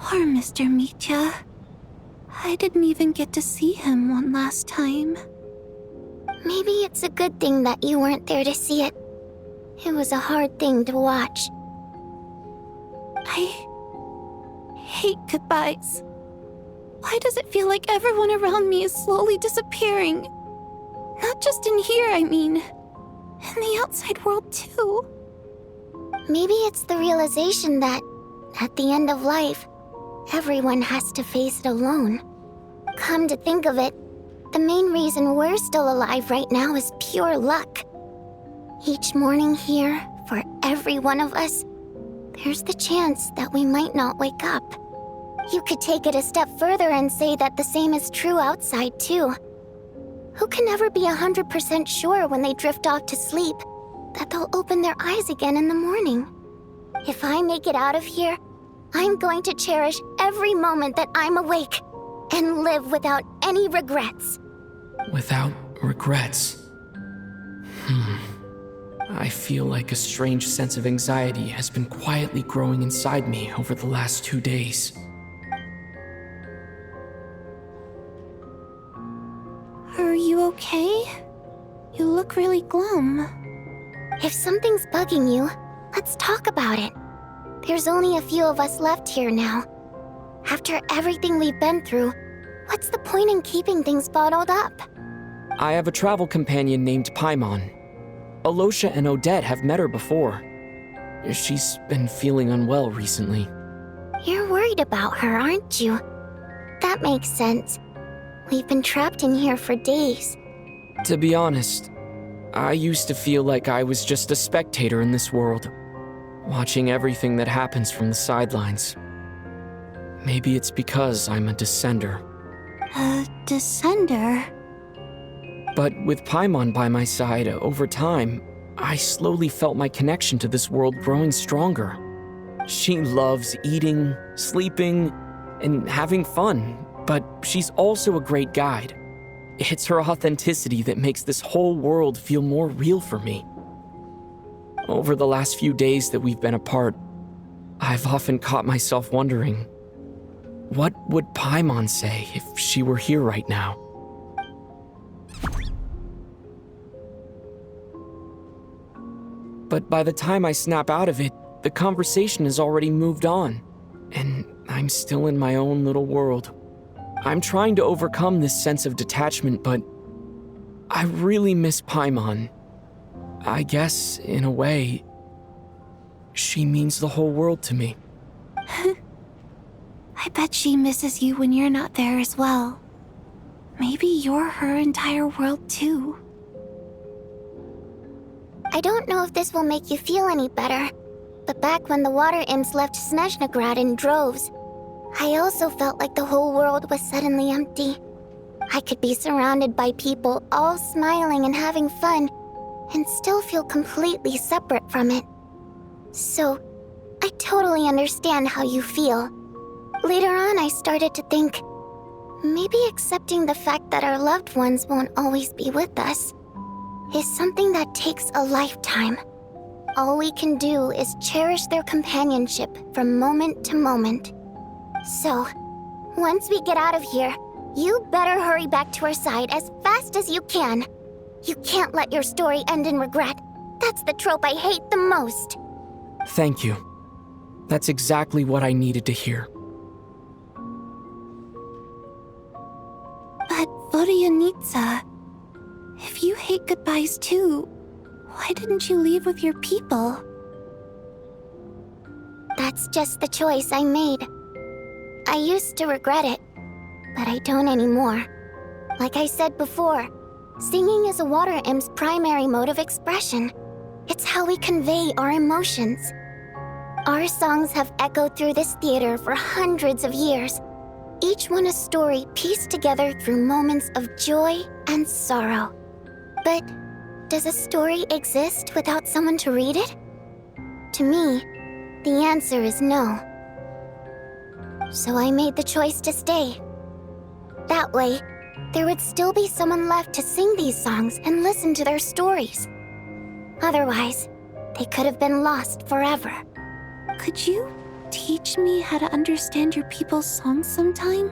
O: Poor Mr. Mitya. I didn't even get to see him one last time.
G: Maybe it's a good thing that you weren't there to see it. It was a hard thing to watch.
O: I hate goodbyes. Why does it feel like everyone around me is slowly disappearing? Not just in here, I mean. In the outside world, too.
G: Maybe it's the realization that, at the end of life, everyone has to face it alone. Come to think of it, the main reason we're still alive right now is pure luck. Each morning here, for every one of us, there's the chance that we might not wake up. You could take it a step further and say that the same is true outside, too. Who can never be 100% sure when they drift off to sleep that they'll open their eyes again in the morning? If I make it out of here, I'm going to cherish every moment that I'm awake and live without any regrets.
B: Without regrets? I feel like a strange sense of anxiety has been quietly growing inside me over the last 2 days.
O: Are you okay? You look really glum.
G: If something's bugging you, let's talk about it. There's only a few of us left here now. After everything we've been through, what's the point in keeping things bottled up?
B: I have a travel companion named Paimon. Alosha and Odette have met her before. She's been feeling unwell recently.
G: You're worried about her, aren't you? That makes sense. We've been trapped in here for days.
B: To be honest, I used to feel like I was just a spectator in this world, watching everything that happens from the sidelines. Maybe it's because I'm a descender.
O: A descender?
B: But with Paimon by my side, over time, I slowly felt my connection to this world growing stronger. She loves eating, sleeping, and having fun, but she's also a great guide. It's her authenticity that makes this whole world feel more real for me. Over the last few days that we've been apart, I've often caught myself wondering, what would Paimon say if she were here right now? But by the time I snap out of it, the conversation has already moved on, and I'm still in my own little world. I'm trying to overcome this sense of detachment, but I really miss Paimon. I guess, in a way, she means the whole world to me.
O: I bet she misses you when you're not there as well. Maybe you're her entire world too.
G: I don't know if this will make you feel any better, but back when the water imps left Snezhnaya in droves, I also felt like the whole world was suddenly empty. I could be surrounded by people all smiling and having fun, and still feel completely separate from it. So, I totally understand how you feel. Later on, I started to think, maybe accepting the fact that our loved ones won't always be with us is something that takes a lifetime. All we can do is cherish their companionship from moment to moment. So, once we get out of here, You better hurry back to her side as fast as you can. You can't let your story end in regret. That's the trope I hate the most.
B: Thank you. That's exactly what I needed to hear.
O: But Vodyanitsa, if you hate goodbyes too, why didn't you leave with your people?
G: That's just the choice I made. I used to regret it, but I don't anymore. Like I said before, singing is a water imp's primary mode of expression. It's how we convey our emotions. Our songs have echoed through this theater for hundreds of years, each one a story pieced together through moments of joy and sorrow. But does a story exist without someone to read it? To me, the answer is no. So I made the choice to stay. That way, there would still be someone left to sing these songs and listen to their stories. Otherwise, they could have been lost forever.
O: Could you teach me how to understand your people's songs sometime?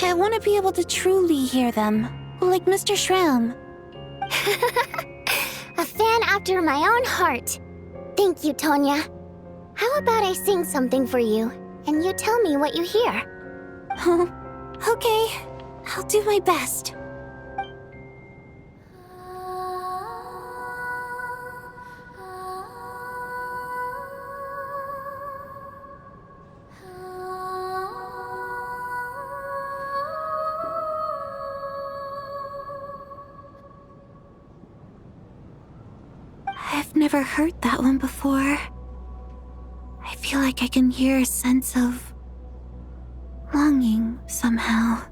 O: I want to be able to truly hear them, like Mr. Shram.
G: A fan after my own heart. Thank you, Tonya. How about I sing something for you, and you tell me what you hear?
O: Okay, I'll do my best. I've never heard that one before. I feel like I can hear a sense of longing somehow.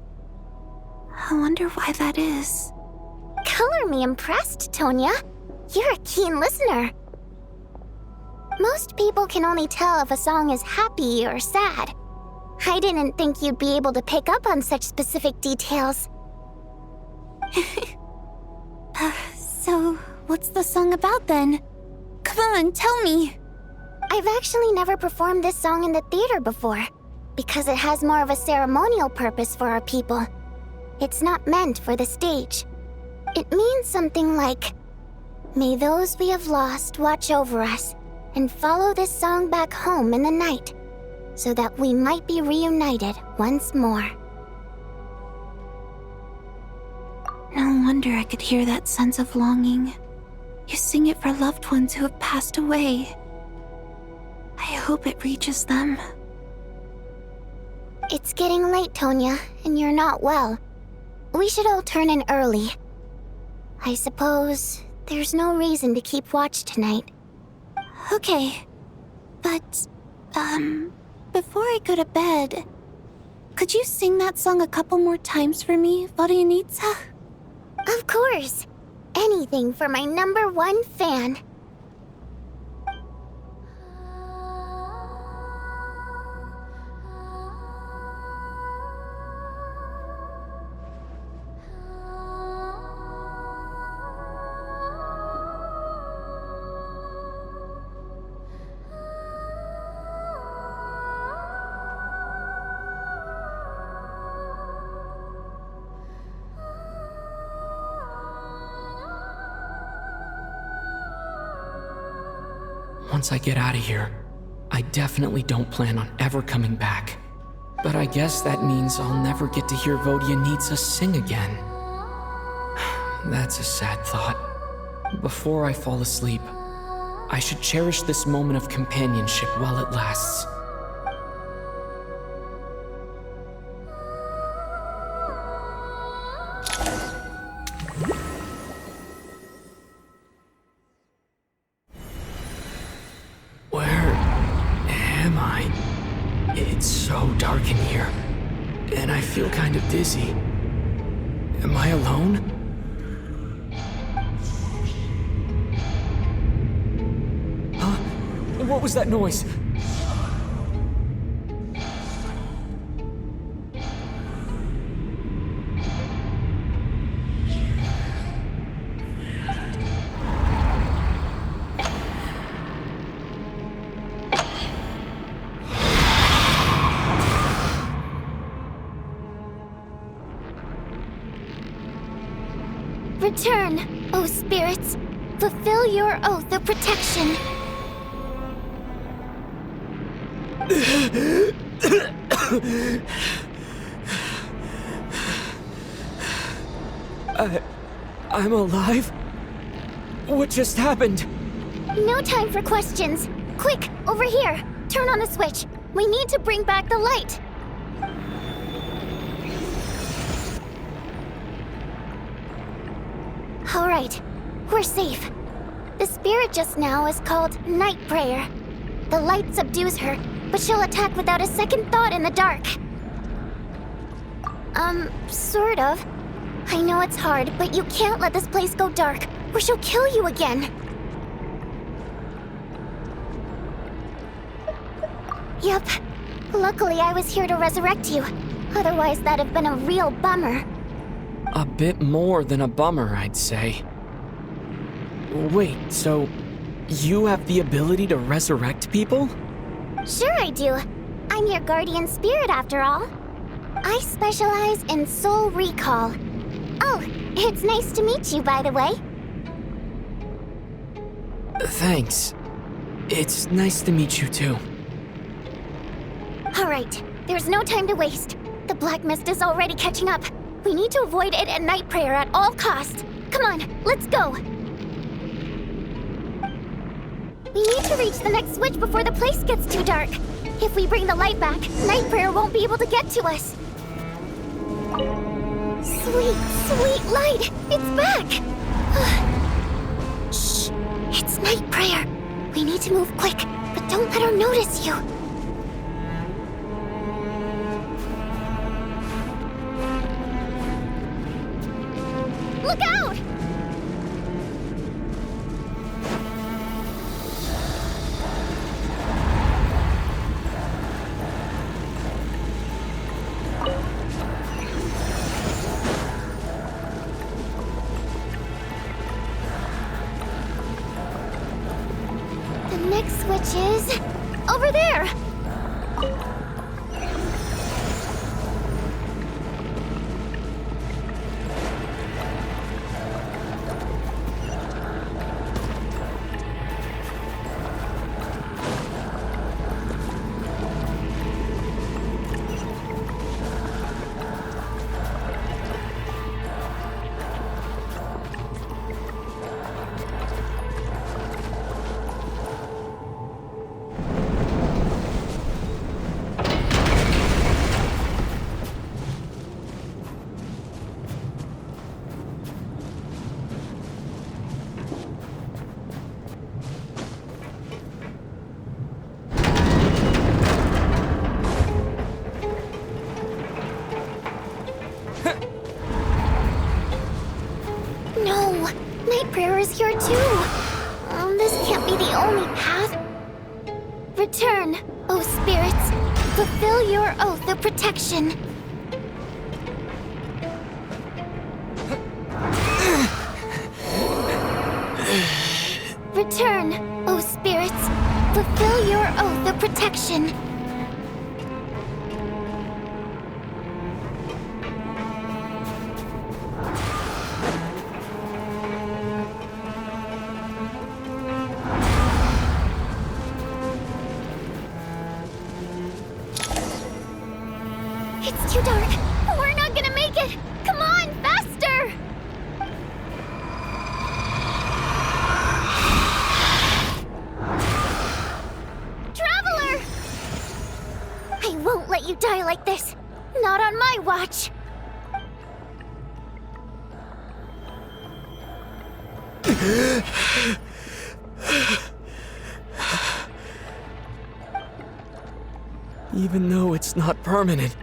O: I wonder why that is.
G: Color me impressed, Tonya. You're a keen listener. Most people can only tell if a song is happy or sad. I didn't think you'd be able to pick up on such specific details.
O: So, what's the song about then? Come on, tell me!
G: I've actually never performed this song in the theater before, because it has more of a ceremonial purpose for our people. It's not meant for the stage. It means something like, "May those we have lost watch over us, and follow this song back home in the night, so that we might be reunited once more."
O: No wonder I could hear that sense of longing. You sing it for loved ones who have passed away. I hope it reaches them.
G: It's getting late, Tonya, and you're not well. We should all turn in early. I suppose there's no reason to keep watch tonight.
O: Okay, but, before I go to bed, could you sing that song a couple more times for me, Vodyanitsa?
G: Of course. Anything for my #1 fan.
B: Once I get out of here, I definitely don't plan on ever coming back. But I guess that means I'll never get to hear Vodyanitsa sing again. That's a sad thought. Before I fall asleep, I should cherish this moment of companionship while it lasts. It's so dark in here, and I feel kind of dizzy. Am I alone? Huh? What was that noise?
G: Return, O spirits. Fulfill your oath of protection.
B: I'm alive? What just happened?
G: No time for questions. Quick, over here. Turn on the switch. We need to bring back the light. All right, we're safe. The spirit just now is called Night Prayer. The light subdues her, but she'll attack without a second thought in the dark. Sort of. I know it's hard, but you can't let this place go dark, or she'll kill you again. Yep. Luckily, I was here to resurrect you. Otherwise, that'd have been a real bummer.
B: A bit more than a bummer, I'd say. Wait, so you have the ability to resurrect people?
G: Sure I do. I'm your guardian spirit after all. I specialize in soul recall. Oh, it's nice to meet you, by the way.
B: Thanks. It's nice to meet you too.
G: All right, there's no time to waste. The black mist is already catching up. We need to avoid it at Night Prayer at all costs. Come on, let's go. We need to reach the next switch before the place gets too dark. If we bring the light back, Night Prayer won't be able to get to us. Sweet, sweet light! It's back! Shh! It's Night Prayer. We need to move quick, but don't let her notice you. Look out! The next switch is over there. Prayer is here too. This can't be the only path. Return, O spirits. Fulfill your oath of protection. Return, O spirits. Fulfill your oath of protection. It's too dark. We're not gonna make it. Come on, faster! Traveler! I won't let you die like this. Not on my watch.
B: Even though it's not permanent,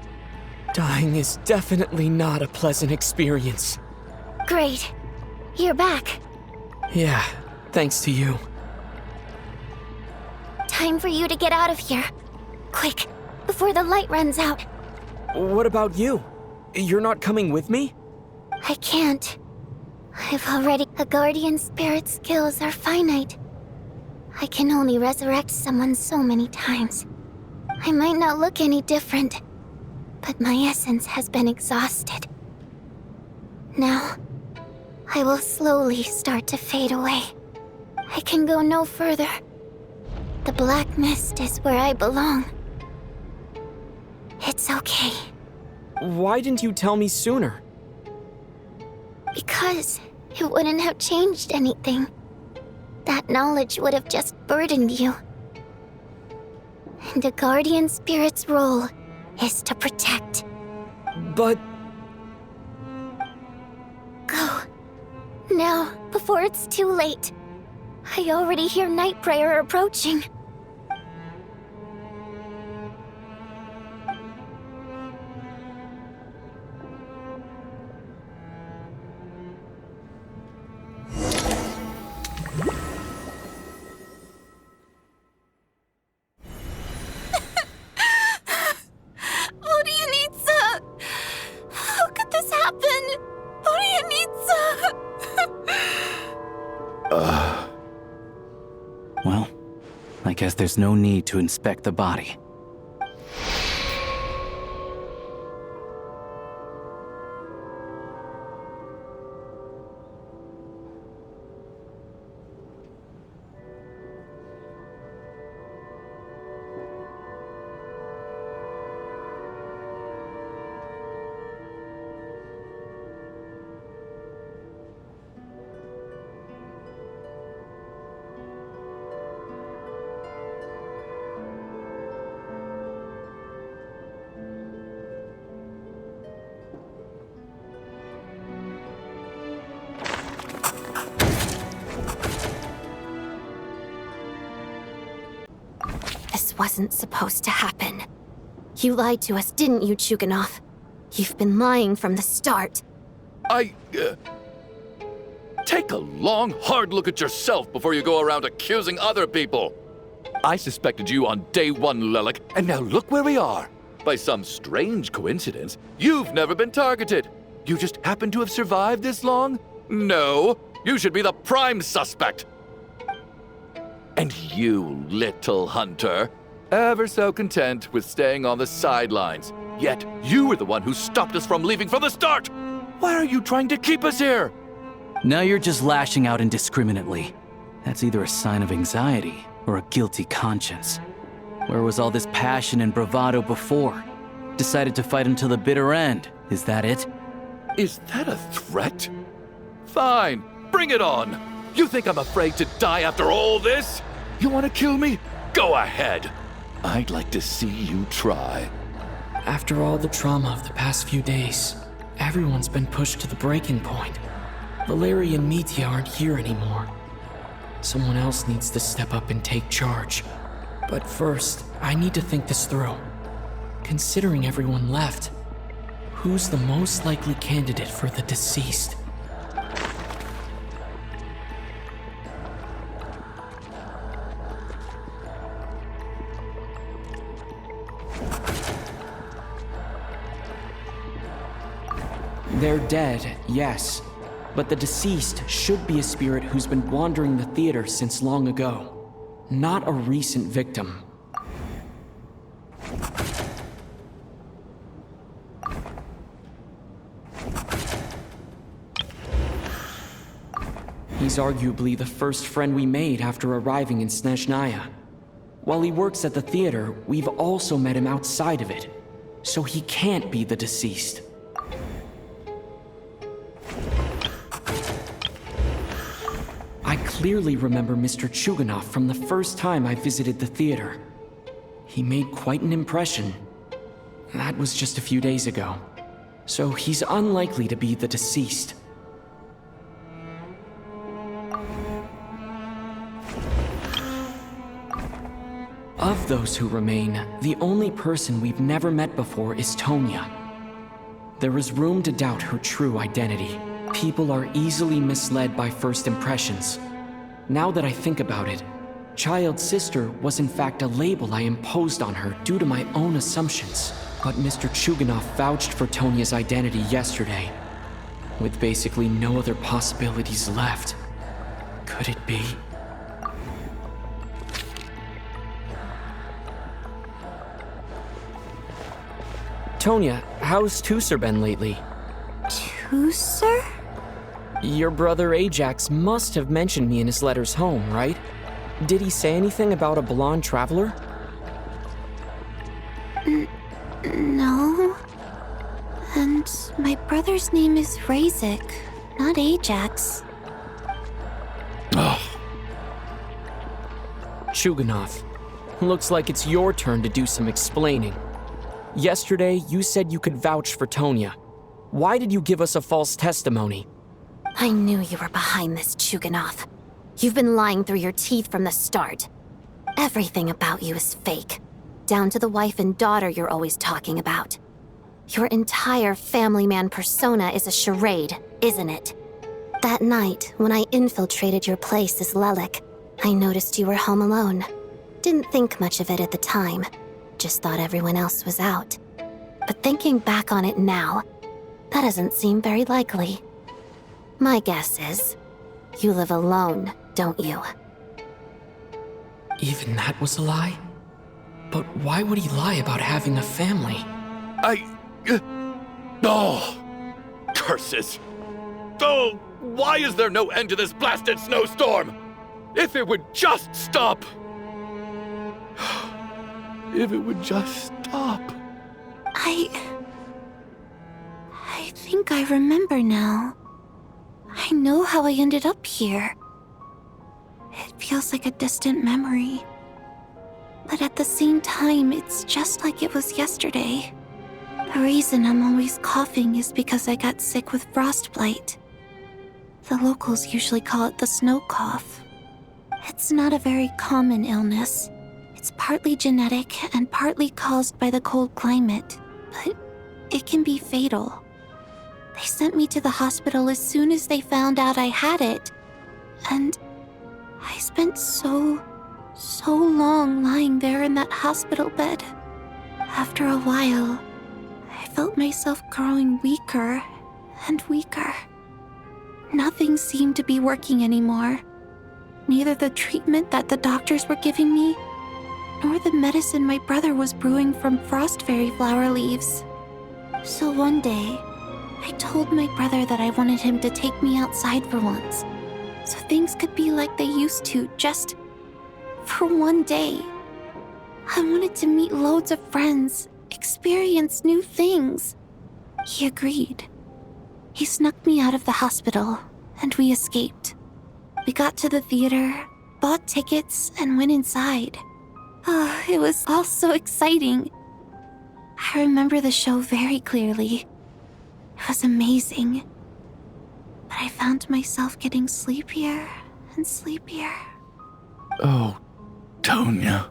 B: dying is definitely not a pleasant experience.
G: Great. You're back.
B: Yeah, thanks to you.
G: Time for you to get out of here. Quick, before the light runs out.
B: What about you? You're not coming with me?
G: I can't. A guardian spirit's skills are finite. I can only resurrect someone so many times. I might not look any different, but my essence has been exhausted. Now, I will slowly start to fade away. I can go no further. The black mist is where I belong. It's okay.
B: Why didn't you tell me sooner?
G: Because it wouldn't have changed anything. That knowledge would have just burdened you. And a guardian spirit's role is to protect.
B: But...
G: Go. Now, before it's too late. I already hear night prayer approaching.
O: How could this happen?
K: Well, I guess there's no need to inspect the body.
M: This wasn't supposed to happen. You lied to us, didn't you, Chuganov? You've been lying from the start.
H: Take a long, hard look at yourself before you go around accusing other people. I suspected you on day one, Lelik, and now look where we are. By some strange coincidence, you've never been targeted. You just happen to have survived this long? No, you should be the prime suspect. And you, little hunter, ever so content with staying on the sidelines. Yet you were the one who stopped us from leaving from the start. Why are you trying to keep us here?
K: Now you're just lashing out indiscriminately. That's either a sign of anxiety or a guilty conscience. Where was all this passion and bravado before? Decided to fight until the bitter end. Is that it?
H: Is that a threat? Fine, bring it on. You think I'm afraid to die after all this? You want to kill me? Go ahead. I'd like to see you try.
B: After all the trauma of the past few days, everyone's been pushed to the breaking point. Valeria and Mitya aren't here anymore. Someone else needs to step up and take charge. But first, I need to think this through. Considering everyone left, who's the most likely candidate for the deceased? They're dead, yes. But the deceased should be a spirit who's been wandering the theater since long ago. Not a recent victim. He's arguably the first friend we made after arriving in Snezhnaya. While he works at the theater, we've also met him outside of it. So he can't be the deceased. I clearly remember Mr. Chuganov from the first time I visited the theater. He made quite an impression. That was just a few days ago. So he's unlikely to be the deceased. Of those who remain, the only person we've never met before is Tonya. There is room to doubt her true identity. People are easily misled by first impressions. Now that I think about it, Child Sister was in fact a label I imposed on her due to my own assumptions. But Mr. Chuganov vouched for Tonya's identity yesterday. With basically no other possibilities left. Could it be? Tonya, how's Tusser been lately?
O: Tusser?
B: Your brother Ajax must have mentioned me in his letters home, right? Did he say anything about a blonde traveler?
O: No. And my brother's name is Razik, not Ajax.
B: Chuganov, looks like it's your turn to do some explaining. Yesterday, you said you could vouch for Tonya. Why did you give us a false testimony?
M: I knew you were behind this, Chuganov. You've been lying through your teeth from the start. Everything about you is fake, down to the wife and daughter you're always talking about. Your entire family man persona is a charade, isn't it? That night, when I infiltrated your place as Lelik, I noticed you were home alone. Didn't think much of it at the time. Just thought everyone else was out. But thinking back on it now, that doesn't seem very likely. My guess is, you live alone, don't you?
B: Even that was a lie? But why would he lie about having a family?
H: Oh! Curses! Oh! Why is there no end to this blasted snowstorm? If it would just stop! If it would just stop.
O: I think I remember now. I know how I ended up here. It feels like a distant memory. But at the same time, it's just like it was yesterday. The reason I'm always coughing is because I got sick with frostbite. The locals usually call it the snow cough. It's not a very common illness. It's partly genetic and partly caused by the cold climate, but it can be fatal. They sent me to the hospital as soon as they found out I had it, and I spent so long lying there in that hospital bed. After a while, I felt myself growing weaker and weaker. Nothing seemed to be working anymore. Neither the treatment that the doctors were giving me, nor the medicine my brother was brewing from frost fairy flower leaves. So one day, I told my brother that I wanted him to take me outside for once, so things could be like they used to, just for one day. I wanted to meet loads of friends, experience new things. He agreed. He snuck me out of the hospital, and we escaped. We got to the theater, bought tickets, and went inside. Oh, it was all so exciting. I remember the show very clearly. It was amazing. But I found myself getting sleepier and sleepier.
H: Oh, Tonya.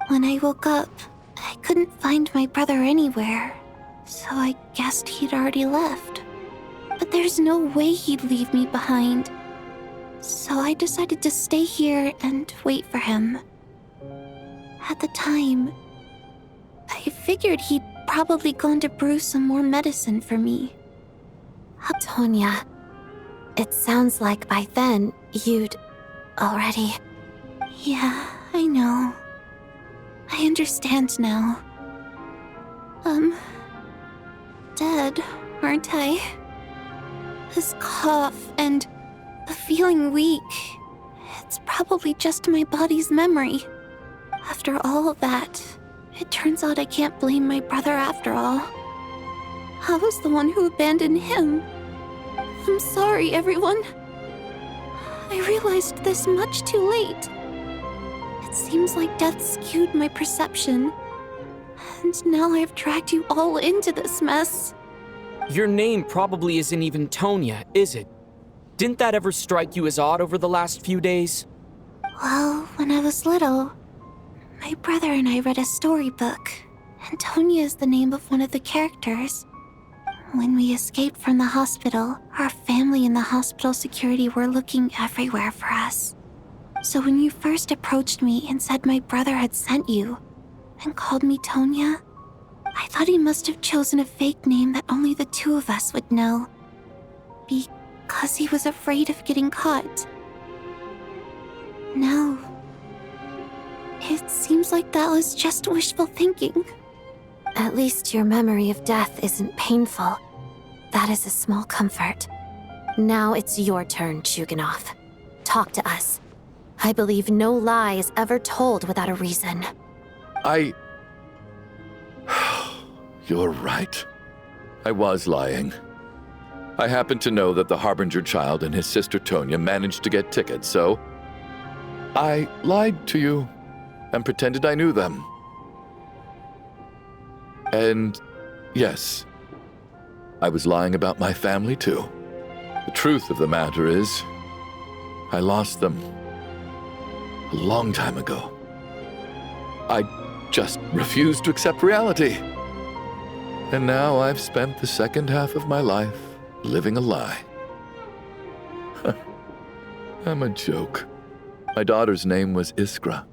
O: When I woke up, I couldn't find my brother anywhere, so I guessed he'd already left. But there's no way he'd leave me behind. So I decided to stay here and wait for him. At the time, I figured he'd probably gone to brew some more medicine for me.
M: Tonya, it sounds like by then you'd already...
O: Yeah, I know. I understand now. Dead, aren't I? This cough and the feeling weak, it's probably just my body's memory. After all of that, it turns out I can't blame my brother after all. I was the one who abandoned him. I'm sorry, everyone. I realized this much too late. It seems like death skewed my perception. And now I've dragged you all into this mess.
B: Your name probably isn't even Tonya, is it? Didn't that ever strike you as odd over the last few days?
O: Well, when I was little, my brother and I read a storybook, and Tonya is the name of one of the characters. When we escaped from the hospital, our family and the hospital security were looking everywhere for us. So when you first approached me and said my brother had sent you, and called me Tonya, I thought he must have chosen a fake name that only the two of us would know. Because he was afraid of getting caught. No. It seems like that was just wishful thinking.
M: At least your memory of death isn't painful. That is a small comfort. Now it's your turn, Chuganov. Talk to us. I believe no lie is ever told without a reason.
H: You're right. I was lying. I happened to know that the Harbinger child and his sister Tonya managed to get tickets, so I lied to you and pretended I knew them. And yes, I was lying about my family too. The truth of the matter is, I lost them a long time ago. I just refused to accept reality. And now I've spent the second half of my life living a lie. I'm a joke. My daughter's name was Iskra.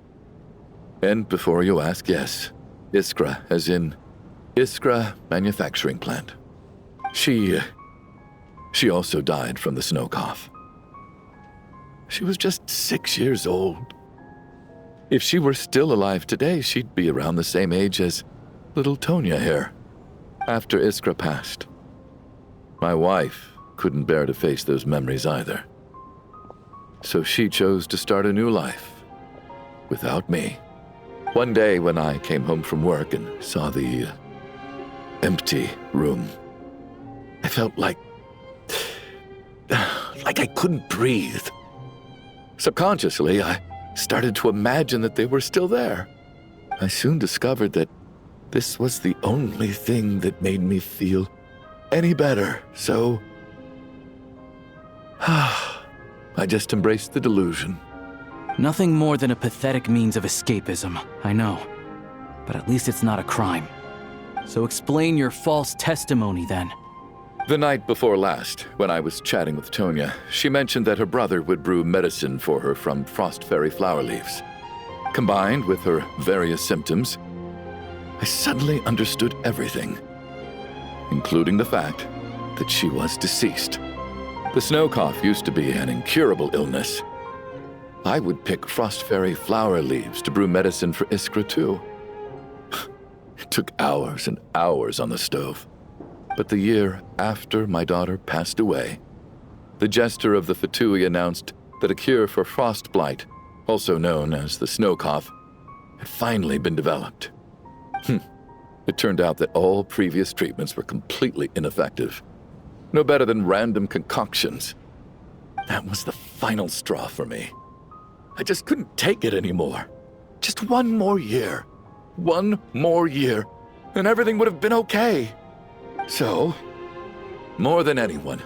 H: And before you ask, yes, Iskra, as in Iskra Manufacturing Plant. She also died from the snow cough. She was just 6 years old. If she were still alive today, she'd be around the same age as little Tonya here. After Iskra passed, my wife couldn't bear to face those memories either. So she chose to start a new life without me. One day when I came home from work and saw the empty room, I felt like I couldn't breathe. Subconsciously, I started to imagine that they were still there. I soon discovered that this was the only thing that made me feel any better, so I just embraced the delusion.
K: Nothing more than a pathetic means of escapism, I know. But at least it's not a crime. So explain your false testimony then.
H: The night before last, when I was chatting with Tonya, she mentioned that her brother would brew medicine for her from frost fairy flower leaves. Combined with her various symptoms, I suddenly understood everything, including the fact that she was deceased. The snow cough used to be an incurable illness. I would pick frost fairy flower leaves to brew medicine for Iskra too. It took hours and hours on the stove. But the year after my daughter passed away, the Jester of the Fatui announced that a cure for frostblight, also known as the snow cough, had finally been developed. It turned out that all previous treatments were completely ineffective. No better than random concoctions. That was the final straw for me. I just couldn't take it anymore. Just one more year. One more year, and everything would have been okay. So, more than anyone,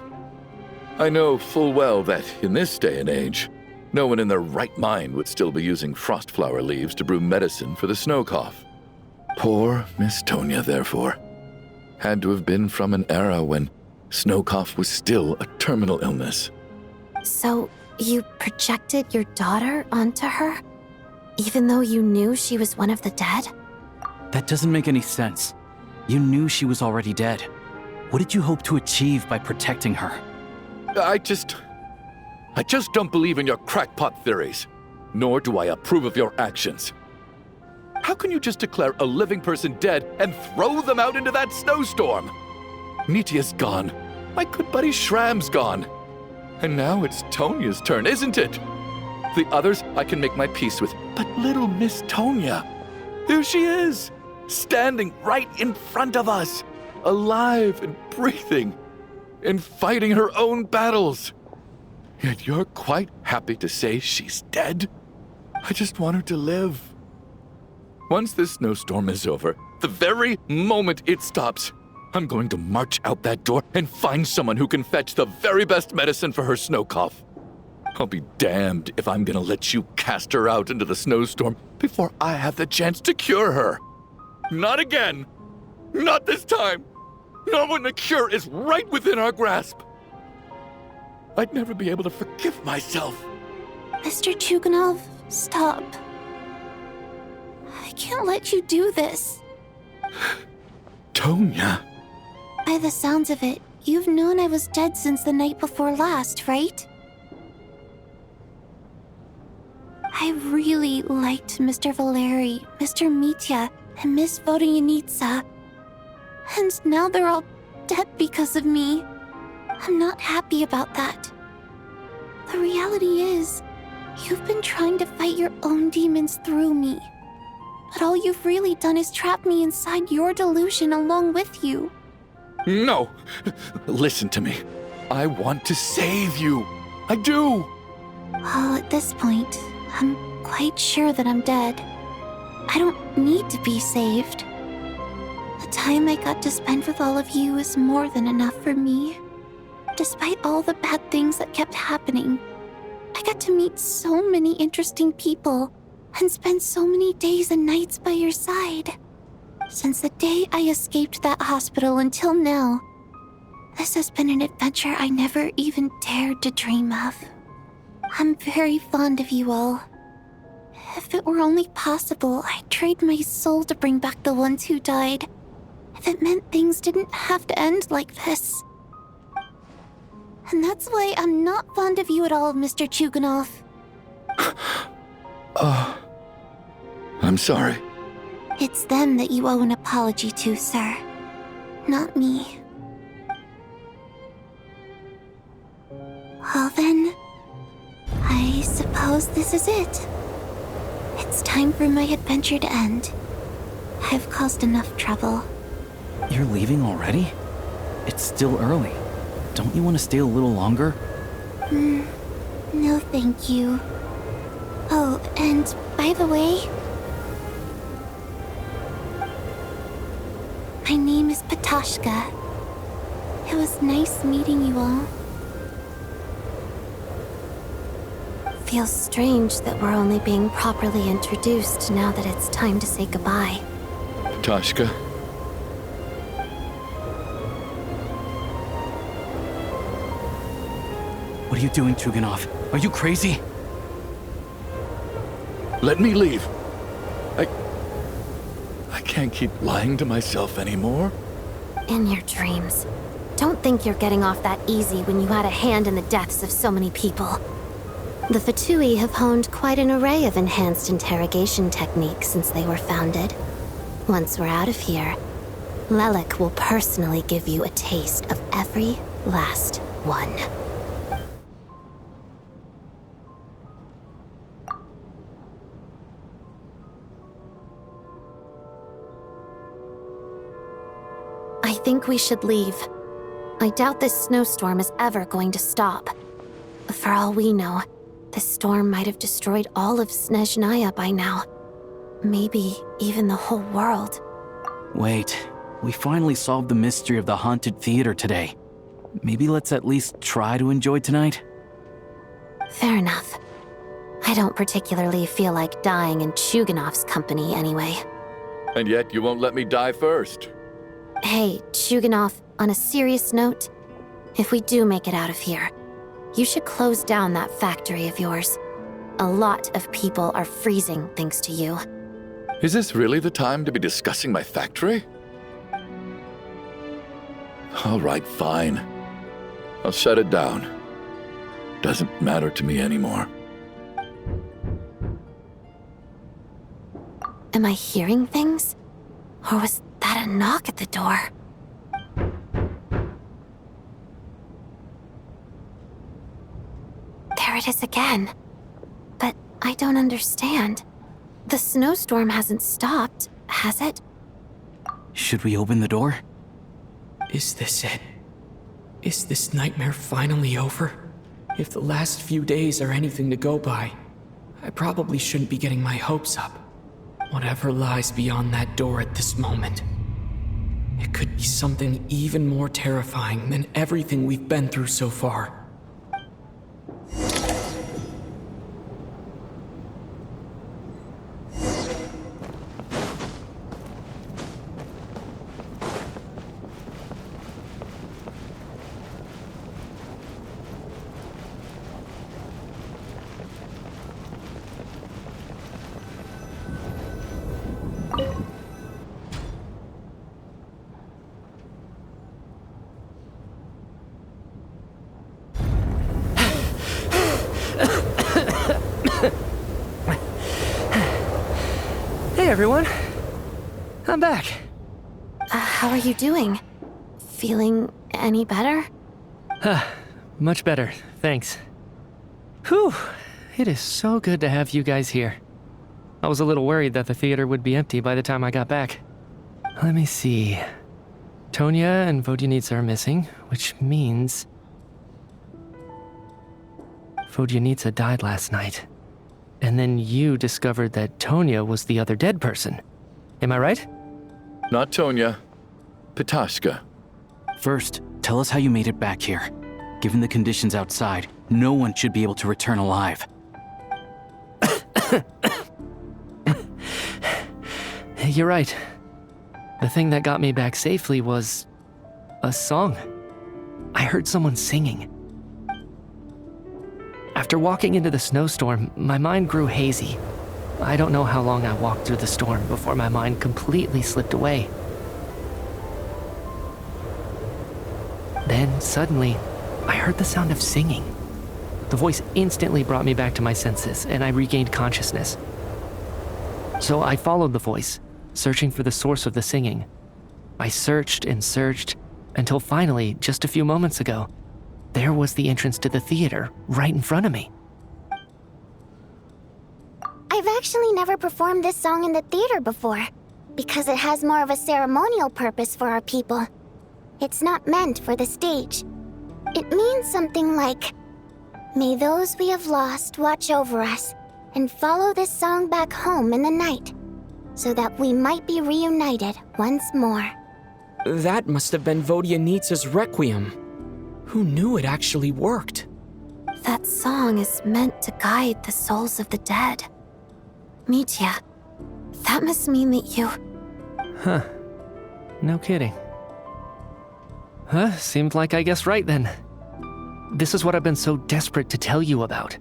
H: I know full well that in this day and age, no one in their right mind would still be using frost flower leaves to brew medicine for the snow cough. Poor Miss Tonya, therefore, had to have been from an era when snow cough was still a terminal illness.
M: So, you projected your daughter onto her? Even though you knew she was one of the dead?
K: That doesn't make any sense. You knew she was already dead. What did you hope to achieve by protecting her?
H: I just don't believe in your crackpot theories, nor do I approve of your actions. How can you just declare a living person dead and throw them out into that snowstorm? Nitia's gone. My good buddy Shram's gone. And now it's Tonya's turn, isn't it? The others I can make my peace with, but little Miss Tonya, here she is, standing right in front of us, alive and breathing, and fighting her own battles. Yet you're quite happy to say she's dead? I just want her to live. Once this snowstorm is over, the very moment it stops, I'm going to march out that door and find someone who can fetch the very best medicine for her snow cough. I'll be damned if I'm gonna let you cast her out into the snowstorm before I have the chance to cure her. Not again. Not this time. Not when the cure is right within our grasp. I'd never be able to forgive myself.
O: Mr. Chuganov, stop. I can't let you do this.
H: Tonya.
O: By the sounds of it, you've known I was dead since the night before last, right? I really liked Mr. Valeri, Mr. Mitya, and Miss Vodyanitsa. And now they're all dead because of me. I'm not happy about that. The reality is, you've been trying to fight your own demons through me. But all you've really done is trap me inside your delusion along with you.
H: No! Listen to me. I want to save you. I do!
O: Well, at this point, I'm quite sure that I'm dead. I don't need to be saved. The time I got to spend with all of you is more than enough for me. Despite all the bad things that kept happening, I got to meet so many interesting people and spend so many days and nights by your side. Since the day I escaped that hospital until now, this has been an adventure I never even dared to dream of. I'm very fond of you all. If it were only possible, I'd trade my soul to bring back the ones who died. If it meant things didn't have to end like this. And that's why I'm not fond of you at all, Mr. Chuganov.
H: I'm sorry.
O: It's them that you owe an apology to, sir. Not me. Well then, I suppose this is it. It's time for my adventure to end. I've caused enough trouble.
K: You're leaving already? It's still early. Don't you want to stay a little longer?
O: No thank you. Oh, and by the way, my name is Patashka. It was nice meeting you all.
M: Feels strange that we're only being properly introduced now that it's time to say goodbye.
H: Tashka.
K: What are you doing, Chuganov? Are you crazy?
H: Let me leave. I can't keep lying to myself anymore.
M: In your dreams. Don't think you're getting off that easy when you had a hand in the deaths of so many people. The Fatui have honed quite an array of enhanced interrogation techniques since they were founded. Once we're out of here, Lelik will personally give you a taste of every last one. I think we should leave. I doubt this snowstorm is ever going to stop. For all we know, this storm might have destroyed all of Snezhnaya by now. Maybe even the whole world.
K: Wait, we finally solved the mystery of the haunted theater today. Maybe let's at least try to enjoy tonight?
M: Fair enough. I don't particularly feel like dying in Chuganov's company anyway.
H: And yet you won't let me die first.
M: Hey, Chuganov, on a serious note, if we do make it out of here, you should close down that factory of yours. A lot of people are freezing thanks to you.
H: Is this really the time to be discussing my factory? All right, fine. I'll shut it down. Doesn't matter to me anymore.
M: Am I hearing things? Or was that a knock at the door? There it is again. But I don't understand. The snowstorm hasn't stopped, has it?
K: Should we open the door?
B: Is this it? Is this nightmare finally over? If the last few days are anything to go by, I probably shouldn't be getting my hopes up. Whatever lies beyond that door at this moment. It could be something even more terrifying than everything we've been through so far.
F: Hey everyone, I'm back.
M: How are you doing? Feeling any better?
F: Much better, thanks. Whew, it is so good to have you guys here. I was a little worried that the theater would be empty by the time I got back. Let me see. Tonya and Vodyanitsa are missing, which means... Vodyanitsa died last night. And then you discovered that Tonya was the other dead person. Am I right?
H: Not Tonya. Pitashka.
K: First, tell us how you made it back here. Given the conditions outside, no one should be able to return alive.
F: You're right. The thing that got me back safely was... a song. I heard someone singing. After walking into the snowstorm, my mind grew hazy. I don't know how long I walked through the storm before my mind completely slipped away. Then, suddenly, I heard the sound of singing. The voice instantly brought me back to my senses, and I regained consciousness. So I followed the voice, searching for the source of the singing. I searched and searched, until finally, just a few moments ago, there was the entrance to the theater, right in front of me.
G: I've actually never performed this song in the theater before, because it has more of a ceremonial purpose for our people. It's not meant for the stage. It means something like, "May those we have lost watch over us, and follow this song back home in the night, so that we might be reunited once more."
B: That must have been Vodyanitsa's Requiem. Who knew it actually worked?
M: That song is meant to guide the souls of the dead. Mitya, that must mean that you...
F: Huh. No kidding. Seemed like I guessed right then. This is what I've been so desperate to tell you about.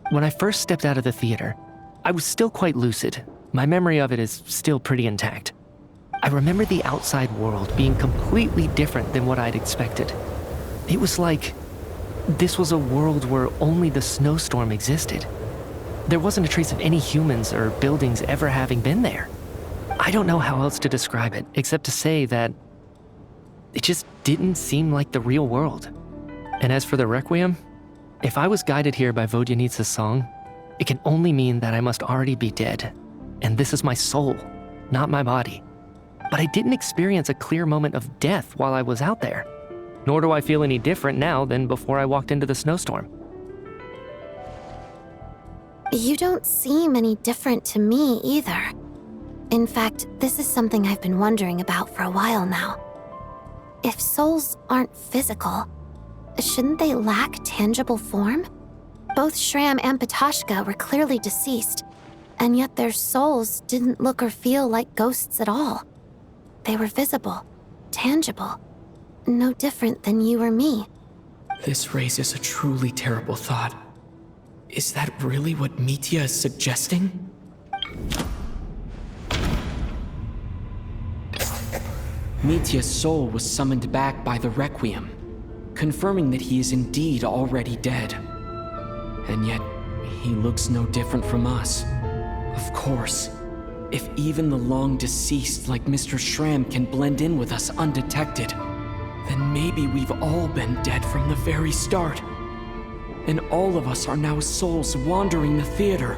F: When I first stepped out of the theater, I was still quite lucid. My memory of it is still pretty intact. I remember the outside world being completely different than what I'd expected. It was like this was a world where only the snowstorm existed. There wasn't a trace of any humans or buildings ever having been there. I don't know how else to describe it, except to say that it just didn't seem like the real world. And as for the Requiem, if I was guided here by Vodyanitsa's song, it can only mean that I must already be dead. And this is my soul, not my body. But I didn't experience a clear moment of death while I was out there. Nor do I feel any different now than before I walked into the snowstorm.
M: You don't seem any different to me either. In fact, this is something I've been wondering about for a while now. If souls aren't physical, shouldn't they lack tangible form? Both Shram and Pitashka were clearly deceased, and yet their souls didn't look or feel like ghosts at all. They were visible, tangible, no different than you or me.
B: This raises a truly terrible thought. Is that really what Mitya is suggesting? Mitya's soul was summoned back by the Requiem, confirming that he is indeed already dead. And yet, he looks no different from us. Of course, if even the long-deceased like Mr. Shram can blend in with us undetected, then maybe we've all been dead from the very start. And all of us are now souls wandering the theater.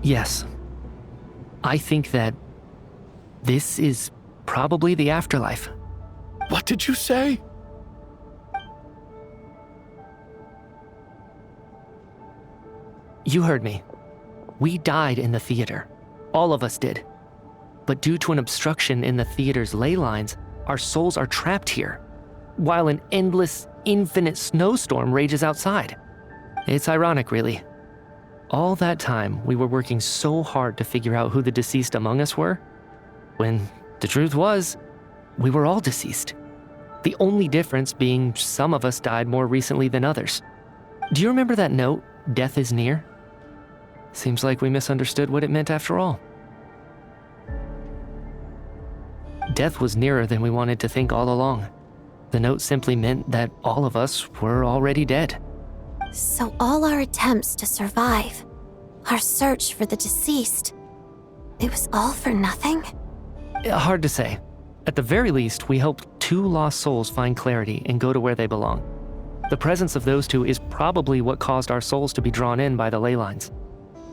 F: Yes. I think that this is probably the afterlife.
H: What did you say?
F: You heard me. We died in the theater. All of us did. But due to an obstruction in the theater's ley lines, our souls are trapped here, while an endless, infinite snowstorm rages outside. It's ironic, really. All that time, we were working so hard to figure out who the deceased among us were, when the truth was, we were all deceased. The only difference being some of us died more recently than others. Do you remember that note, "Death is near"? Seems like we misunderstood what it meant after all. death was nearer than we wanted to think all along. The note simply meant that all of us were already dead.
M: So all our attempts to survive, our search for the deceased, it was all for nothing?
F: Hard to say. At the very least, we helped 2 lost souls find clarity and go to where they belong. The presence of those 2 is probably what caused our souls to be drawn in by the ley lines.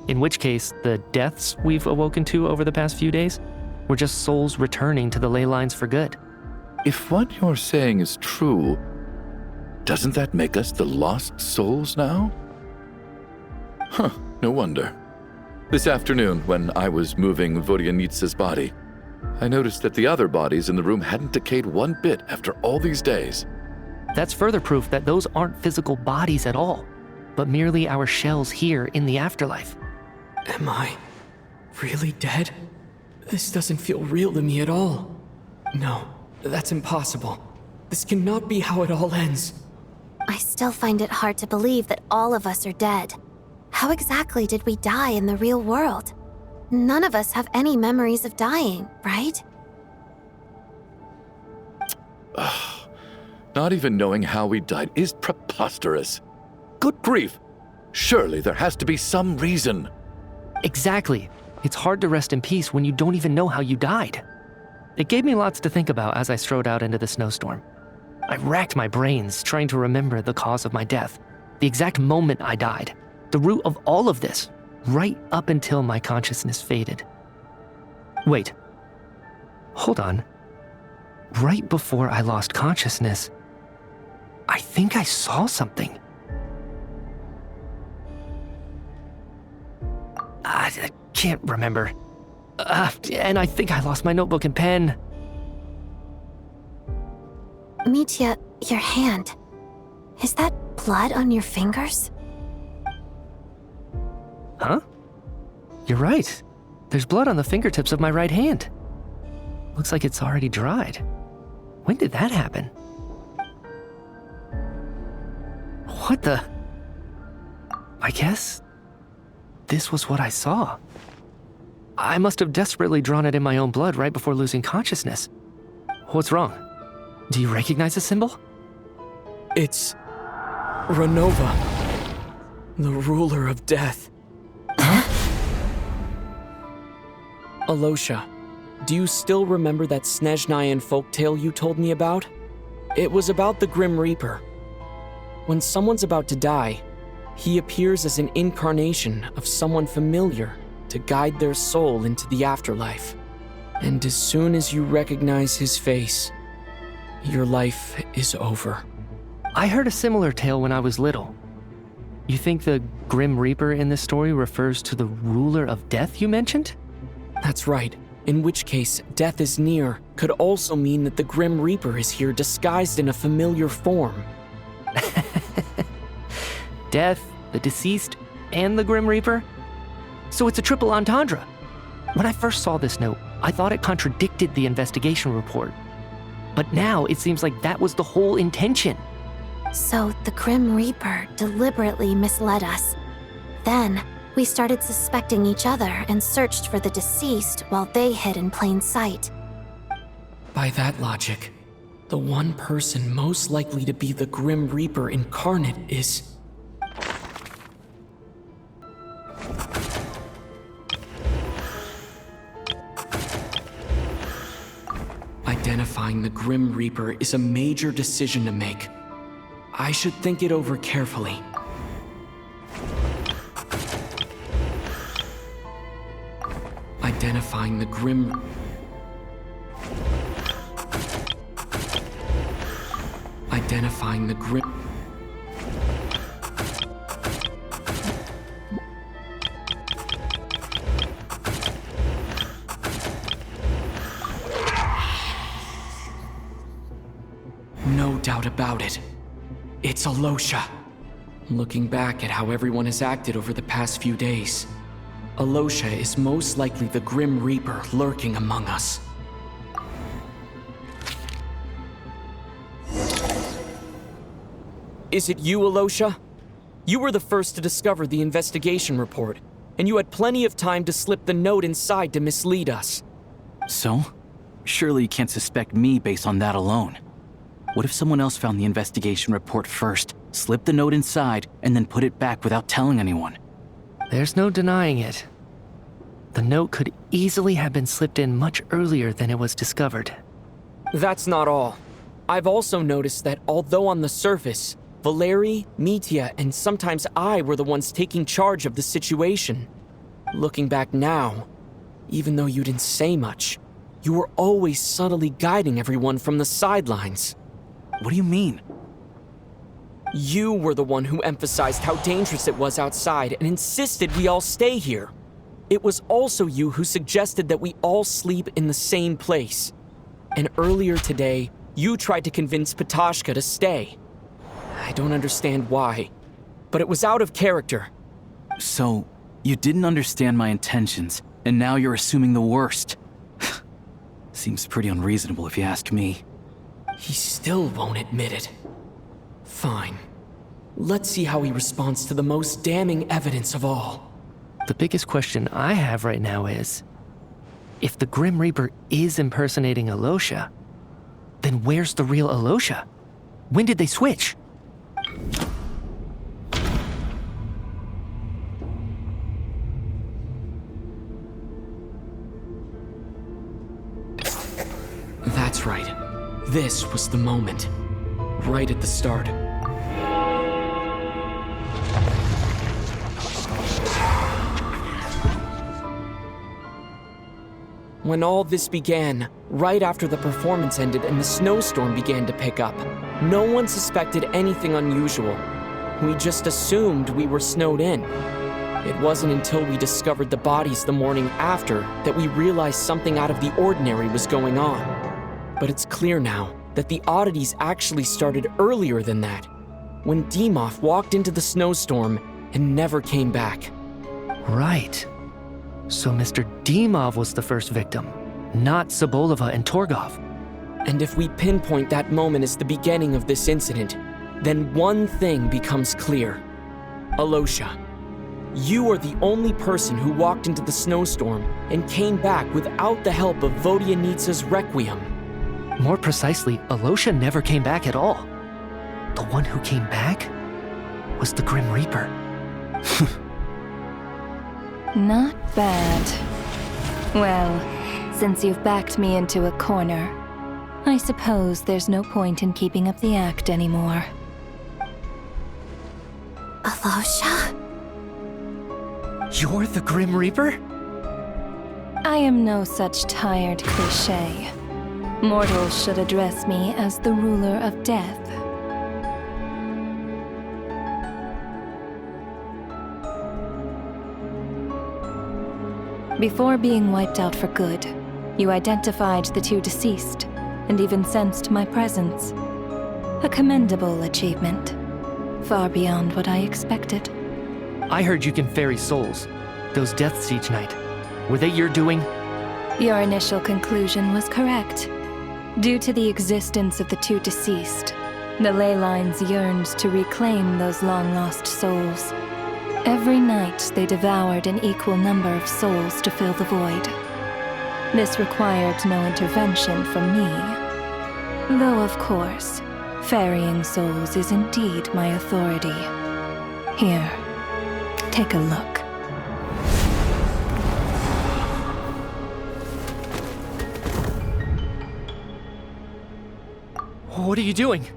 F: In which case, the deaths we've awoken to over the past few days were just souls returning to the ley lines for good.
H: If what you're saying is true, doesn't that make us the lost souls now? Huh, no wonder. This afternoon, when I was moving Vodyanitsa's body, I noticed that the other bodies in the room hadn't decayed one bit after all these days.
F: That's further proof that those aren't physical bodies at all, but merely our shells here in the afterlife.
B: Am I really dead? This doesn't feel real to me at all. No, that's impossible. This cannot be how it all ends.
M: I still find it hard to believe that all of us are dead. How exactly did we die in the real world? None of us have any memories of dying, right?
H: Not even knowing how we died is preposterous. Good grief! Surely there has to be some reason.
F: Exactly. It's hard to rest in peace when you don't even know how you died. It gave me lots to think about as I strode out into the snowstorm. I racked my brains trying to remember the cause of my death, the exact moment I died, the root of all of this, right up until my consciousness faded. Wait. Hold on. Right before I lost consciousness, I think I saw something. I can't remember. And I think I lost my notebook and pen.
M: Mitya, your hand. Is that blood on your fingers?
F: Huh? You're right. There's blood on the fingertips of my right hand. Looks like it's already dried. When did that happen? What the? I guess this was what I saw. I must have desperately drawn it in my own blood right before losing consciousness. What's wrong? Do you recognize the symbol?
B: It's Ronova, the ruler of death. Alosha, do you still remember that Snezhnayan folktale you told me about? It was about the Grim Reaper. When someone's about to die, he appears as an incarnation of someone familiar to guide their soul into the afterlife. And as soon as you recognize his face, your life is over.
F: I heard a similar tale when I was little. You think the Grim Reaper in this story refers to the ruler of death you mentioned?
B: That's right. In which case, death is near could also mean that the Grim Reaper is here disguised in a familiar form.
F: Death, the deceased, and the Grim Reaper? So it's a triple entendre. When I first saw this note, I thought it contradicted the investigation report. But now it seems like that was the whole intention.
M: So the Grim Reaper deliberately misled us. Then, we started suspecting each other and searched for the deceased while they hid in plain sight.
B: By that logic, the one person most likely to be the Grim Reaper incarnate is... Identifying the Grim Reaper is a major decision to make. I should think it over carefully. Identifying the Grim... Identifying the Grim... No doubt about it. It's Alosha. Looking back at how everyone has acted over the past few days, Alosha is most likely the Grim Reaper lurking among us. Is it you, Alosha? You were the first to discover the investigation report, and you had plenty of time to slip the note inside to mislead us.
K: So? Surely you can't suspect me based on that alone. What if someone else found the investigation report first, slipped the note inside, and then put it back without telling anyone?
F: There's no denying it. The note could easily have been slipped in much earlier than it was discovered.
B: That's not all. I've also noticed that although on the surface, Valeri, Mitya, and sometimes I were the ones taking charge of the situation. Looking back now, even though you didn't say much, you were always subtly guiding everyone from the sidelines.
K: What do you mean?
B: You were the one who emphasized how dangerous it was outside and insisted we all stay here. It was also you who suggested that we all sleep in the same place. And earlier today, you tried to convince Patashka to stay. I don't understand why, but it was out of character.
K: So, you didn't understand my intentions, and now you're assuming the worst. Seems pretty unreasonable if you ask me.
B: He still won't admit it. Fine. Let's see how he responds to the most damning evidence of all.
F: The biggest question I have right now is, if the Grim Reaper is impersonating Alosha, then where's the real Alosha? When did they switch?
B: That's right. This was the moment. Right at the start. When all this began, right after the performance ended and the snowstorm began to pick up, no one suspected anything unusual. We just assumed we were snowed in. It wasn't until we discovered the bodies the morning after that we realized something out of the ordinary was going on. But it's clear now that the oddities actually started earlier than that, when Dimov walked into the snowstorm and never came back.
F: Right. So Mr. Dimov was the first victim, not Sobolova and Torgov.
B: And if we pinpoint that moment as the beginning of this incident, then one thing becomes clear. Alosha, you are the only person who walked into the snowstorm and came back without the help of Vodyanitsa's Requiem.
F: More precisely, Alosha never came back at all. The one who came back was the Grim Reaper.
P: Not bad. Well, since you've backed me into a corner, I suppose there's no point in keeping up the act anymore.
M: Alosha?
F: You're the Grim Reaper?
P: I am no such tired cliché. Mortals should address me as the ruler of death. Before being wiped out for good, you identified the two deceased, and even sensed my presence. A commendable achievement. Far beyond what I expected.
F: I heard you can ferry souls. Those deaths each night. Were they your doing?
P: Your initial conclusion was correct. Due to the existence of the two deceased, the ley lines yearned to reclaim those long-lost souls. Every night, they devoured an equal number of souls to fill the void. This required no intervention from me. Though, of course, ferrying souls is indeed my authority. Here, take a look.
F: What are you doing?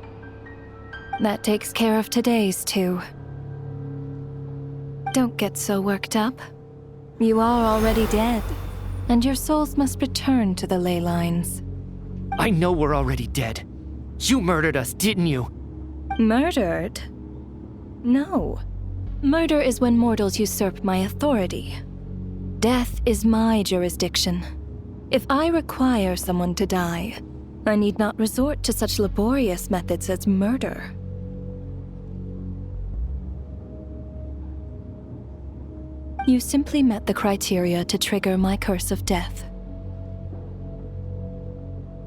P: That takes care of today's too. Don't get so worked up. You are already dead, and your souls must return to the ley lines.
F: I know we're already dead. You murdered us, didn't you?
P: Murdered? No. Murder is when mortals usurp my authority. Death is my jurisdiction. If I require someone to die, I need not resort to such laborious methods as murder. You simply met the criteria to trigger my curse of death.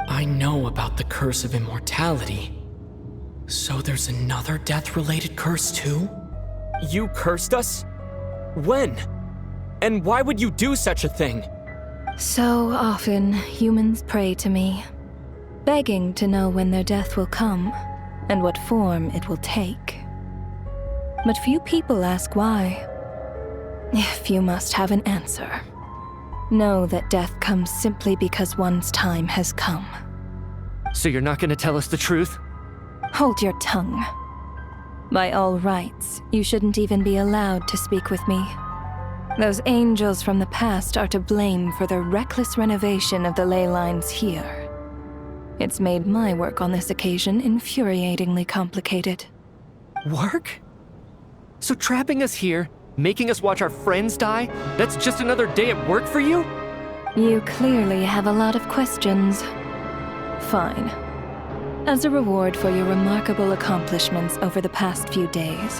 B: I know about the curse of immortality. So there's another death-related curse too? You cursed us? When? And why would you do such a thing?
P: So often, humans pray to me, begging to know when their death will come and what form it will take. But few people ask why. If you must have an answer, know that death comes simply because one's time has come.
F: So you're not gonna tell us the truth?
P: Hold your tongue. By all rights, you shouldn't even be allowed to speak with me. Those angels from the past are to blame for the reckless renovation of the ley lines here. It's made my work on this occasion infuriatingly complicated.
F: Work? So trapping us here, making us watch our friends die, that's just another day at work for you?
P: You clearly have a lot of questions. Fine. As a reward for your remarkable accomplishments over the past few days,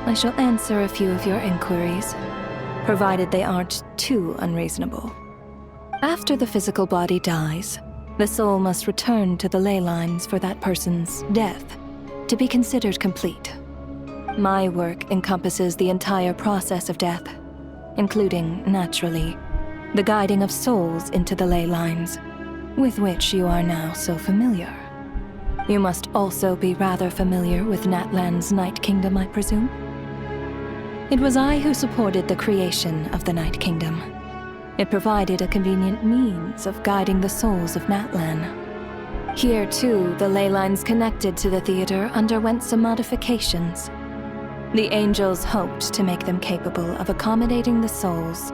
P: I shall answer a few of your inquiries, provided they aren't too unreasonable. After the physical body dies, the soul must return to the ley lines for that person's death to be considered complete. My work encompasses the entire process of death, including, naturally, the guiding of souls into the ley lines, with which you are now so familiar. You must also be rather familiar with Natlan's Night Kingdom, I presume? It was I who supported the creation of the Night Kingdom. It provided a convenient means of guiding the souls of Natlan. Here, too, the ley lines connected to the theater underwent some modifications. The angels hoped to make them capable of accommodating the souls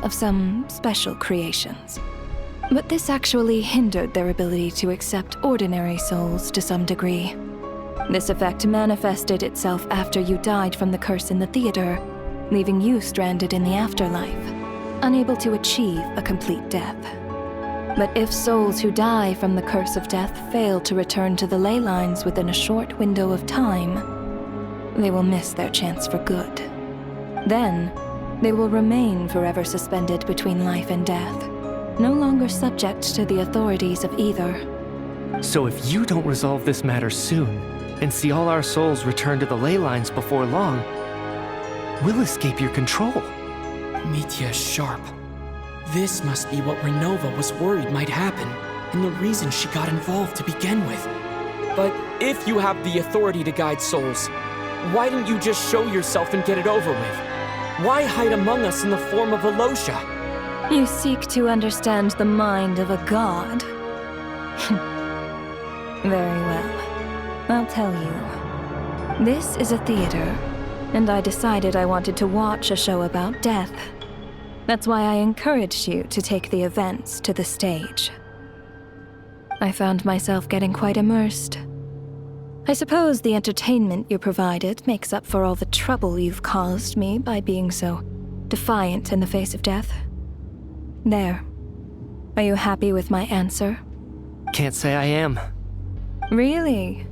P: of some special creations. But this actually hindered their ability to accept ordinary souls to some degree. This effect manifested itself after you died from the curse in the theater, leaving you stranded in the afterlife, unable to achieve a complete death. But if souls who die from the curse of death fail to return to the ley lines within a short window of time, they will miss their chance for good. Then, they will remain forever suspended between life and death, no longer subject to the authorities of either.
F: So if you don't resolve this matter soon, and see all our souls return to the ley lines before long, we'll escape your control.
B: Mitya is sharp. This must be what Ronova was worried might happen, and the reason she got involved to begin with. But if you have the authority to guide souls, why didn't you just show yourself and get it over with? Why hide among us in the form of Alosha?
P: You seek to understand the mind of a god. Very well. I'll tell you. This is a theater, and I decided I wanted to watch a show about death. That's why I encouraged you to take the events to the stage. I found myself getting quite immersed. I suppose the entertainment you provided makes up for all the trouble you've caused me by being so defiant in the face of death. There. Are you happy with my answer?
F: Can't say I am.
P: Really?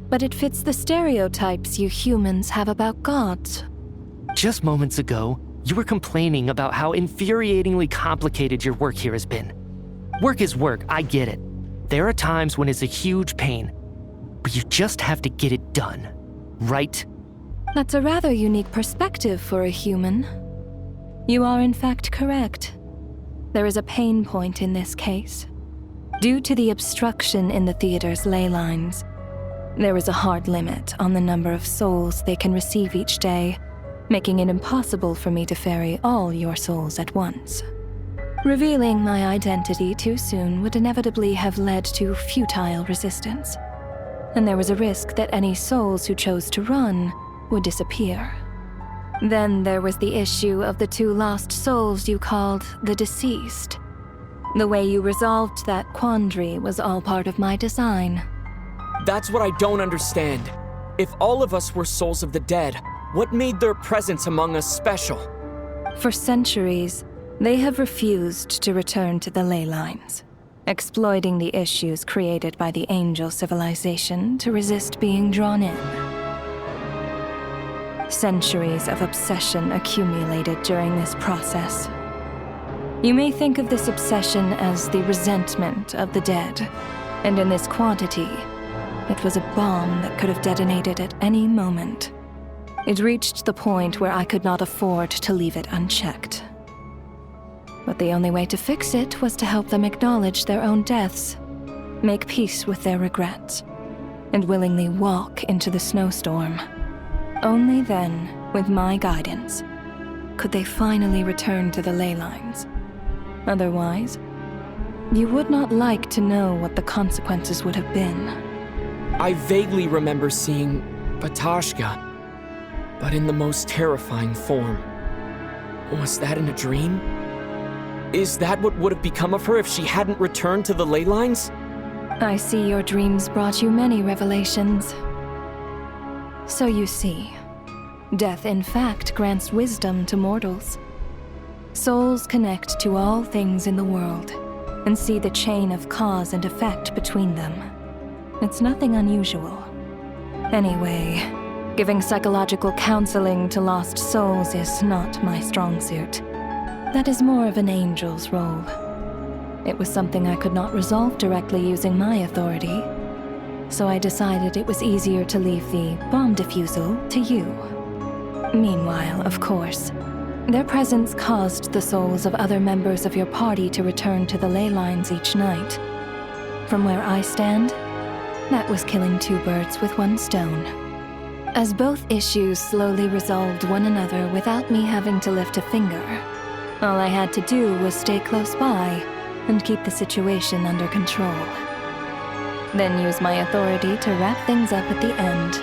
P: But it fits the stereotypes you humans have about gods.
F: Just moments ago, you were complaining about how infuriatingly complicated your work here has been. Work is work, I get it. There are times when it's a huge pain, but you just have to get it done, right?
P: That's a rather unique perspective for a human. You are in fact correct. There is a pain point in this case. Due to the obstruction in the theater's ley lines, there is a hard limit on the number of souls they can receive each day, making it impossible for me to ferry all your souls at once. Revealing my identity too soon would inevitably have led to futile resistance, and there was a risk that any souls who chose to run would disappear. Then there was the issue of the 2 lost souls you called the deceased. The way you resolved that quandary was all part of my design.
B: That's what I don't understand. If all of us were souls of the dead, what made their presence among us special?
P: For centuries, they have refused to return to the ley lines, exploiting the issues created by the angel civilization to resist being drawn in. Centuries of obsession accumulated during this process. You may think of this obsession as the resentment of the dead, and in this quantity, it was a bomb that could have detonated at any moment. It reached the point where I could not afford to leave it unchecked. But the only way to fix it was to help them acknowledge their own deaths, make peace with their regrets, and willingly walk into the snowstorm. Only then, with my guidance, could they finally return to the ley lines. Otherwise, you would not like to know what the consequences would have been.
B: I vaguely remember seeing Batashka, but in the most terrifying form. Was that in a dream? Is that what would have become of her if she hadn't returned to the ley lines?
P: I see your dreams brought you many revelations. So you see, death in fact grants wisdom to mortals. Souls connect to all things in the world and see the chain of cause and effect between them. It's nothing unusual. Anyway, giving psychological counseling to lost souls is not my strong suit. That is more of an angel's role. It was something I could not resolve directly using my authority, so I decided it was easier to leave the bomb defusal to you. Meanwhile, of course, their presence caused the souls of other members of your party to return to the ley lines each night. From where I stand, that was killing two birds with one stone. As both issues slowly resolved one another without me having to lift a finger, all I had to do was stay close by and keep the situation under control. Then use my authority to wrap things up at the end.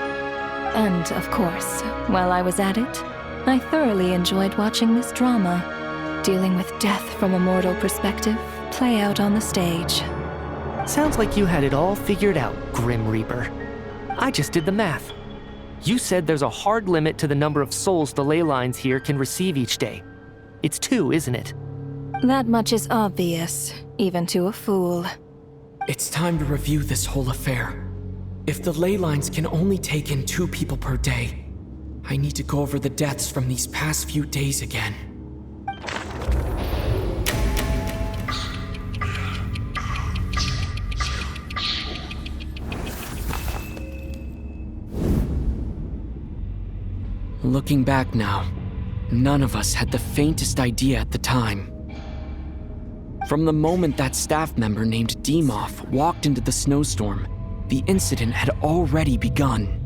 P: And, of course, while I was at it, I thoroughly enjoyed watching this drama, dealing with death from a mortal perspective, play out on the stage.
F: Sounds like you had it all figured out, Grim Reaper. I just did the math. You said there's a hard limit to the number of souls the ley lines here can receive each day. It's 2, isn't it?
P: That much is obvious, even to a fool.
B: It's time to review this whole affair. If the ley lines can only take in 2 people per day, I need to go over the deaths from these past few days again. Looking back now, none of us had the faintest idea at the time. From the moment that staff member named Dimov walked into the snowstorm, the incident had already begun.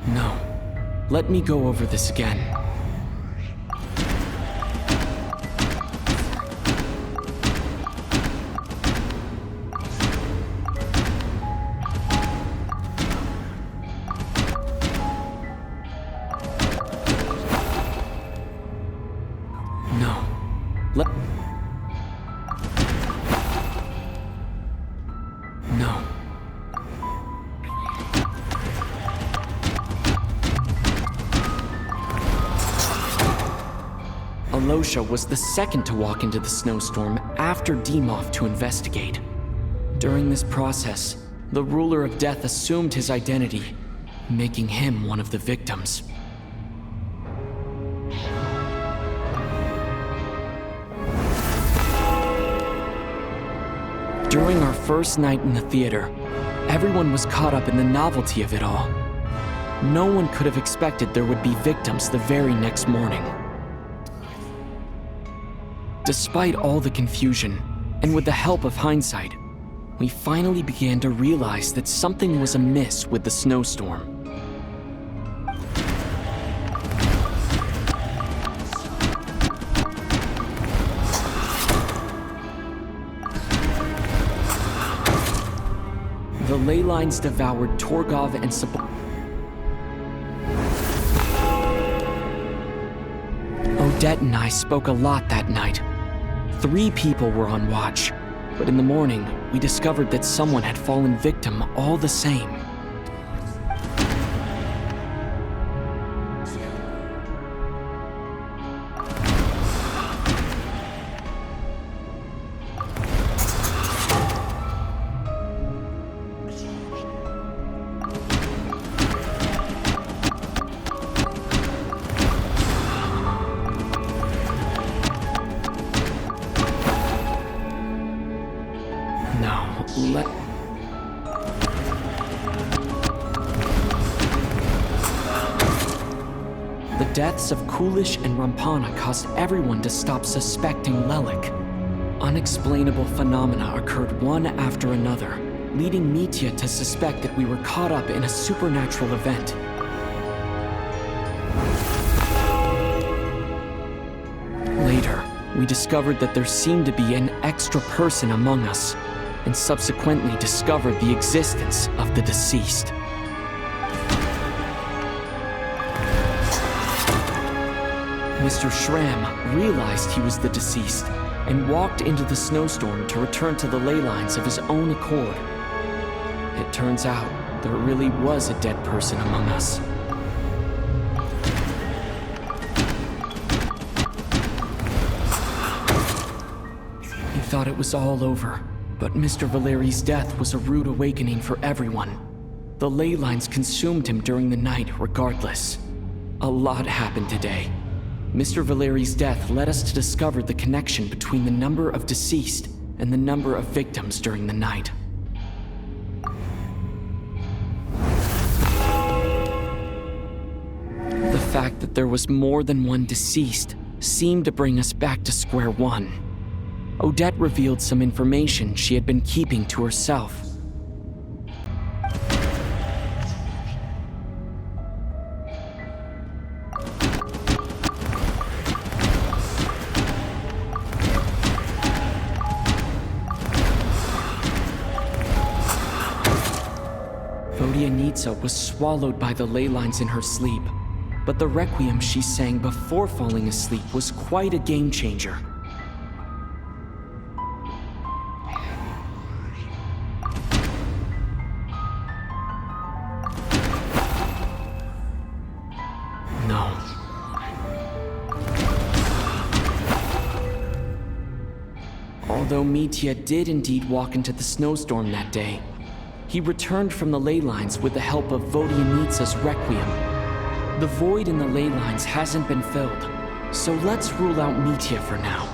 B: No, let me go over this again. Alosha was the second to walk into the snowstorm after Dimov to investigate. During this process, the ruler of death assumed his identity, making him one of the victims. During our first night in the theater, everyone was caught up in the novelty of it all. No one could have expected there would be victims the very next morning. Despite all the confusion, and with the help of hindsight, we finally began to realize that something was amiss with the snowstorm. The ley lines devoured Torgov and Odette and I spoke a lot that night. 3 people were on watch, but in the morning, we discovered that someone had fallen victim all the same. The deaths of Kulish and Rampana caused everyone to stop suspecting Lelik. Unexplainable phenomena occurred one after another, leading Mitya to suspect that we were caught up in a supernatural event. Later, we discovered that there seemed to be an extra person among us, and subsequently discovered the existence of the deceased. Mr. Schramm realized he was the deceased and walked into the snowstorm to return to the ley lines of his own accord. It turns out there really was a dead person among us. He thought it was all over, but Mr. Valeri's death was a rude awakening for everyone. The ley lines consumed him during the night regardless. A lot happened today. Mr. Valeri's death led us to discover the connection between the number of deceased and the number of victims during the night. The fact that there was more than one deceased seemed to bring us back to square one. Odette revealed some information she had been keeping to herself. Vodyanitsa was swallowed by the ley lines in her sleep, but the requiem she sang before falling asleep was quite a game changer. No. Although Mitya did indeed walk into the snowstorm that day, he returned from the ley lines with the help of Vodyanitsa's requiem. The void in the ley lines hasn't been filled, so let's rule out Mitya for now.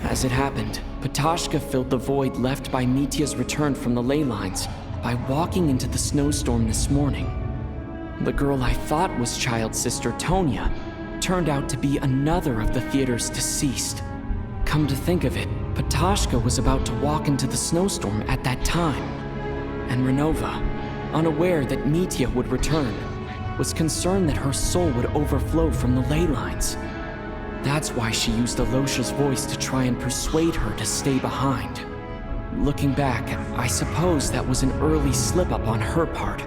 B: As it happened, Patashka filled the void left by Mitya's return from the ley lines by walking into the snowstorm this morning. The girl I thought was child sister Tonya turned out to be another of the theater's deceased. Come to think of it, Patashka was about to walk into the snowstorm at that time. And Ronova, unaware that Mitya would return, was concerned that her soul would overflow from the ley lines. That's why she used Alosha's voice to try and persuade her to stay behind. Looking back, I suppose that was an early slip-up on her part.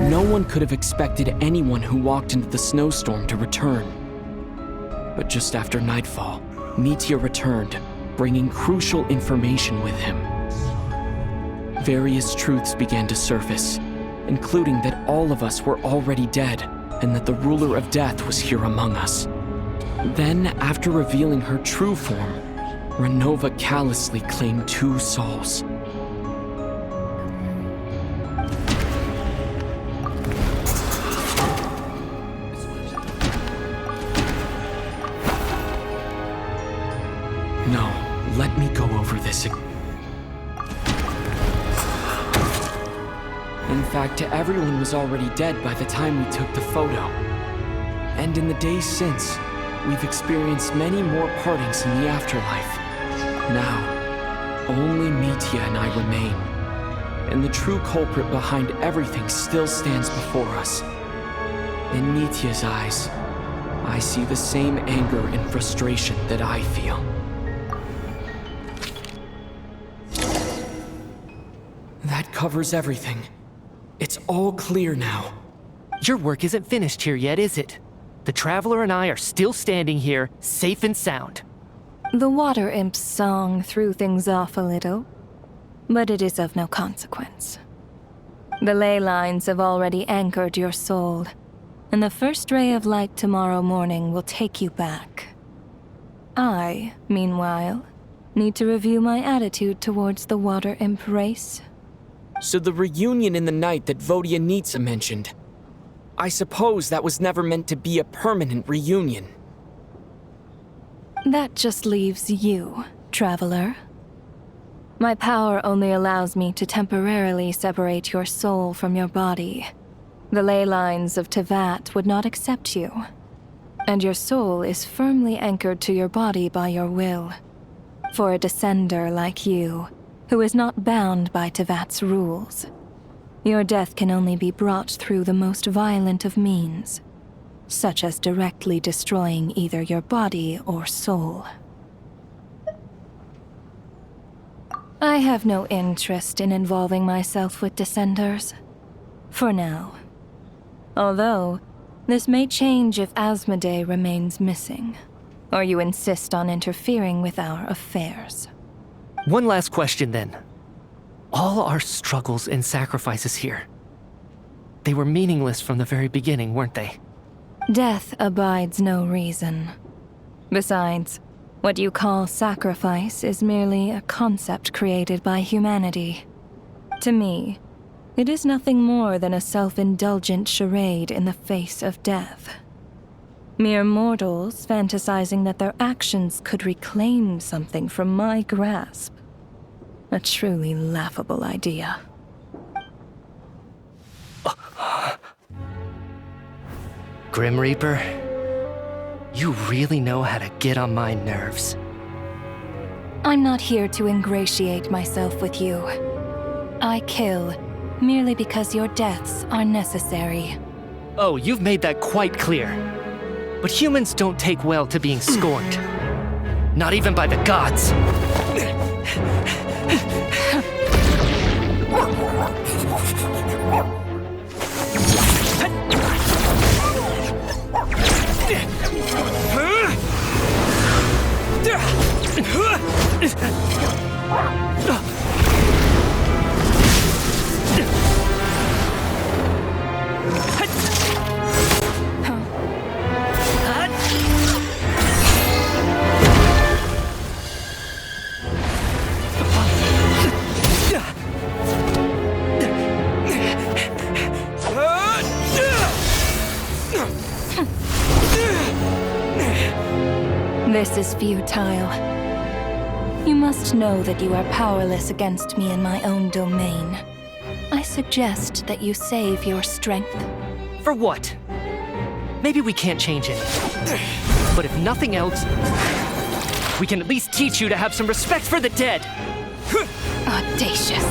B: No one could have expected anyone who walked into the snowstorm to return. But just after nightfall, Mitya returned, bringing crucial information with him. Various truths began to surface, including that all of us were already dead and that the ruler of death was here among us. Then, after revealing her true form, Ronova callously claimed 2 souls. No, let me go over this again. In fact, everyone was already dead by the time we took the photo. And in the days since, we've experienced many more partings in the afterlife. Now, only Mitya and I remain. And the true culprit behind everything still stands before us. In Mitya's eyes, I see the same anger and frustration that I feel. That covers everything. It's all clear now.
F: Your work isn't finished here yet, is it? The Traveler and I are still standing here, safe and sound.
P: The Water Imp's song threw things off a little, but it is of no consequence. The ley lines have already anchored your soul, and the first ray of light tomorrow morning will take you back. I, meanwhile, need to review my attitude towards the Water Imp race.
B: So the reunion in the night that Vodyanitsa mentioned. I suppose that was never meant to be a permanent reunion.
P: That just leaves you, traveler. My power only allows me to temporarily separate your soul from your body. The ley lines of Tevat would not accept you, and your soul is firmly anchored to your body by your will. For a descender like you, who is not bound by Tevat's rules, your death can only be brought through the most violent of means, such as directly destroying either your body or soul. I have no interest in involving myself with Descenders. For now. Although, this may change if Asmodee remains missing, or you insist on interfering with our affairs.
F: One last question then. All our struggles and sacrifices here, they were meaningless from the very beginning, weren't they?
P: Death abides no reason. Besides, what you call sacrifice is merely a concept created by humanity. To me, it is nothing more than a self-indulgent charade in the face of death. Mere mortals fantasizing that their actions could reclaim something from my grasp. A truly laughable idea.
F: Grim Reaper, you really know how to get on my nerves.
P: I'm not here to ingratiate myself with you. I kill merely because your deaths are necessary.
F: Oh, you've made that quite clear. But humans don't take well to being scorned. Not even by the gods.
P: This is futile. You must know that you are powerless against me in my own domain. I suggest that you save your strength.
F: For what? Maybe we can't change it. But if nothing else, we can at least teach you to have some respect for the dead.
P: Audacious.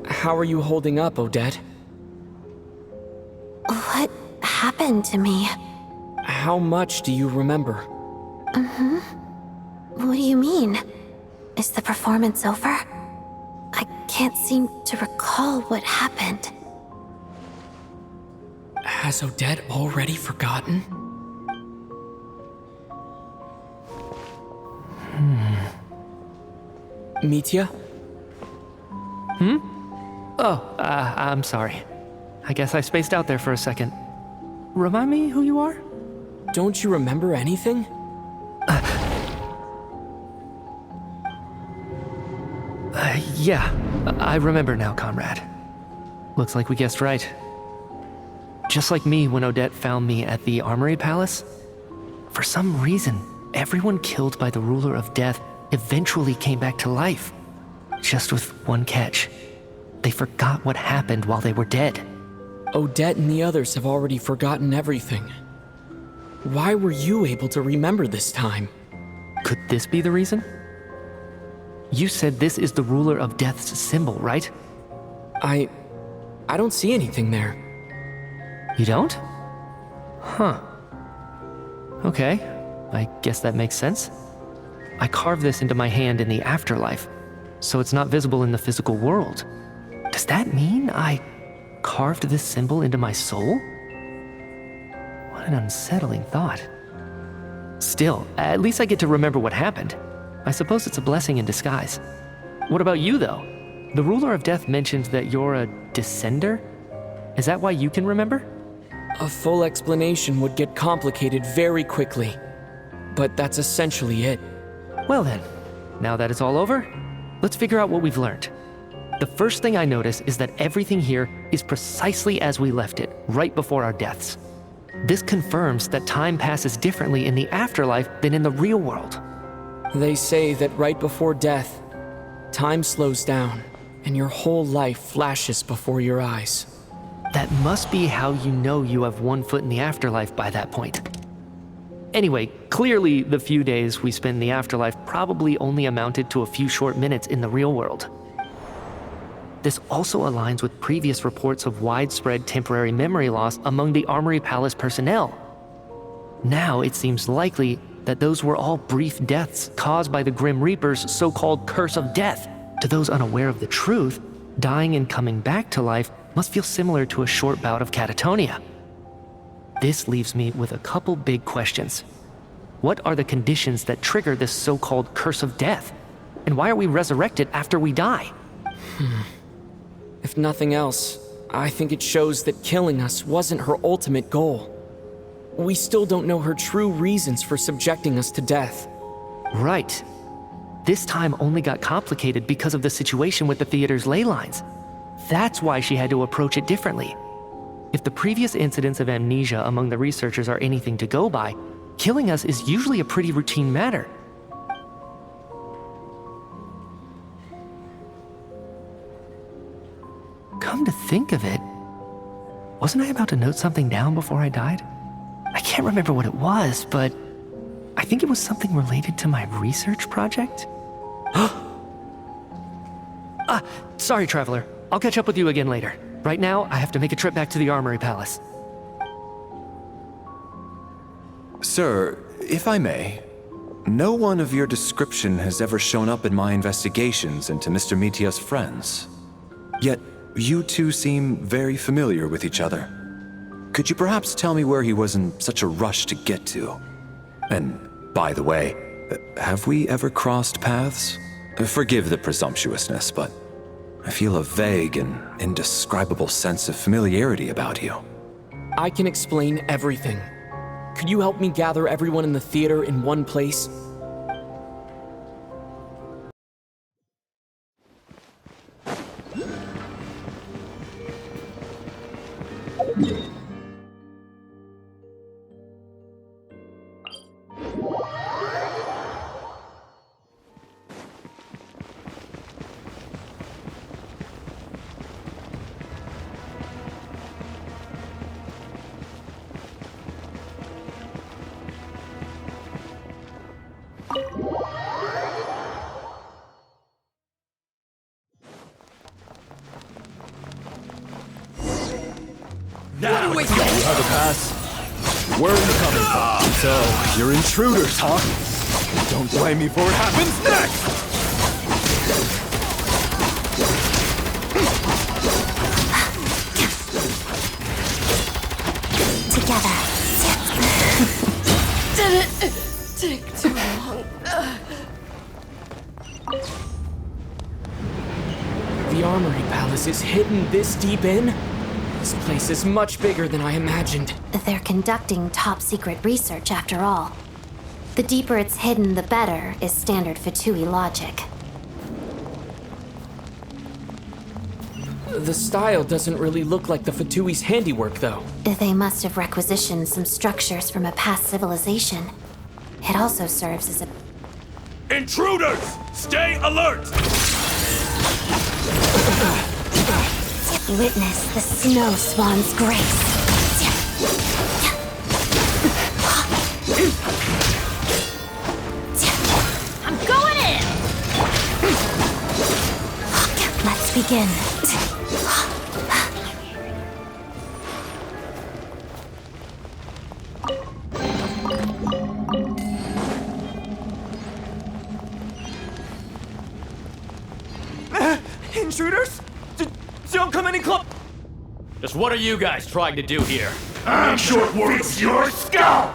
B: How are you holding up, Odette?
M: What happened to me?
B: How much do you remember?
M: What do you mean? Is the performance over? I can't seem to recall what happened.
B: Has Odette already forgotten? Mitya?
F: Oh, I'm sorry. I guess I spaced out there for a second. Remind me who you are?
B: Don't you remember anything?
F: Yeah, I remember now, comrade. Looks like we guessed right. Just like me when Odette found me at the Armory Palace, for some reason, everyone killed by the Ruler of Death eventually came back to life. Just with one catch. They forgot what happened while they were dead.
B: Odette and the others have already forgotten everything. Why were you able to remember this time?
F: Could this be the reason? You said this is the Ruler of Death's symbol, right?
B: I don't see anything there.
F: You don't? Huh. Okay, I guess that makes sense. I carved this into my hand in the afterlife, so it's not visible in the physical world. Does that mean I carved this symbol into my soul? What an unsettling thought. Still, at least I get to remember what happened. I suppose it's a blessing in disguise. What about you, though? The Ruler of Death mentioned that you're a descender? Is that why you can remember?
B: A full explanation would get complicated very quickly, but that's essentially it.
F: Well then, now that it's all over, let's figure out what we've learned. The first thing I notice is that everything here is precisely as we left it, right before our deaths. This confirms that time passes differently in the afterlife than in the real world.
B: They say that right before death, time slows down, and your whole life flashes before your eyes.
F: That must be how you know you have one foot in the afterlife by that point. Anyway, clearly the few days we spend in the afterlife probably only amounted to a few short minutes in the real world. This also aligns with previous reports of widespread temporary memory loss among the Armory Palace personnel. Now it seems likely that those were all brief deaths caused by the Grim Reaper's so-called curse of death. To those unaware of the truth, dying and coming back to life must feel similar to a short bout of catatonia. This leaves me with a couple big questions. What are the conditions that trigger this so-called curse of death? And why are we resurrected after we die?
B: If nothing else, I think it shows that killing us wasn't her ultimate goal. We still don't know her true reasons for subjecting us to death.
F: Right. This time only got complicated because of the situation with the theater's ley lines. That's why she had to approach it differently. If the previous incidents of amnesia among the researchers are anything to go by, killing us is usually a pretty routine matter. Come to think of it, wasn't I about to note something down before I died? I can't remember what it was, but I think it was something related to my research project. Sorry, Traveler. I'll catch up with you again later. Right now, I have to make a trip back to the Armory Palace.
E: Sir, if I may, no one of your description has ever shown up in my investigations into Mr. Mitya's friends. Yet, you two seem very familiar with each other. Could you perhaps tell me where he was in such a rush to get to? And, by the way, have we ever crossed paths? Forgive the presumptuousness, but I feel a vague and indescribable sense of familiarity about you.
B: I can explain everything. Could you help me gather everyone in the theater in one place?
N: Now you have a pass.
E: Where are you coming from? So, you're intruders, huh? Don't blame me for what happens next!
G: Together.
C: Did it take too long?
B: The Armory Palace is hidden this deep in? This place is much bigger than I imagined.
M: They're conducting top-secret research after all. The deeper it's hidden, the better, is standard Fatui logic.
B: The style doesn't really look like the Fatui's handiwork, though.
M: They must have requisitioned some structures from a past civilization. It also serves as a...
N: Intruders! Stay alert!
M: Witness the snow swan's grace.
G: I'm going in!
M: Let's begin.
B: Intruders? Don't come any close!
Q: Just what are you guys trying to do here?
N: I'm sure fix your skull!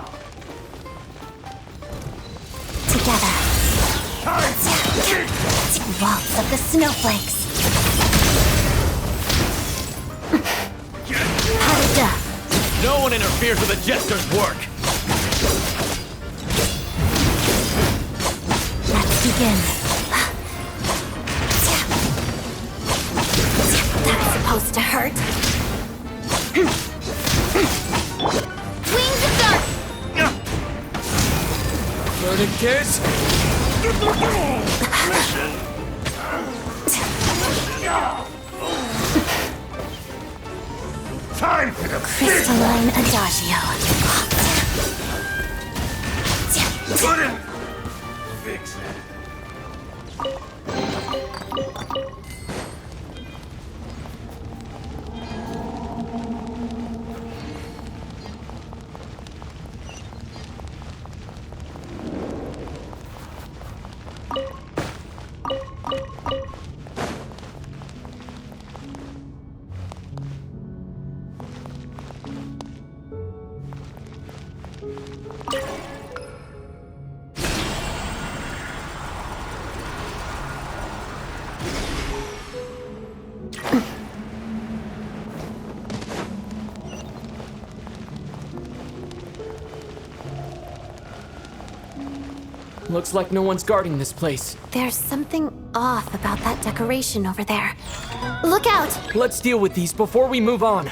M: Together. Waltz of the snowflakes. Howda.
Q: No one interferes with the Jester's work!
M: Let's begin. That's supposed to hurt.
G: Wings of dark!
B: Burning kids?
N: Time for the
M: Crystalline Adagio.
N: Couldn't fix it.
B: Looks like no one's guarding this place.
M: There's something off about that decoration over there. Look out!
B: Let's deal with these before we move on.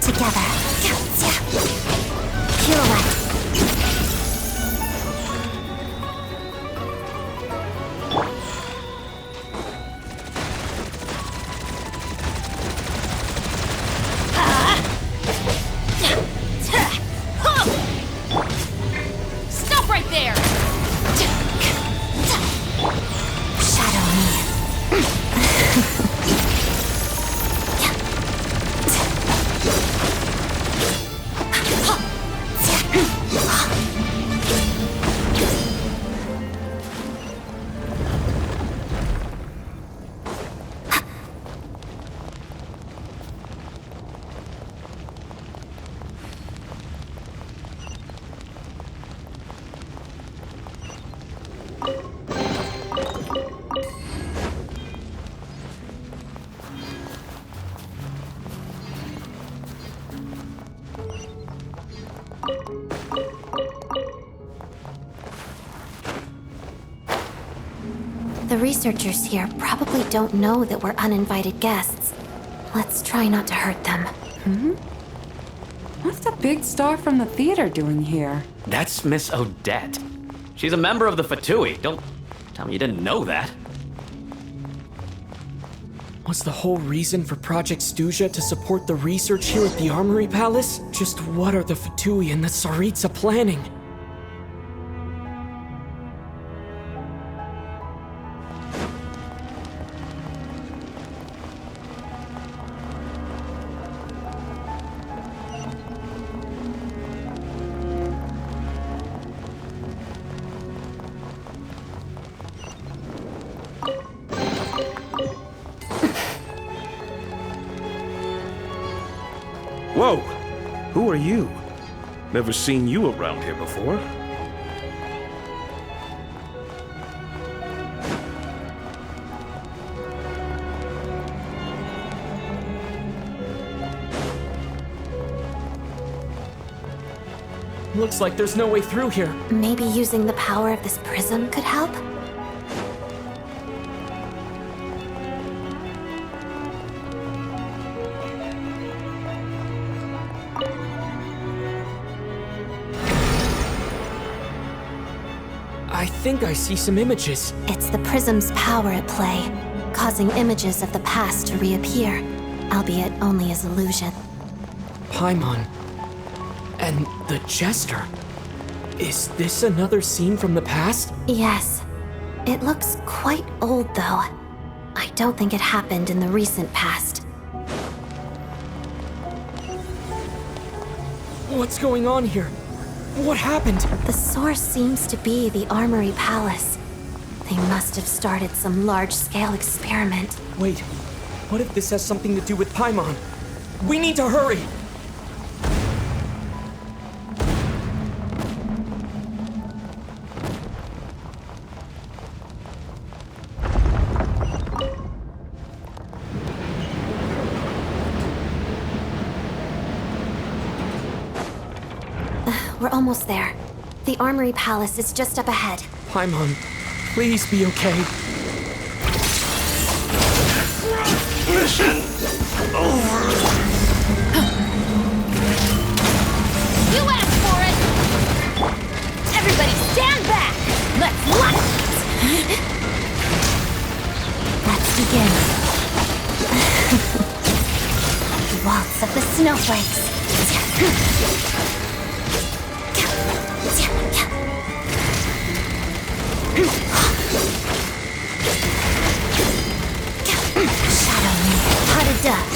G: Together. Pirouette.
O: Stop right there!
G: Shadow me.
M: The researchers here probably don't know that we're uninvited guests. Let's try not to hurt them.
R: What's the big star from the theater doing here?
Q: That's Miss Odette. She's a member of the Fatui. Don't tell me you didn't know that.
B: Was the whole reason for Project Stuzha to support the research here at the Armory Palace? Just what are the Fatui and the Tsaritsa planning?
N: Whoa! Who are you? Never seen you around here before.
B: Looks like there's no way through here.
M: Maybe using the power of this prism could help?
B: I think I see some images.
M: It's the prism's power at play, causing images of the past to reappear, albeit only as illusion.
B: Paimon. And the Jester. Is this another scene from the past?
M: Yes. It looks quite old, though. I don't think it happened in the recent past.
B: What's going on here? What happened?
M: The source seems to be the Armory Palace. They must have started some large-scale experiment.
B: Wait, what if this has something to do with Paimon? We need to hurry!
M: We're almost there. The Armory Palace is just up ahead.
B: Paimon, please be okay.
N: Mission over.
O: You asked for it! Everybody stand back! Let's watch it!
M: Let's begin. Waltz of the snowflakes. Shadow me, potted dove.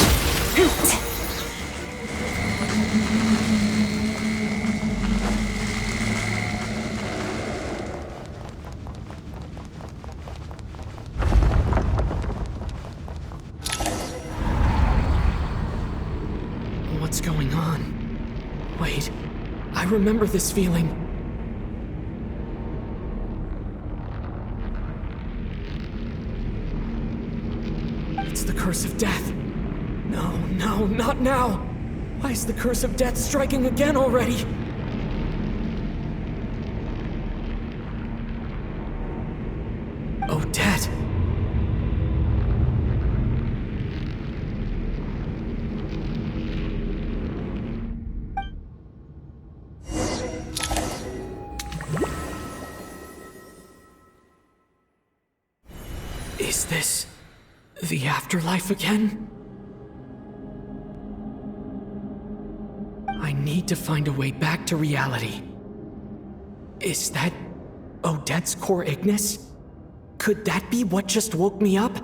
B: What's going on? Wait, I remember this feeling. It's the curse of death. No, no, not now. Why is the curse of death striking again already? Odette. Is this the afterlife again? I need to find a way back to reality. Is that Odette's core Ignis? Could that be what just woke me up?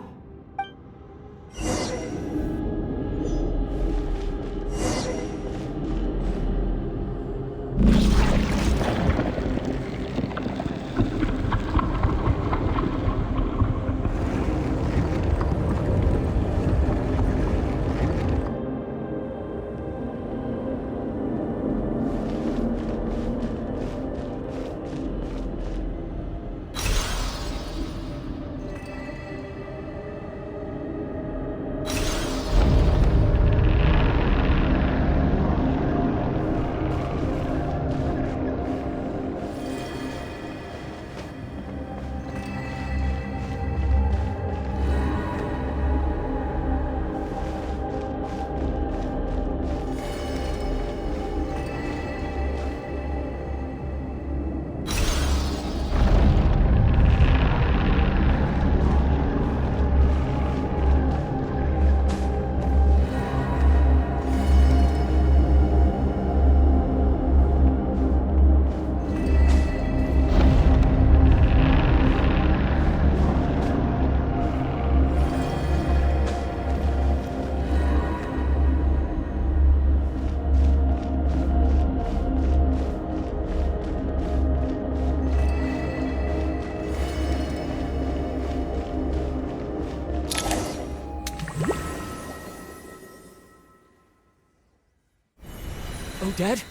B: Odette?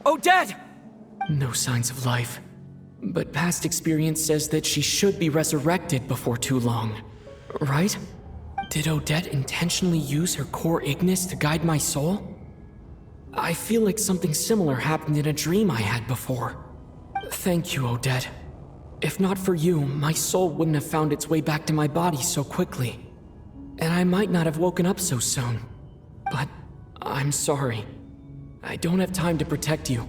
B: Odette! No signs of life. But past experience says that she should be resurrected before too long. Right? Did Odette intentionally use her core Ignis to guide my soul? I feel like something similar happened in a dream I had before. Thank you, Odette. If not for you, my soul wouldn't have found its way back to my body so quickly. And I might not have woken up so soon. But I'm sorry. I don't have time to protect you.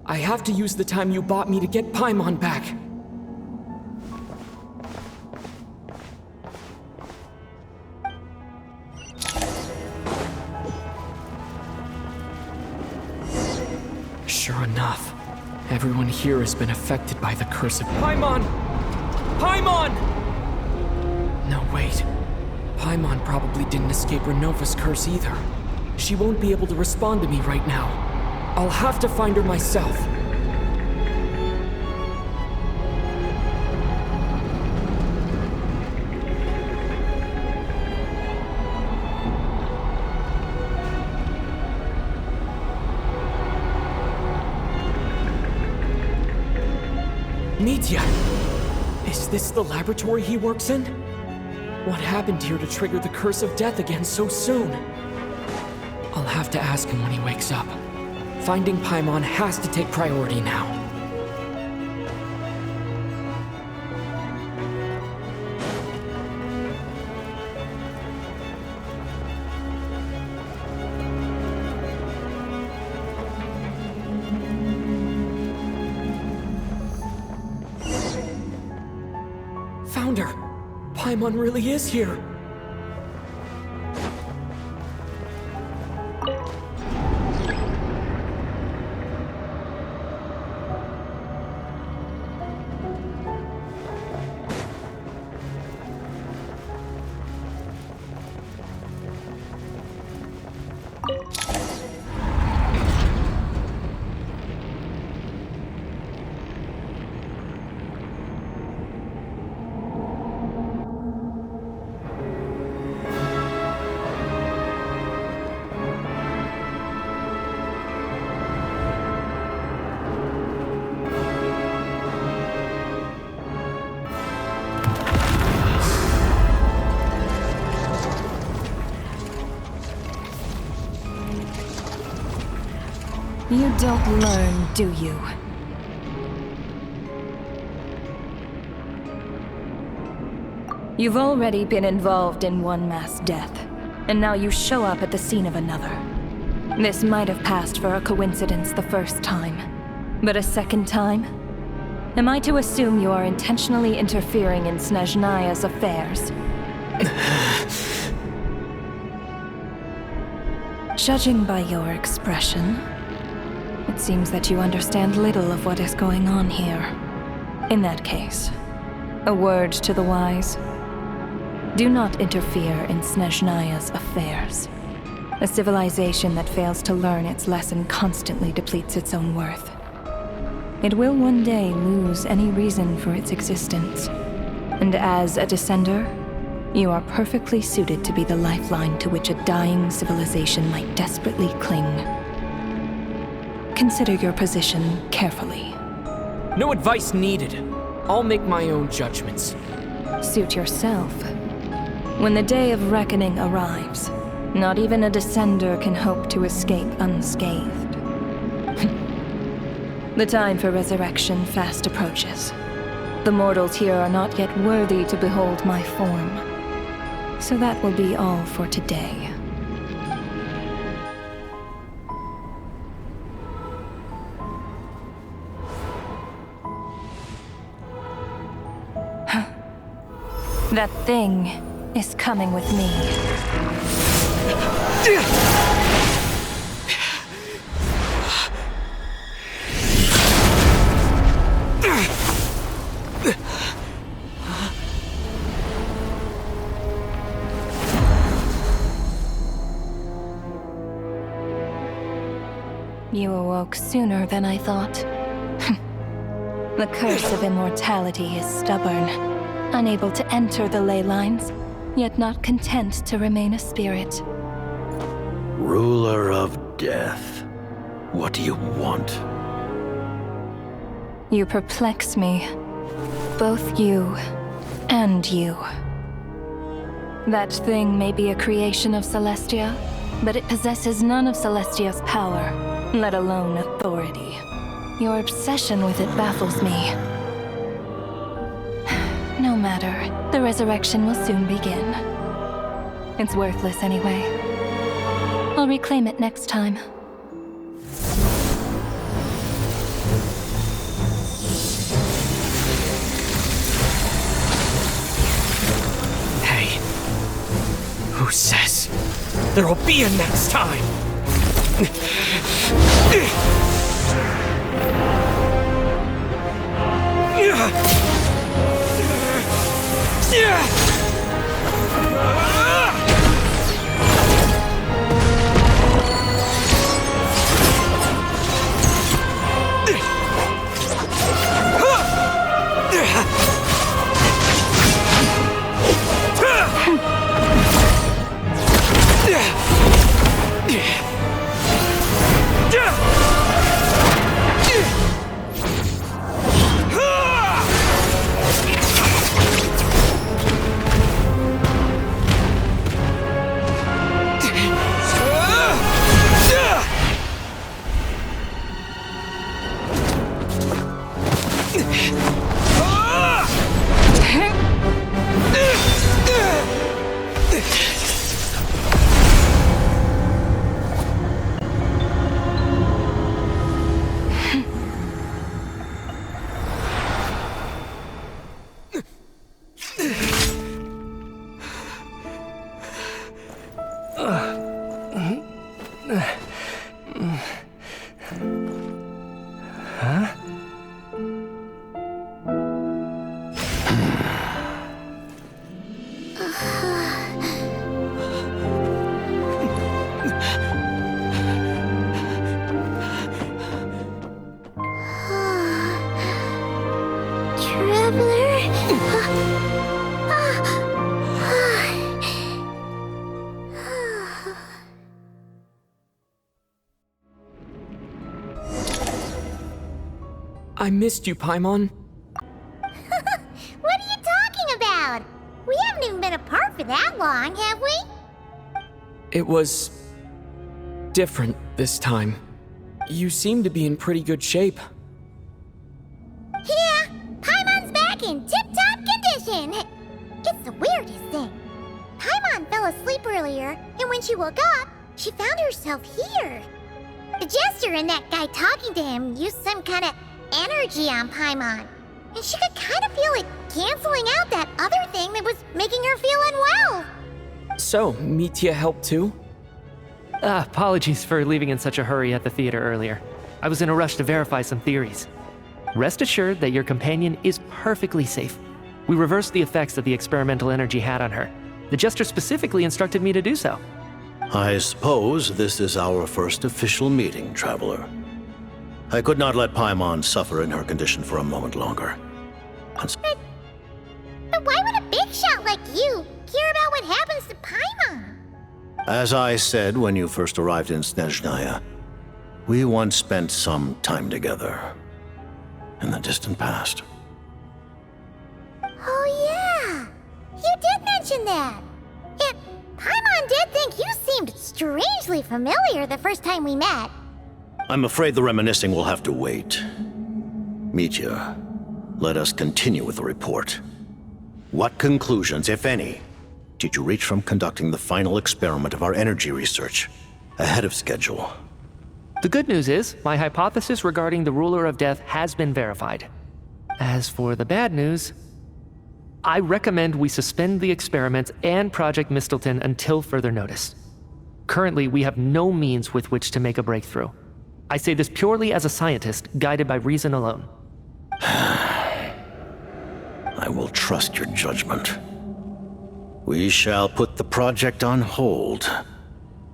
B: I have to use the time you bought me to get Paimon back. Sure enough, everyone here has been affected by the curse of Paimon! Paimon! No, wait. Paimon probably didn't escape Ronova's curse either. She won't be able to respond to me right now. I'll have to find her myself. Nitya! Is this the laboratory he works in? What happened here to trigger the curse of death again so soon? I'll have to ask him when he wakes up. Finding Paimon has to take priority now. Found her! Paimon really is here!
P: You don't learn, do you? You've already been involved in one mass death, and now you show up at the scene of another. This might have passed for a coincidence the first time, but a second time? Am I to assume you are intentionally interfering in Snezhnaya's affairs? Judging by your expression, it seems that you understand little of what is going on here. In that case, a word to the wise. Do not interfere in Snezhnaya's affairs. A civilization that fails to learn its lesson constantly depletes its own worth. It will one day lose any reason for its existence. And as a descender, you are perfectly suited to be the lifeline to which a dying civilization might desperately cling. Consider your position carefully.
B: No advice needed. I'll make my own judgments.
P: Suit yourself. When the day of reckoning arrives, not even a descender can hope to escape unscathed. The time for resurrection fast approaches. The mortals here are not yet worthy to behold my form. So that will be all for today. That thing is coming with me. You awoke sooner than I thought. The curse of immortality is stubborn, unable to enter the ley lines, yet not content to remain a spirit.
N: Ruler of death. What do you want?
P: You perplex me. Both you and you. That thing may be a creation of Celestia, but it possesses none of Celestia's power, let alone authority. Your obsession with it baffles me. No matter, the resurrection will soon begin. It's worthless anyway. I'll reclaim it next time.
B: Hey, who says there will be a next time? I missed you, Paimon.
G: What are you talking about? We haven't even been apart for that long, have we?
B: It was different this time. You seem to be in pretty good shape.
G: Yeah, Paimon's back in tip-top condition. It's the weirdest thing. Paimon fell asleep earlier, and when she woke up, she found herself here. The Jester and that guy talking to him used some kind of energy on Paimon, and she could kind of feel it canceling out that other thing that was making her feel unwell.
B: So, Mitya helped too?
F: Apologies for leaving in such a hurry at the theater earlier. I was in a rush to verify some theories. Rest assured that your companion is perfectly safe. We reversed the effects that the experimental energy had on her. The Jester specifically instructed me to do so.
N: I suppose this is our first official meeting, Traveler. I could not let Paimon suffer in her condition for a moment longer.
G: But why would a big shot like you care about what happens to Paimon?
N: As I said when you first arrived in Snezhnaya, we once spent some time together in the distant past.
G: Oh yeah, you did mention that. And Paimon did think you seemed strangely familiar the first time we met.
N: I'm afraid the reminiscing will have to wait. Mitya, let us continue with the report. What conclusions, if any, did you reach from conducting the final experiment of our energy research ahead of schedule?
F: The good news is, my hypothesis regarding the Ruler of Death has been verified. As for the bad news, I recommend we suspend the experiments and Project Mistleton until further notice. Currently, we have no means with which to make a breakthrough. I say this purely as a scientist, guided by reason alone.
N: I will trust your judgment. We shall put the project on hold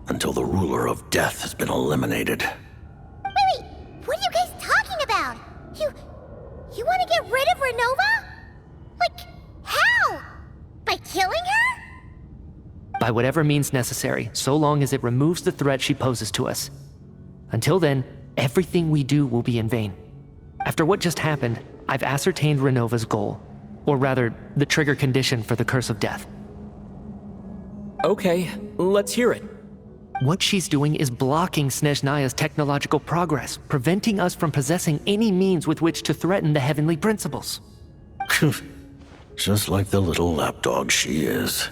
N: until the Ruler of Death has been eliminated.
G: Wait, what are you guys talking about? You want to get rid of Ronova? Like, how? By killing her?
F: By whatever means necessary, so long as it removes the threat she poses to us. Until then, everything we do will be in vain. After what just happened, I've ascertained Ronova's goal, or rather, the trigger condition for the Curse of Death.
B: Okay, let's hear it.
F: What she's doing is blocking Snezhnaya's technological progress, preventing us from possessing any means with which to threaten the heavenly principles.
N: Just like the little lapdog she is.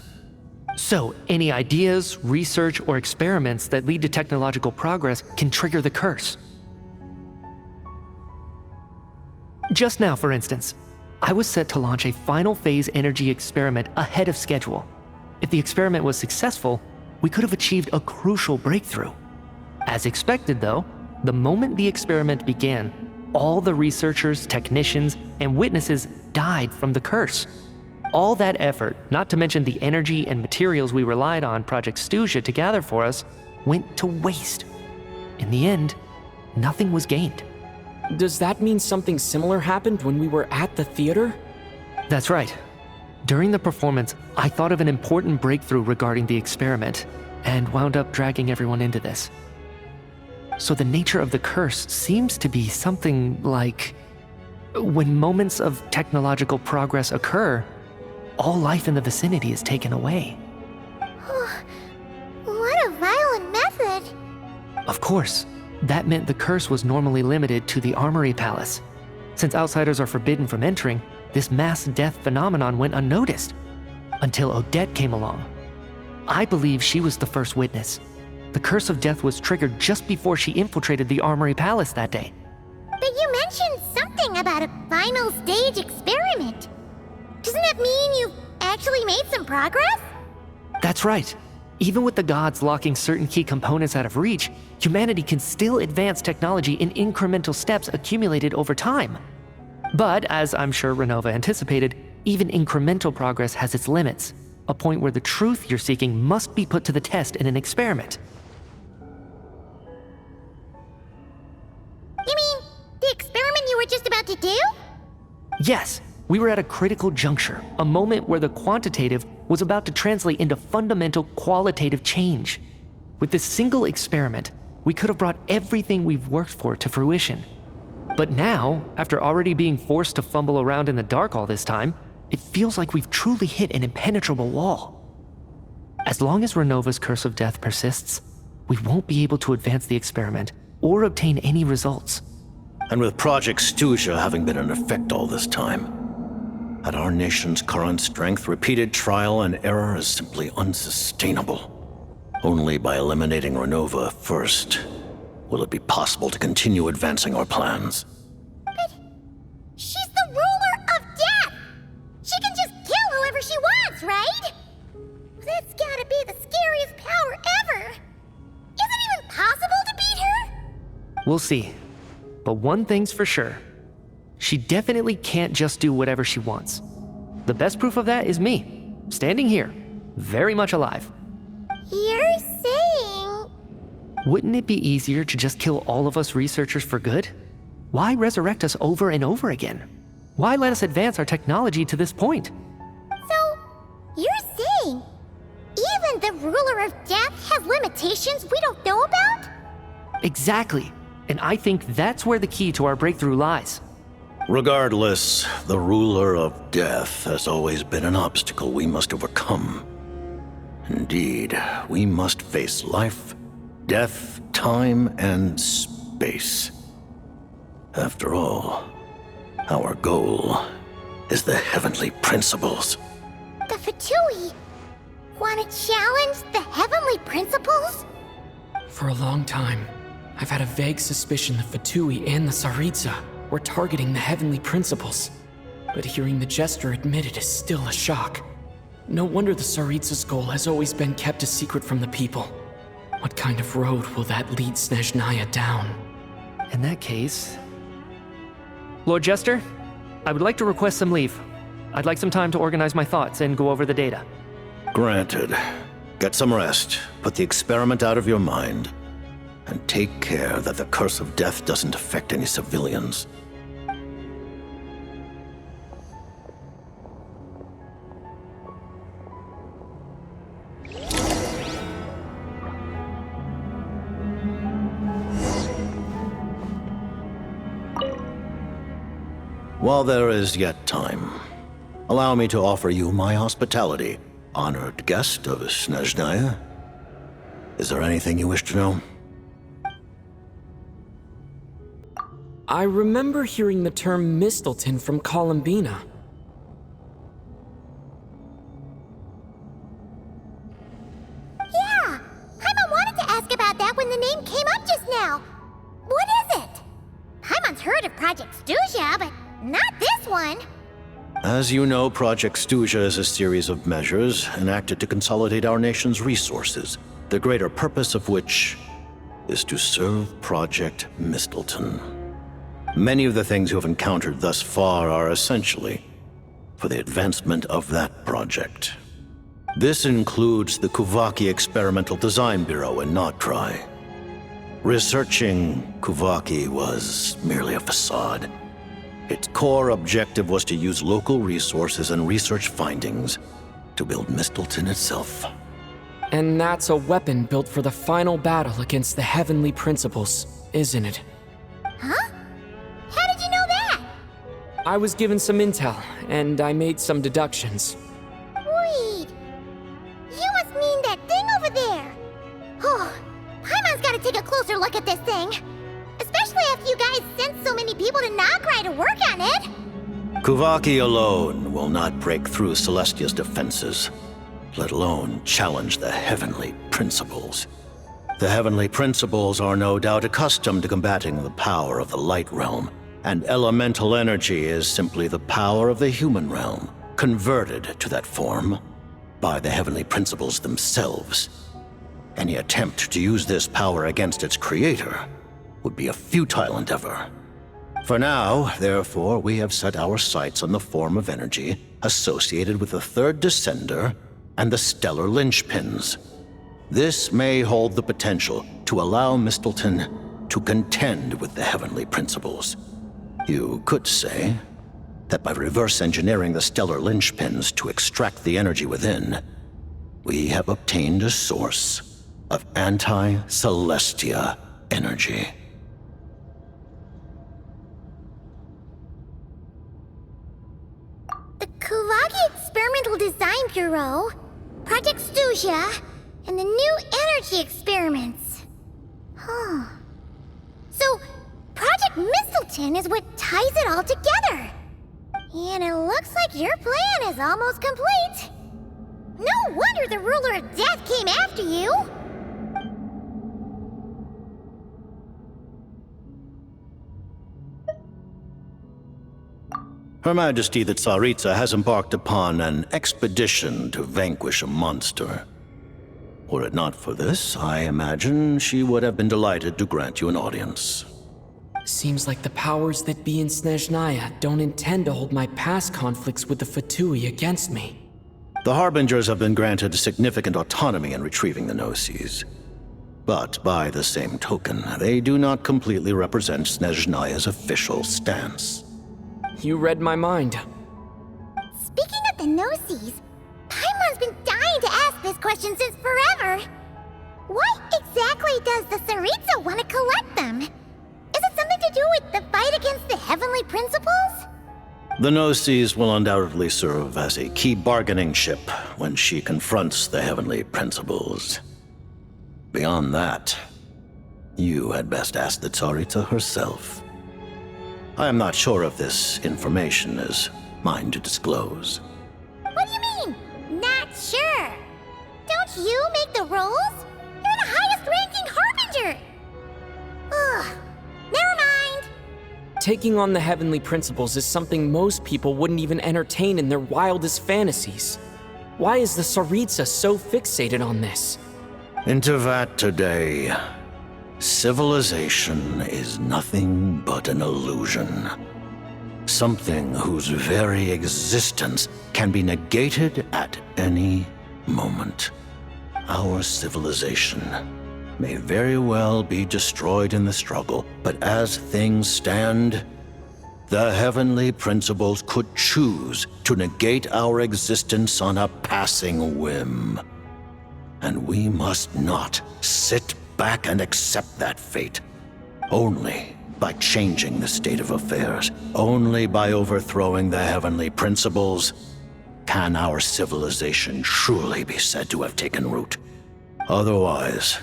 F: So, any ideas, research, or experiments that lead to technological progress can trigger the curse. Just now, for instance, I was set to launch a final phase energy experiment ahead of schedule. If the experiment was successful, we could have achieved a crucial breakthrough. As expected, though, the moment the experiment began, all the researchers, technicians, and witnesses died from the curse. All that effort, not to mention the energy and materials we relied on Project Stuja to gather for us, went to waste. In the end, nothing was gained.
B: Does that mean something similar happened when we were at the theater?
F: That's right. During the performance, I thought of an important breakthrough regarding the experiment, and wound up dragging everyone into this. So the nature of the curse seems to be something like, when moments of technological progress occur, all life in the vicinity is taken away.
G: What a violent method!
F: Of course, that meant the curse was normally limited to the Armory Palace. Since outsiders are forbidden from entering, this mass death phenomenon went unnoticed, until Odette came along. I believe she was the first witness. The Curse of Death was triggered just before she infiltrated the Armory Palace that day.
G: But you mentioned something about a final stage experiment. Doesn't that mean you've actually made some progress?
F: That's right. Even with the gods locking certain key components out of reach, humanity can still advance technology in incremental steps accumulated over time. But, as I'm sure Ronova anticipated, even incremental progress has its limits, a point where the truth you're seeking must be put to the test in an experiment.
G: You mean the experiment you were just about to do?
F: Yes, we were at a critical juncture, a moment where the quantitative was about to translate into fundamental qualitative change. With this single experiment, we could have brought everything we've worked for to fruition. But now, after already being forced to fumble around in the dark all this time, it feels like we've truly hit an impenetrable wall. As long as Ronova's Curse of Death persists, we won't be able to advance the experiment or obtain any results.
N: And with Project Stuja having been in effect all this time, at our nation's current strength, repeated trial and error is simply unsustainable. Only by eliminating Ronova first will it be possible to continue advancing our plans.
G: But she's the ruler of death! She can just kill whoever she wants, right? That's gotta be the scariest power ever! Is it even possible to beat her?
F: We'll see. But one thing's for sure. She definitely can't just do whatever she wants. The best proof of that is me, standing here, very much alive.
G: You're saying...
F: Wouldn't it be easier to just kill all of us researchers for good? Why resurrect us over and over again? Why let us advance our technology to this point?
G: So, you're saying even the ruler of death has limitations we don't know about?
F: Exactly. And I think that's where the key to our breakthrough lies.
N: Regardless, the ruler of death has always been an obstacle we must overcome. Indeed, we must face life, death, time, and space. After all, our goal is the heavenly principles.
G: The Fatui want to challenge the heavenly principles?
B: For a long time, I've had a vague suspicion the Fatui and the Tsaritsa were targeting the heavenly principles. But hearing the Jester admit it is still a shock. No wonder the Tsaritsa's goal has always been kept a secret from the people. What kind of road will that lead Snezhnaya down?
F: In that case... Lord Jester, I would like to request some leave. I'd like some time to organize my thoughts and go over the data.
N: Granted. Get some rest, put the experiment out of your mind, and take care that the Curse of Death doesn't affect any civilians. While there is yet time, allow me to offer you my hospitality, honored guest of Snezhnaya. Is there anything you wish to know?
B: I remember hearing the term Mistleton from Columbina.
G: Yeah! Paimon wanted to ask about that when the name came up just now. What is it? Paimon's heard of Project Stuja, but not this one.
N: As you know, Project Stuja is a series of measures enacted to consolidate our nation's resources, the greater purpose of which is to serve Project Mistleton. Many of the things you have encountered thus far are essentially for the advancement of that project. This includes the Kuvaki Experimental Design Bureau in Nocturne. Researching Kuvaki was merely a facade. Its core objective was to use local resources and research findings to build Mistleton itself.
B: And that's a weapon built for the final battle against the Heavenly Principles, isn't it?
G: Huh? How did you know that?
B: I was given some intel, and I made some deductions.
G: Wait. You must mean that thing over there. Oh, Paimon's gotta take a closer look at this thing. Especially after you guys sent so many people to Nocturne to work on it.
N: Kuvaki alone will not break through Celestia's defenses, let alone challenge the Heavenly Principles. The Heavenly Principles are no doubt accustomed to combating the power of the Light Realm, and elemental energy is simply the power of the human realm, converted to that form by the Heavenly Principles themselves. Any attempt to use this power against its creator would be a futile endeavor. For now, therefore, we have set our sights on the form of energy associated with the Third Descender and the Stellar Linchpins. This may hold the potential to allow Mistleton to contend with the Heavenly Principles. You could say that by reverse engineering the Stellar Linchpins to extract the energy within, we have obtained a source of anti-Celestia energy.
G: The Kuvaki Experimental Design Bureau, Project Stuja, and the new energy experiments. Huh. So, Project Mistleton is what ties it all together. And it looks like your plan is almost complete. No wonder the Ruler of Death came after you.
N: Her Majesty the Tsaritsa has embarked upon an expedition to vanquish a monster. Were it not for this, I imagine she would have been delighted to grant you an audience.
B: Seems like the powers that be in Snezhnaya don't intend to hold my past conflicts with the Fatui against me.
N: The Harbingers have been granted significant autonomy in retrieving the Gnosis. But by the same token, they do not completely represent Snezhnaya's official stance.
B: You read my mind.
G: Speaking of the Gnosis, Paimon's been dying to ask this question since forever. Why exactly does the Tsaritsa want to collect them? Is it something to do with the fight against the Heavenly Principles?
N: The Gnosis will undoubtedly serve as a key bargaining chip when she confronts the Heavenly Principles. Beyond that, you had best ask the Tsaritsa herself. I am not sure if this information is mine to disclose.
G: What do you mean, not sure? Don't you make the rolls? You're the highest-ranking Harbinger! Ugh, never mind.
B: Taking on the Heavenly Principles is something most people wouldn't even entertain in their wildest fantasies. Why is the Tsaritsa so fixated on this?
N: Into that today, civilization is nothing but an illusion. Something whose very existence can be negated at any moment. Our civilization may very well be destroyed in the struggle, but as things stand, the Heavenly Principles could choose to negate our existence on a passing whim. And we must not sit back and accept that fate. Only by changing the state of affairs. Only by overthrowing the heavenly principles can our civilization truly be said to have taken root. Otherwise,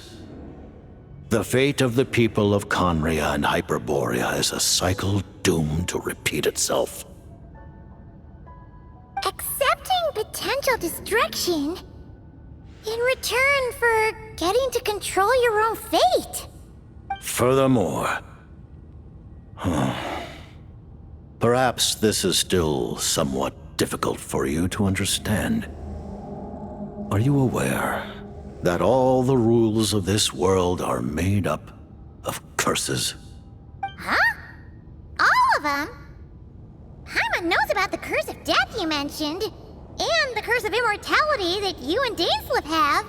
N: the fate of the people of Conria and Hyperborea is a cycle doomed to repeat itself.
G: Accepting potential destruction in return for getting to control your own fate.
N: Furthermore, perhaps this is still somewhat difficult for you to understand. Are you aware that all the rules of this world are made up of curses?
G: Huh? All of them? Paimon knows about the curse of death you mentioned, and the curse of immortality that you and Dainsleif have.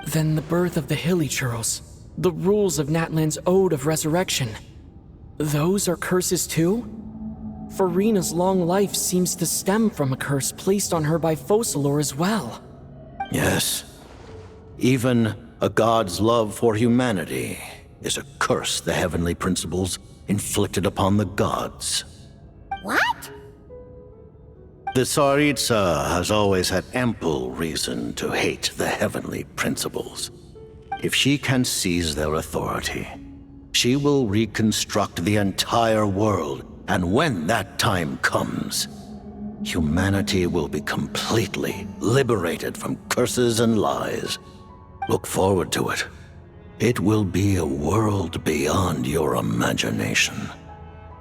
B: Then the birth of the Hilichurls, the rules of Natlan's Ode of Resurrection, those are curses too? Farina's long life seems to stem from a curse placed on her by Focalor as well.
N: Yes. Even a god's love for humanity is a curse the heavenly principles inflicted upon the gods.
G: What?
N: The Tsaritsa has always had ample reason to hate the heavenly principles. If she can seize their authority, she will reconstruct the entire world, and when that time comes, humanity will be completely liberated from curses and lies. Look forward to it. It will be a world beyond your imagination.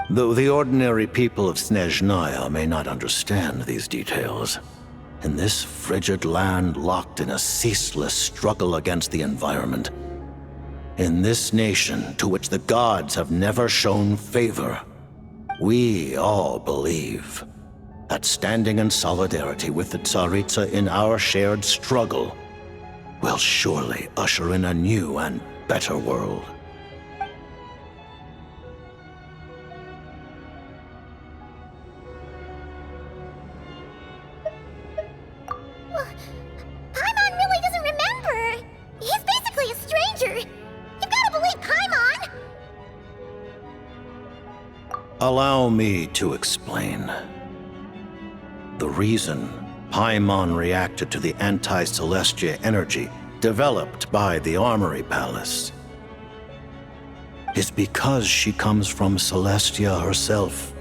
N: Though the ordinary people of Snezhnaya may not understand these details, in this frigid land locked in a ceaseless struggle against the environment, in this nation to which the gods have never shown favor, we all believe that standing in solidarity with the Tsaritsa in our shared struggle will surely usher in a new and better world.
G: Paimon really doesn't remember. He's basically a stranger. You've got to believe Paimon.
N: Allow me to explain. The reason Paimon reacted to the anti-Celestia energy developed by the Armory Palace is because she comes from Celestia herself.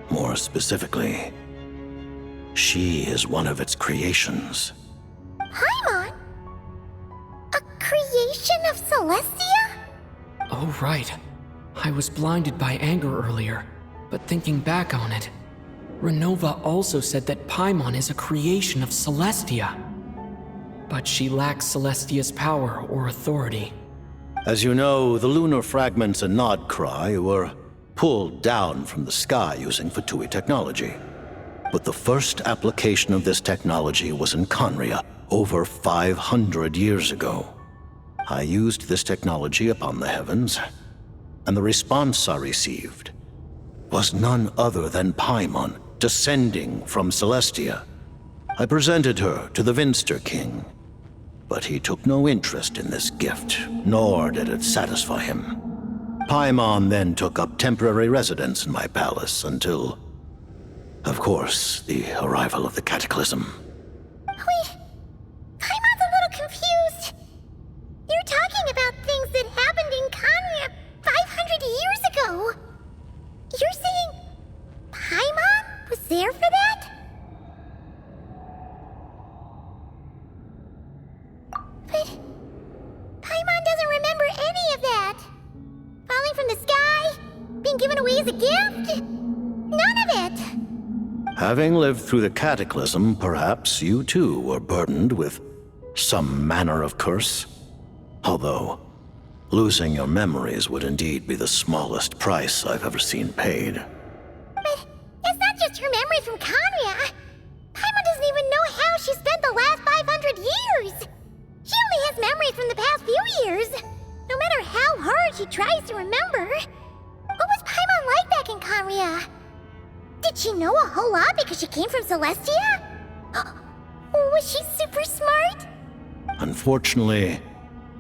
N: More specifically, she is one of its creations.
G: Paimon? A creation of Celestia?
B: Oh, right. I was blinded by anger earlier, but thinking back on it, Ronova also said that Paimon is a creation of Celestia. But she lacks Celestia's power or authority.
N: As you know, the lunar fragments in Nodcry were pulled down from the sky using Fatui technology. But the first application of this technology was in Conria over 500 years ago. I used this technology upon the heavens, and the response I received was none other than Paimon descending from Celestia. I presented her to the Vinster King, but he took no interest in this gift, nor did it satisfy him. Paimon then took up temporary residence in my palace until, of course, the arrival of the Cataclysm.
G: Wait, Paimon's a little confused. You're talking about things that happened in Conria 500 years ago. You're saying Paimon was there for that? But Paimon doesn't remember any of that. Falling from the sky? Being given away as a gift? None of it!
N: Having lived through the Cataclysm, perhaps you too were burdened with some manner of curse. Although, losing your memories would indeed be the smallest price I've ever seen paid.
G: But it's not just her memory from Conria. Paimon doesn't even know how she spent the last 500 years. She only has memories from the past few years. No matter how hard she tries to remember. What was Paimon like back in Conria? Did she know a whole lot because she came from Celestia? Was she super smart?
N: Unfortunately,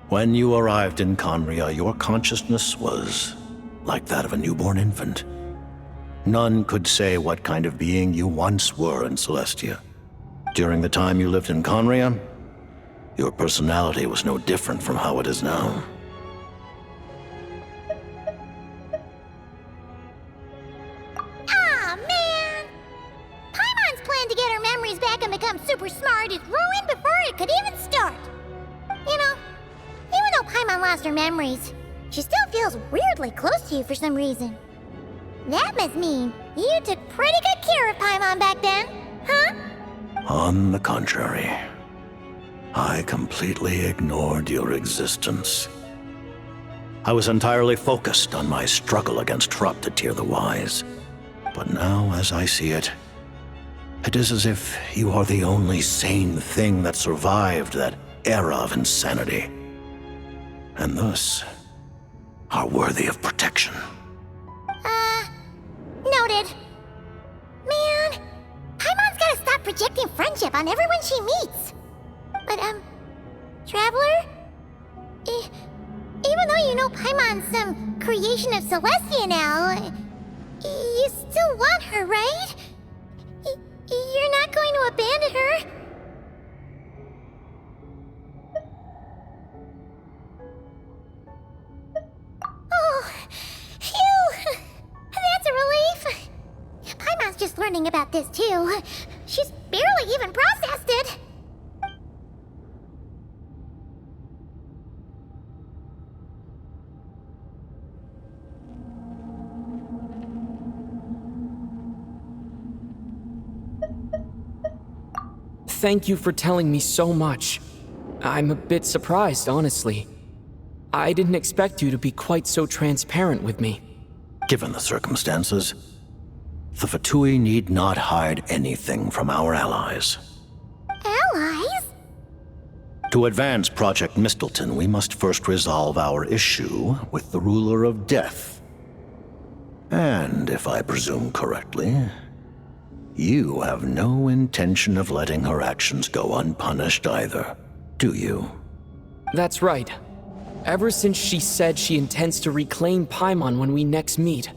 N: when you arrived in Conria, your consciousness was like that of a newborn infant. None could say what kind of being you once were in Celestia. During the time you lived in Conria, your personality was no different from how it is now.
G: Aw, man! Paimon's plan to get her memories back and become super smart is ruined before it could even start. You know, even though Paimon lost her memories, she still feels weirdly close to you for some reason. That must mean you took pretty good care of Paimon back then, huh?
N: On the contrary, I completely ignored your existence. I was entirely focused on my struggle against corrupted Tier the Wise. But now, as I see it, it is as if you are the only sane thing that survived that era of insanity. And thus, are worthy of protection.
G: Noted. Man, Paimon's gotta stop projecting friendship on everyone she meets. But, Traveler? Even though you know Paimon's some creation of Celestia now, you still want her, right? You're not going to abandon her? Oh, phew! That's a relief. Paimon's just learning about this too. She's barely even processed it.
B: Thank you for telling me so much. I'm a bit surprised, honestly. I didn't expect you to be quite so transparent with me.
N: Given the circumstances, the Fatui need not hide anything from our allies.
G: Allies?
N: To advance Project Mistleton, we must first resolve our issue with the Ruler of Death. And, if I presume correctly, you have no intention of letting her actions go unpunished either, do you?
B: That's right. Ever since she said she intends to reclaim Paimon when we next meet,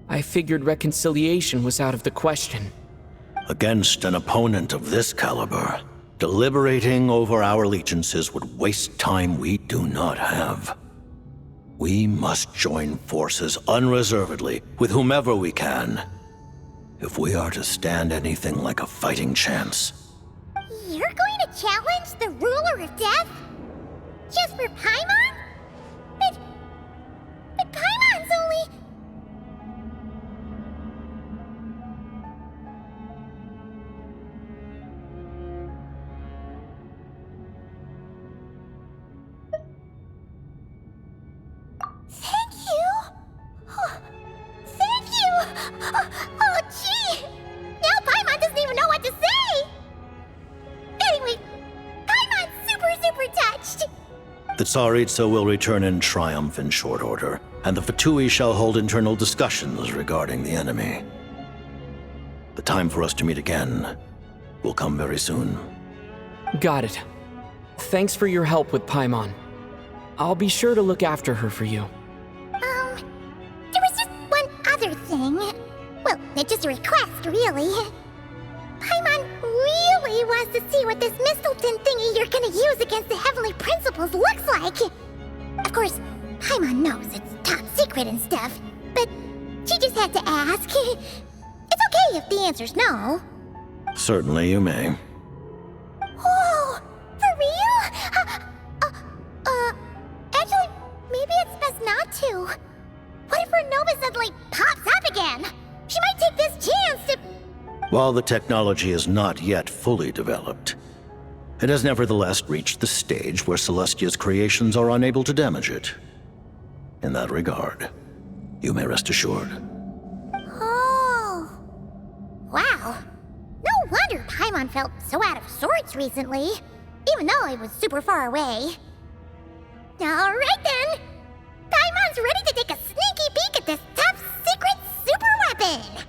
B: I figured reconciliation was out of the question.
N: Against an opponent of this caliber, deliberating over our allegiances would waste time we do not have. We must join forces unreservedly with whomever we can, if we are to stand anything like a fighting chance.
G: You're going to challenge the Ruler of Death? Just for Paimon? But Paimon's only... Thank you! Oh, thank you! Oh, gee! Now Paimon doesn't even know what to say! Anyway, Paimon's super touched!
N: The Tsaritsa will return in triumph in short order, and the Fatui shall hold internal discussions regarding the enemy. The time for us to meet again will come very soon.
B: Got it. Thanks for your help with Paimon. I'll be sure to look after her for you.
G: There was just one other thing. Well, it's just a request, really. Paimon really wants to see what this Mistleton thingy you're gonna use against the Heavenly Principles looks like. Of course, Paimon knows it's top secret and stuff, but she just had to ask. It's okay if the answer's no.
N: Certainly you may.
G: Oh, for real? Actually, maybe it's best not to. What if Ronova suddenly pops up again? She might take this chance to...
N: While the technology is not yet fully developed, it has nevertheless reached the stage where Celestia's creations are unable to damage it. In that regard, you may rest assured.
G: Oh. Wow. No wonder Paimon felt so out of sorts recently, even though it was super far away. Alright then! Paimon's ready to take a sneaky peek at this top secret super weapon!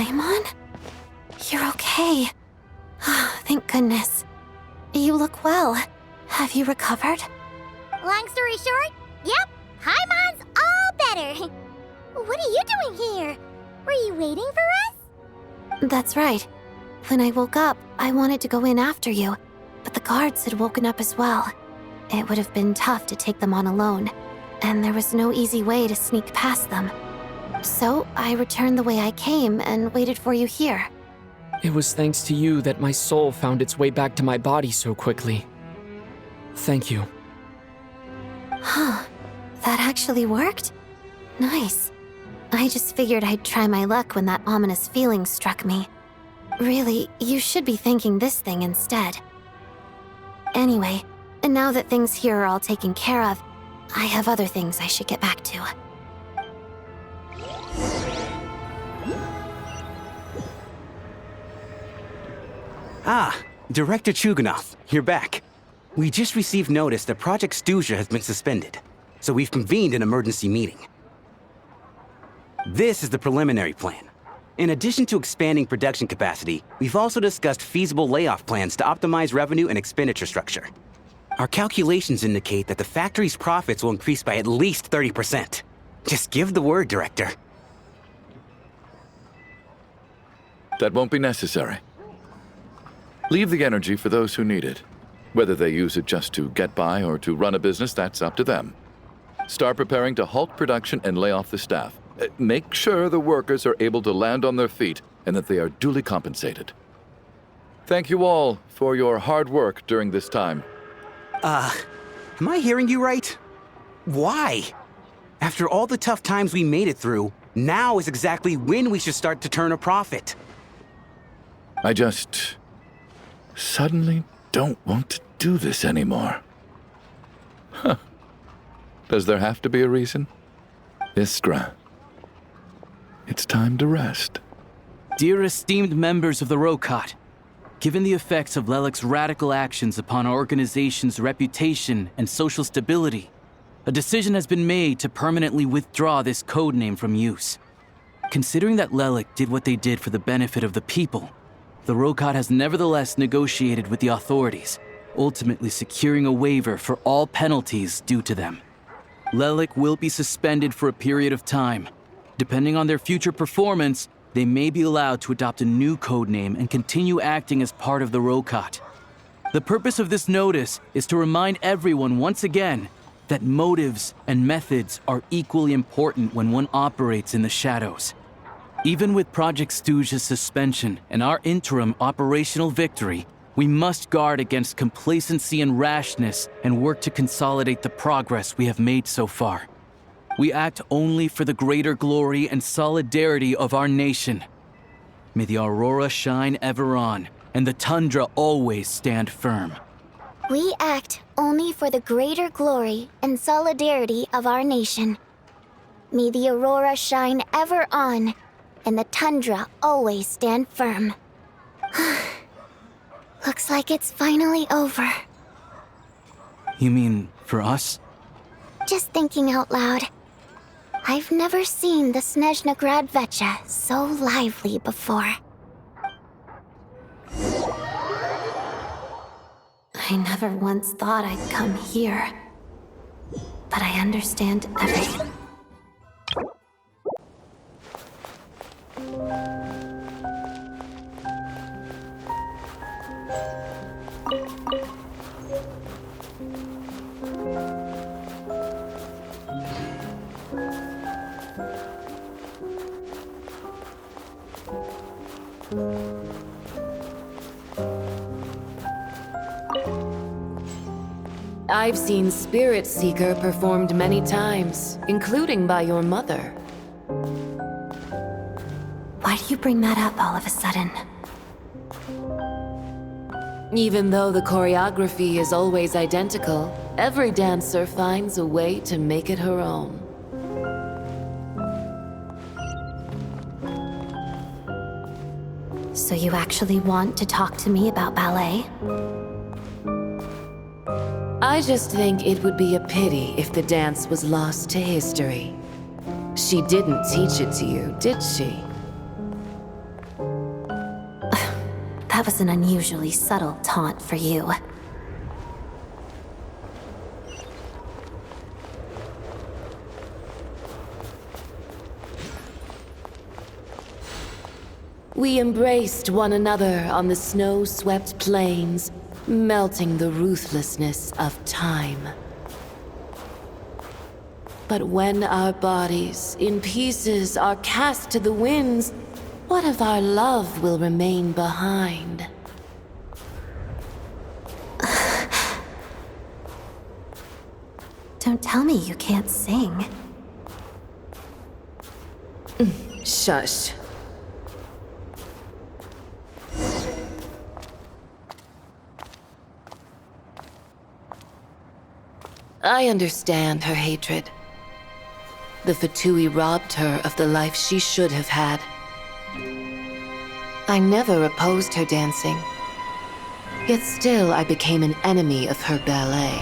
M: Paimon? You're okay. Thank goodness. You look well. Have you recovered?
G: Long story short, yep, Paimon's all better. What are you doing here? Were you waiting for us?
M: That's right. When I woke up, I wanted to go in after you, but the guards had woken up as well. It would have been tough to take them on alone, and there was no easy way to sneak past them. So I returned the way I came and waited for you here.
B: It was thanks to you that my soul found its way back to my body so quickly. Thank you.
M: Huh. That actually worked? Nice. I just figured I'd try my luck when that ominous feeling struck me. Really, you should be thanking this thing instead. Anyway, and now that things here are all taken care of, I have other things I should get back to.
I: Ah, Director Chuganov, you're back. We just received notice that Project Stuzha has been suspended, so we've convened an emergency meeting. This is the preliminary plan. In addition to expanding production capacity, we've also discussed feasible layoff plans to optimize revenue and expenditure structure. Our calculations indicate that the factory's profits will increase by at least 30%. Just give the word, Director.
H: That won't be necessary. Leave the energy for those who need it. Whether they use it just to get by or to run a business, that's up to them. Start preparing to halt production and lay off the staff. Make sure the workers are able to land on their feet and that they are duly compensated. Thank you all for your hard work during this time.
I: Am I hearing you right? Why? After all the tough times we made it through, now is exactly when we should start to turn a profit.
H: I just suddenly don't want to do this anymore. Huh. Does there have to be a reason? Iskra, it's time to rest.
K: Dear esteemed members of the Rokat, given the effects of Lelik's radical actions upon our organization's reputation and social stability, a decision has been made to permanently withdraw this codename from use. Considering that Lelik did what they did for the benefit of the people, the Rokat has nevertheless negotiated with the authorities, ultimately securing a waiver for all penalties due to them. Lelik will be suspended for a period of time. Depending on their future performance, they may be allowed to adopt a new codename and continue acting as part of the Rokat. The purpose of this notice is to remind everyone once again that motives and methods are equally important when one operates in the shadows. Even with Project Stuzha's suspension and our interim operational victory, we must guard against complacency and rashness and work to consolidate the progress we have made so far. We act only for the greater glory and solidarity of our nation. May the aurora shine ever on, and the tundra always stand firm.
G: We act only for the greater glory and solidarity of our nation. May the aurora shine ever on, and the tundra always stand firm. Looks like it's finally over.
K: You mean for us?
G: Just thinking out loud. I've never seen the Snezhnaya Vecha so lively before.
M: I never once thought I'd come here, but I understand everything.
S: I've seen Spirit Seeker performed many times, including by your mother.
M: Why do you bring that up all of a sudden?
S: Even though the choreography is always identical, every dancer finds a way to make it her own.
M: So you actually want to talk to me about ballet?
S: I just think it would be a pity if the dance was lost to history. She didn't teach it to you, did she?
M: That was an unusually subtle taunt for you.
S: We embraced one another on the snow-swept plains, melting the ruthlessness of time. But when our bodies, in pieces, are cast to the winds, what of our love will remain behind?
M: Don't tell me you can't sing.
S: Shush. I understand her hatred. The Fatui robbed her of the life she should have had. I never opposed her dancing. Yet still I became an enemy of her ballet.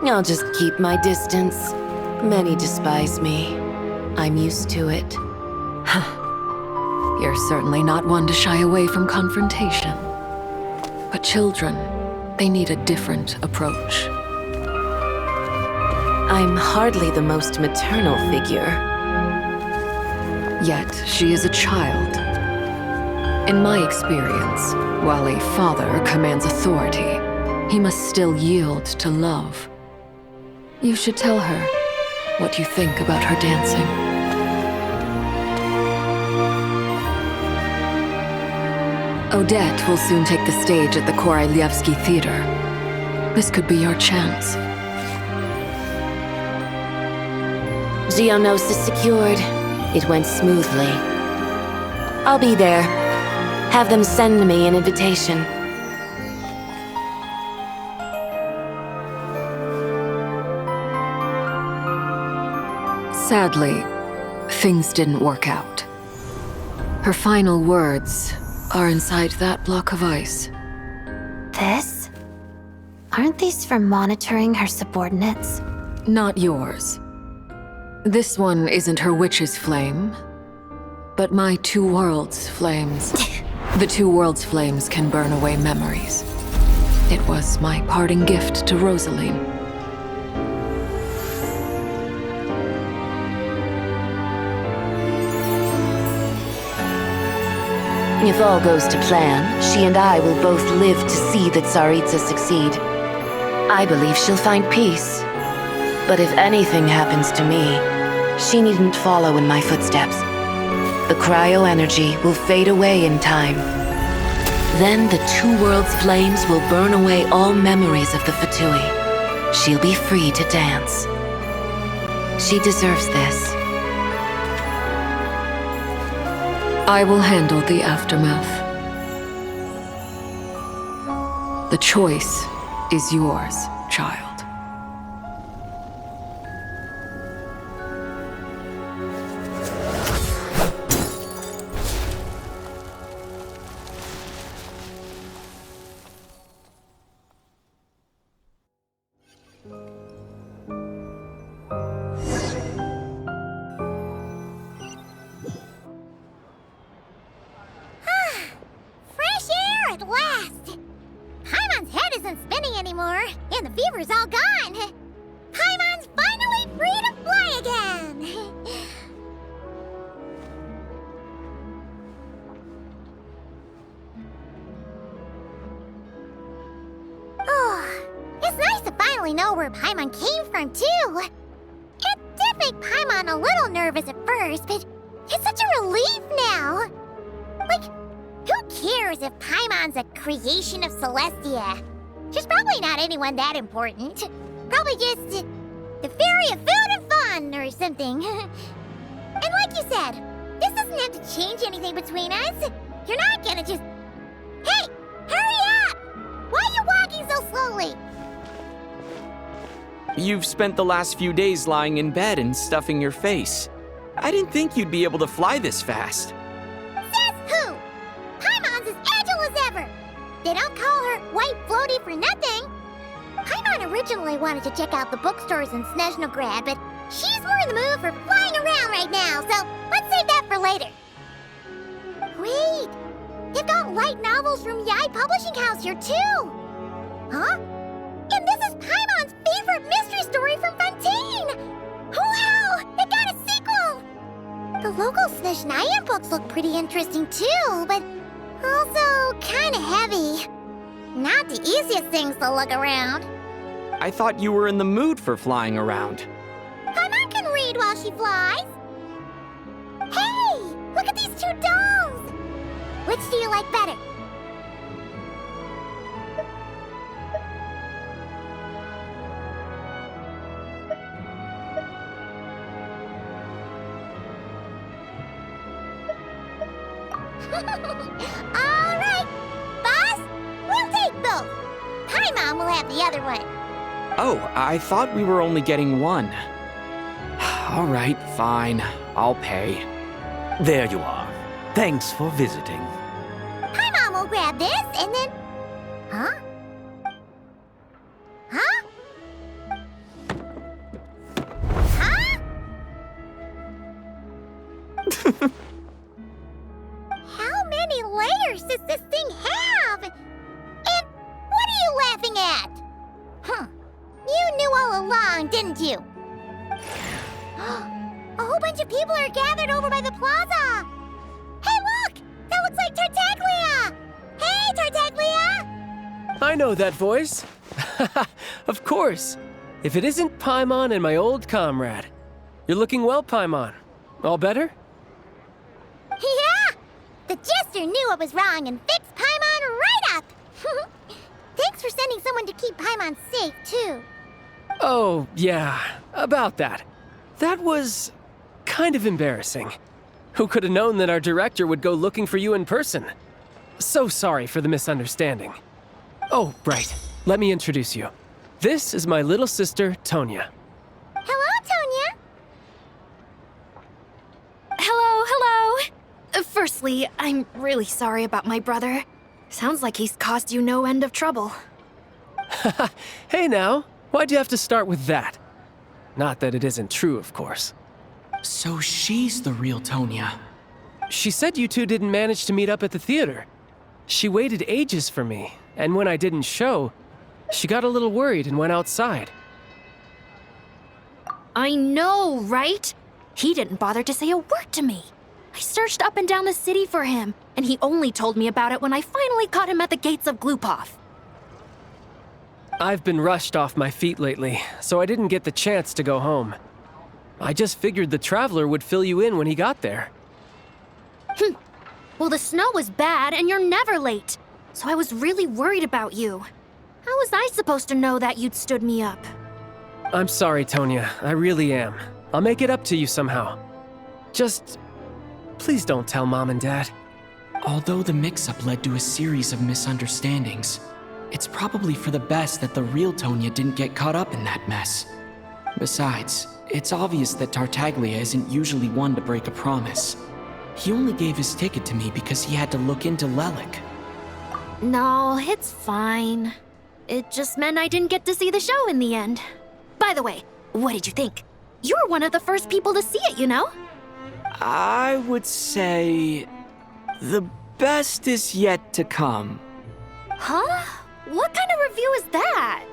S: I'll just keep my distance. Many despise me. I'm used to it.
T: You're certainly not one to shy away from confrontation. But children, they need a different approach.
S: I'm hardly the most maternal figure.
T: Yet, she is a child. In my experience, while a father commands authority, he must still yield to love. You should tell her what you think about her dancing. Odette will soon take the stage at the Korylievsky Theater. This could be your chance.
S: Geonosis secured. It went smoothly. I'll be there. Have them send me an invitation.
T: Sadly, things didn't work out. Her final words are inside that block of ice.
M: This? Aren't these for monitoring her subordinates?
T: Not yours. This one isn't her witch's flame, but my two worlds' flames. The two worlds' flames can burn away memories. It was my parting gift to Rosaline.
S: If all goes to plan, she and I will both live to see the Tsaritsa succeed. I believe she'll find peace. But if anything happens to me, she needn't follow in my footsteps. The cryo-energy will fade away in time. Then the two worlds' flames will burn away all memories of the Fatui. She'll be free to dance. She deserves this.
T: I will handle the aftermath. The choice is yours, child.
G: Fresh air at last! Paimon's head isn't spinning anymore, and the fever's all gone. Paimon's finally free to fly again! Oh, it's nice to finally know where Paimon came from, too. It did make Paimon a little nervous at first, but it's such a relief now. Like, who cares if Paimon's a creation of Celestia? She's probably not anyone that important. Probably just the fairy of food and fun or something. And like you said, this doesn't have to change anything between us. You're not gonna just... Hey, hurry up! Why are you walking so slowly?
B: You've spent the last few days lying in bed and stuffing your face. I didn't think you'd be able to fly this fast.
G: Says who? Paimon's as agile as ever. They don't call her White Floaty for nothing. Paimon originally wanted to check out the bookstores in Snezhnaya, but she's more in the mood for flying around right now, so let's save that for later. later. Wait! They've got light novels from VII Publishing House here, too! Huh? And this is Paimon's favorite mystery story from Fontaine! Wow! It got a sequel! The local Snezhnaya books look pretty interesting, too, but also kinda heavy. Not the easiest things to look around.
B: I thought you were in the mood for flying around.
G: Paimon can read while she flies. Hey! Look at these two dolls! Which do you like better? All right, boss! We'll take both. Paimon will have the other one.
B: Oh, I thought we were only getting one. All right, fine. I'll pay.
U: There you are. Thanks for visiting.
G: Paimon will grab this and then... Huh? Huh? Huh? How many layers does this thing have? And what are you laughing at? Huh. You knew all along, didn't you? A whole bunch of people are gathered over by the plaza. Hey, look! That looks like Tartaglia! Hey, Tartaglia!
L: I know that voice. Of course. If it isn't Paimon and my old comrade. You're looking well, Paimon. All better?
G: Yeah! The Jester knew I was wrong and fixed Paimon right up! Thanks for sending someone to keep Paimon safe, too.
L: Oh, yeah. About that. That was kind of embarrassing. Who could have known that our director would go looking for you in person? So sorry for the misunderstanding. Oh, right. Let me introduce you. This is my little sister, Tonya.
G: Hello, Tonya!
V: Hello. Firstly, I'm really sorry about my brother. Sounds like he's caused you no end of trouble.
L: Hey now, why'd you have to start with that? Not that it isn't true, of course.
B: So she's the real Tonya.
L: She said you two didn't manage to meet up at the theater. She waited ages for me, and when I didn't show, she got a little worried and went outside.
V: I know, right? He didn't bother to say a word to me. I searched up and down the city for him, and he only told me about it when I finally caught him at the gates of Glupov.
L: I've been rushed off my feet lately, so I didn't get the chance to go home. I just figured the Traveler would fill you in when he got there.
V: Well, the snow was bad, and you're never late. So I was really worried about you. How was I supposed to know that you'd stood me up?
L: I'm sorry, Tonya. I really am. I'll make it up to you somehow. Just... please don't tell Mom and Dad.
B: Although the mix-up led to a series of misunderstandings, it's probably for the best that the real Tonya didn't get caught up in that mess. Besides, it's obvious that Tartaglia isn't usually one to break a promise. He only gave his ticket to me because he had to look into Lelik.
V: No, it's fine. It just meant I didn't get to see the show in the end. By the way, what did you think? You were one of the first people to see it, you know?
B: I would say... the best is yet to come.
V: Huh? What kind of review is that?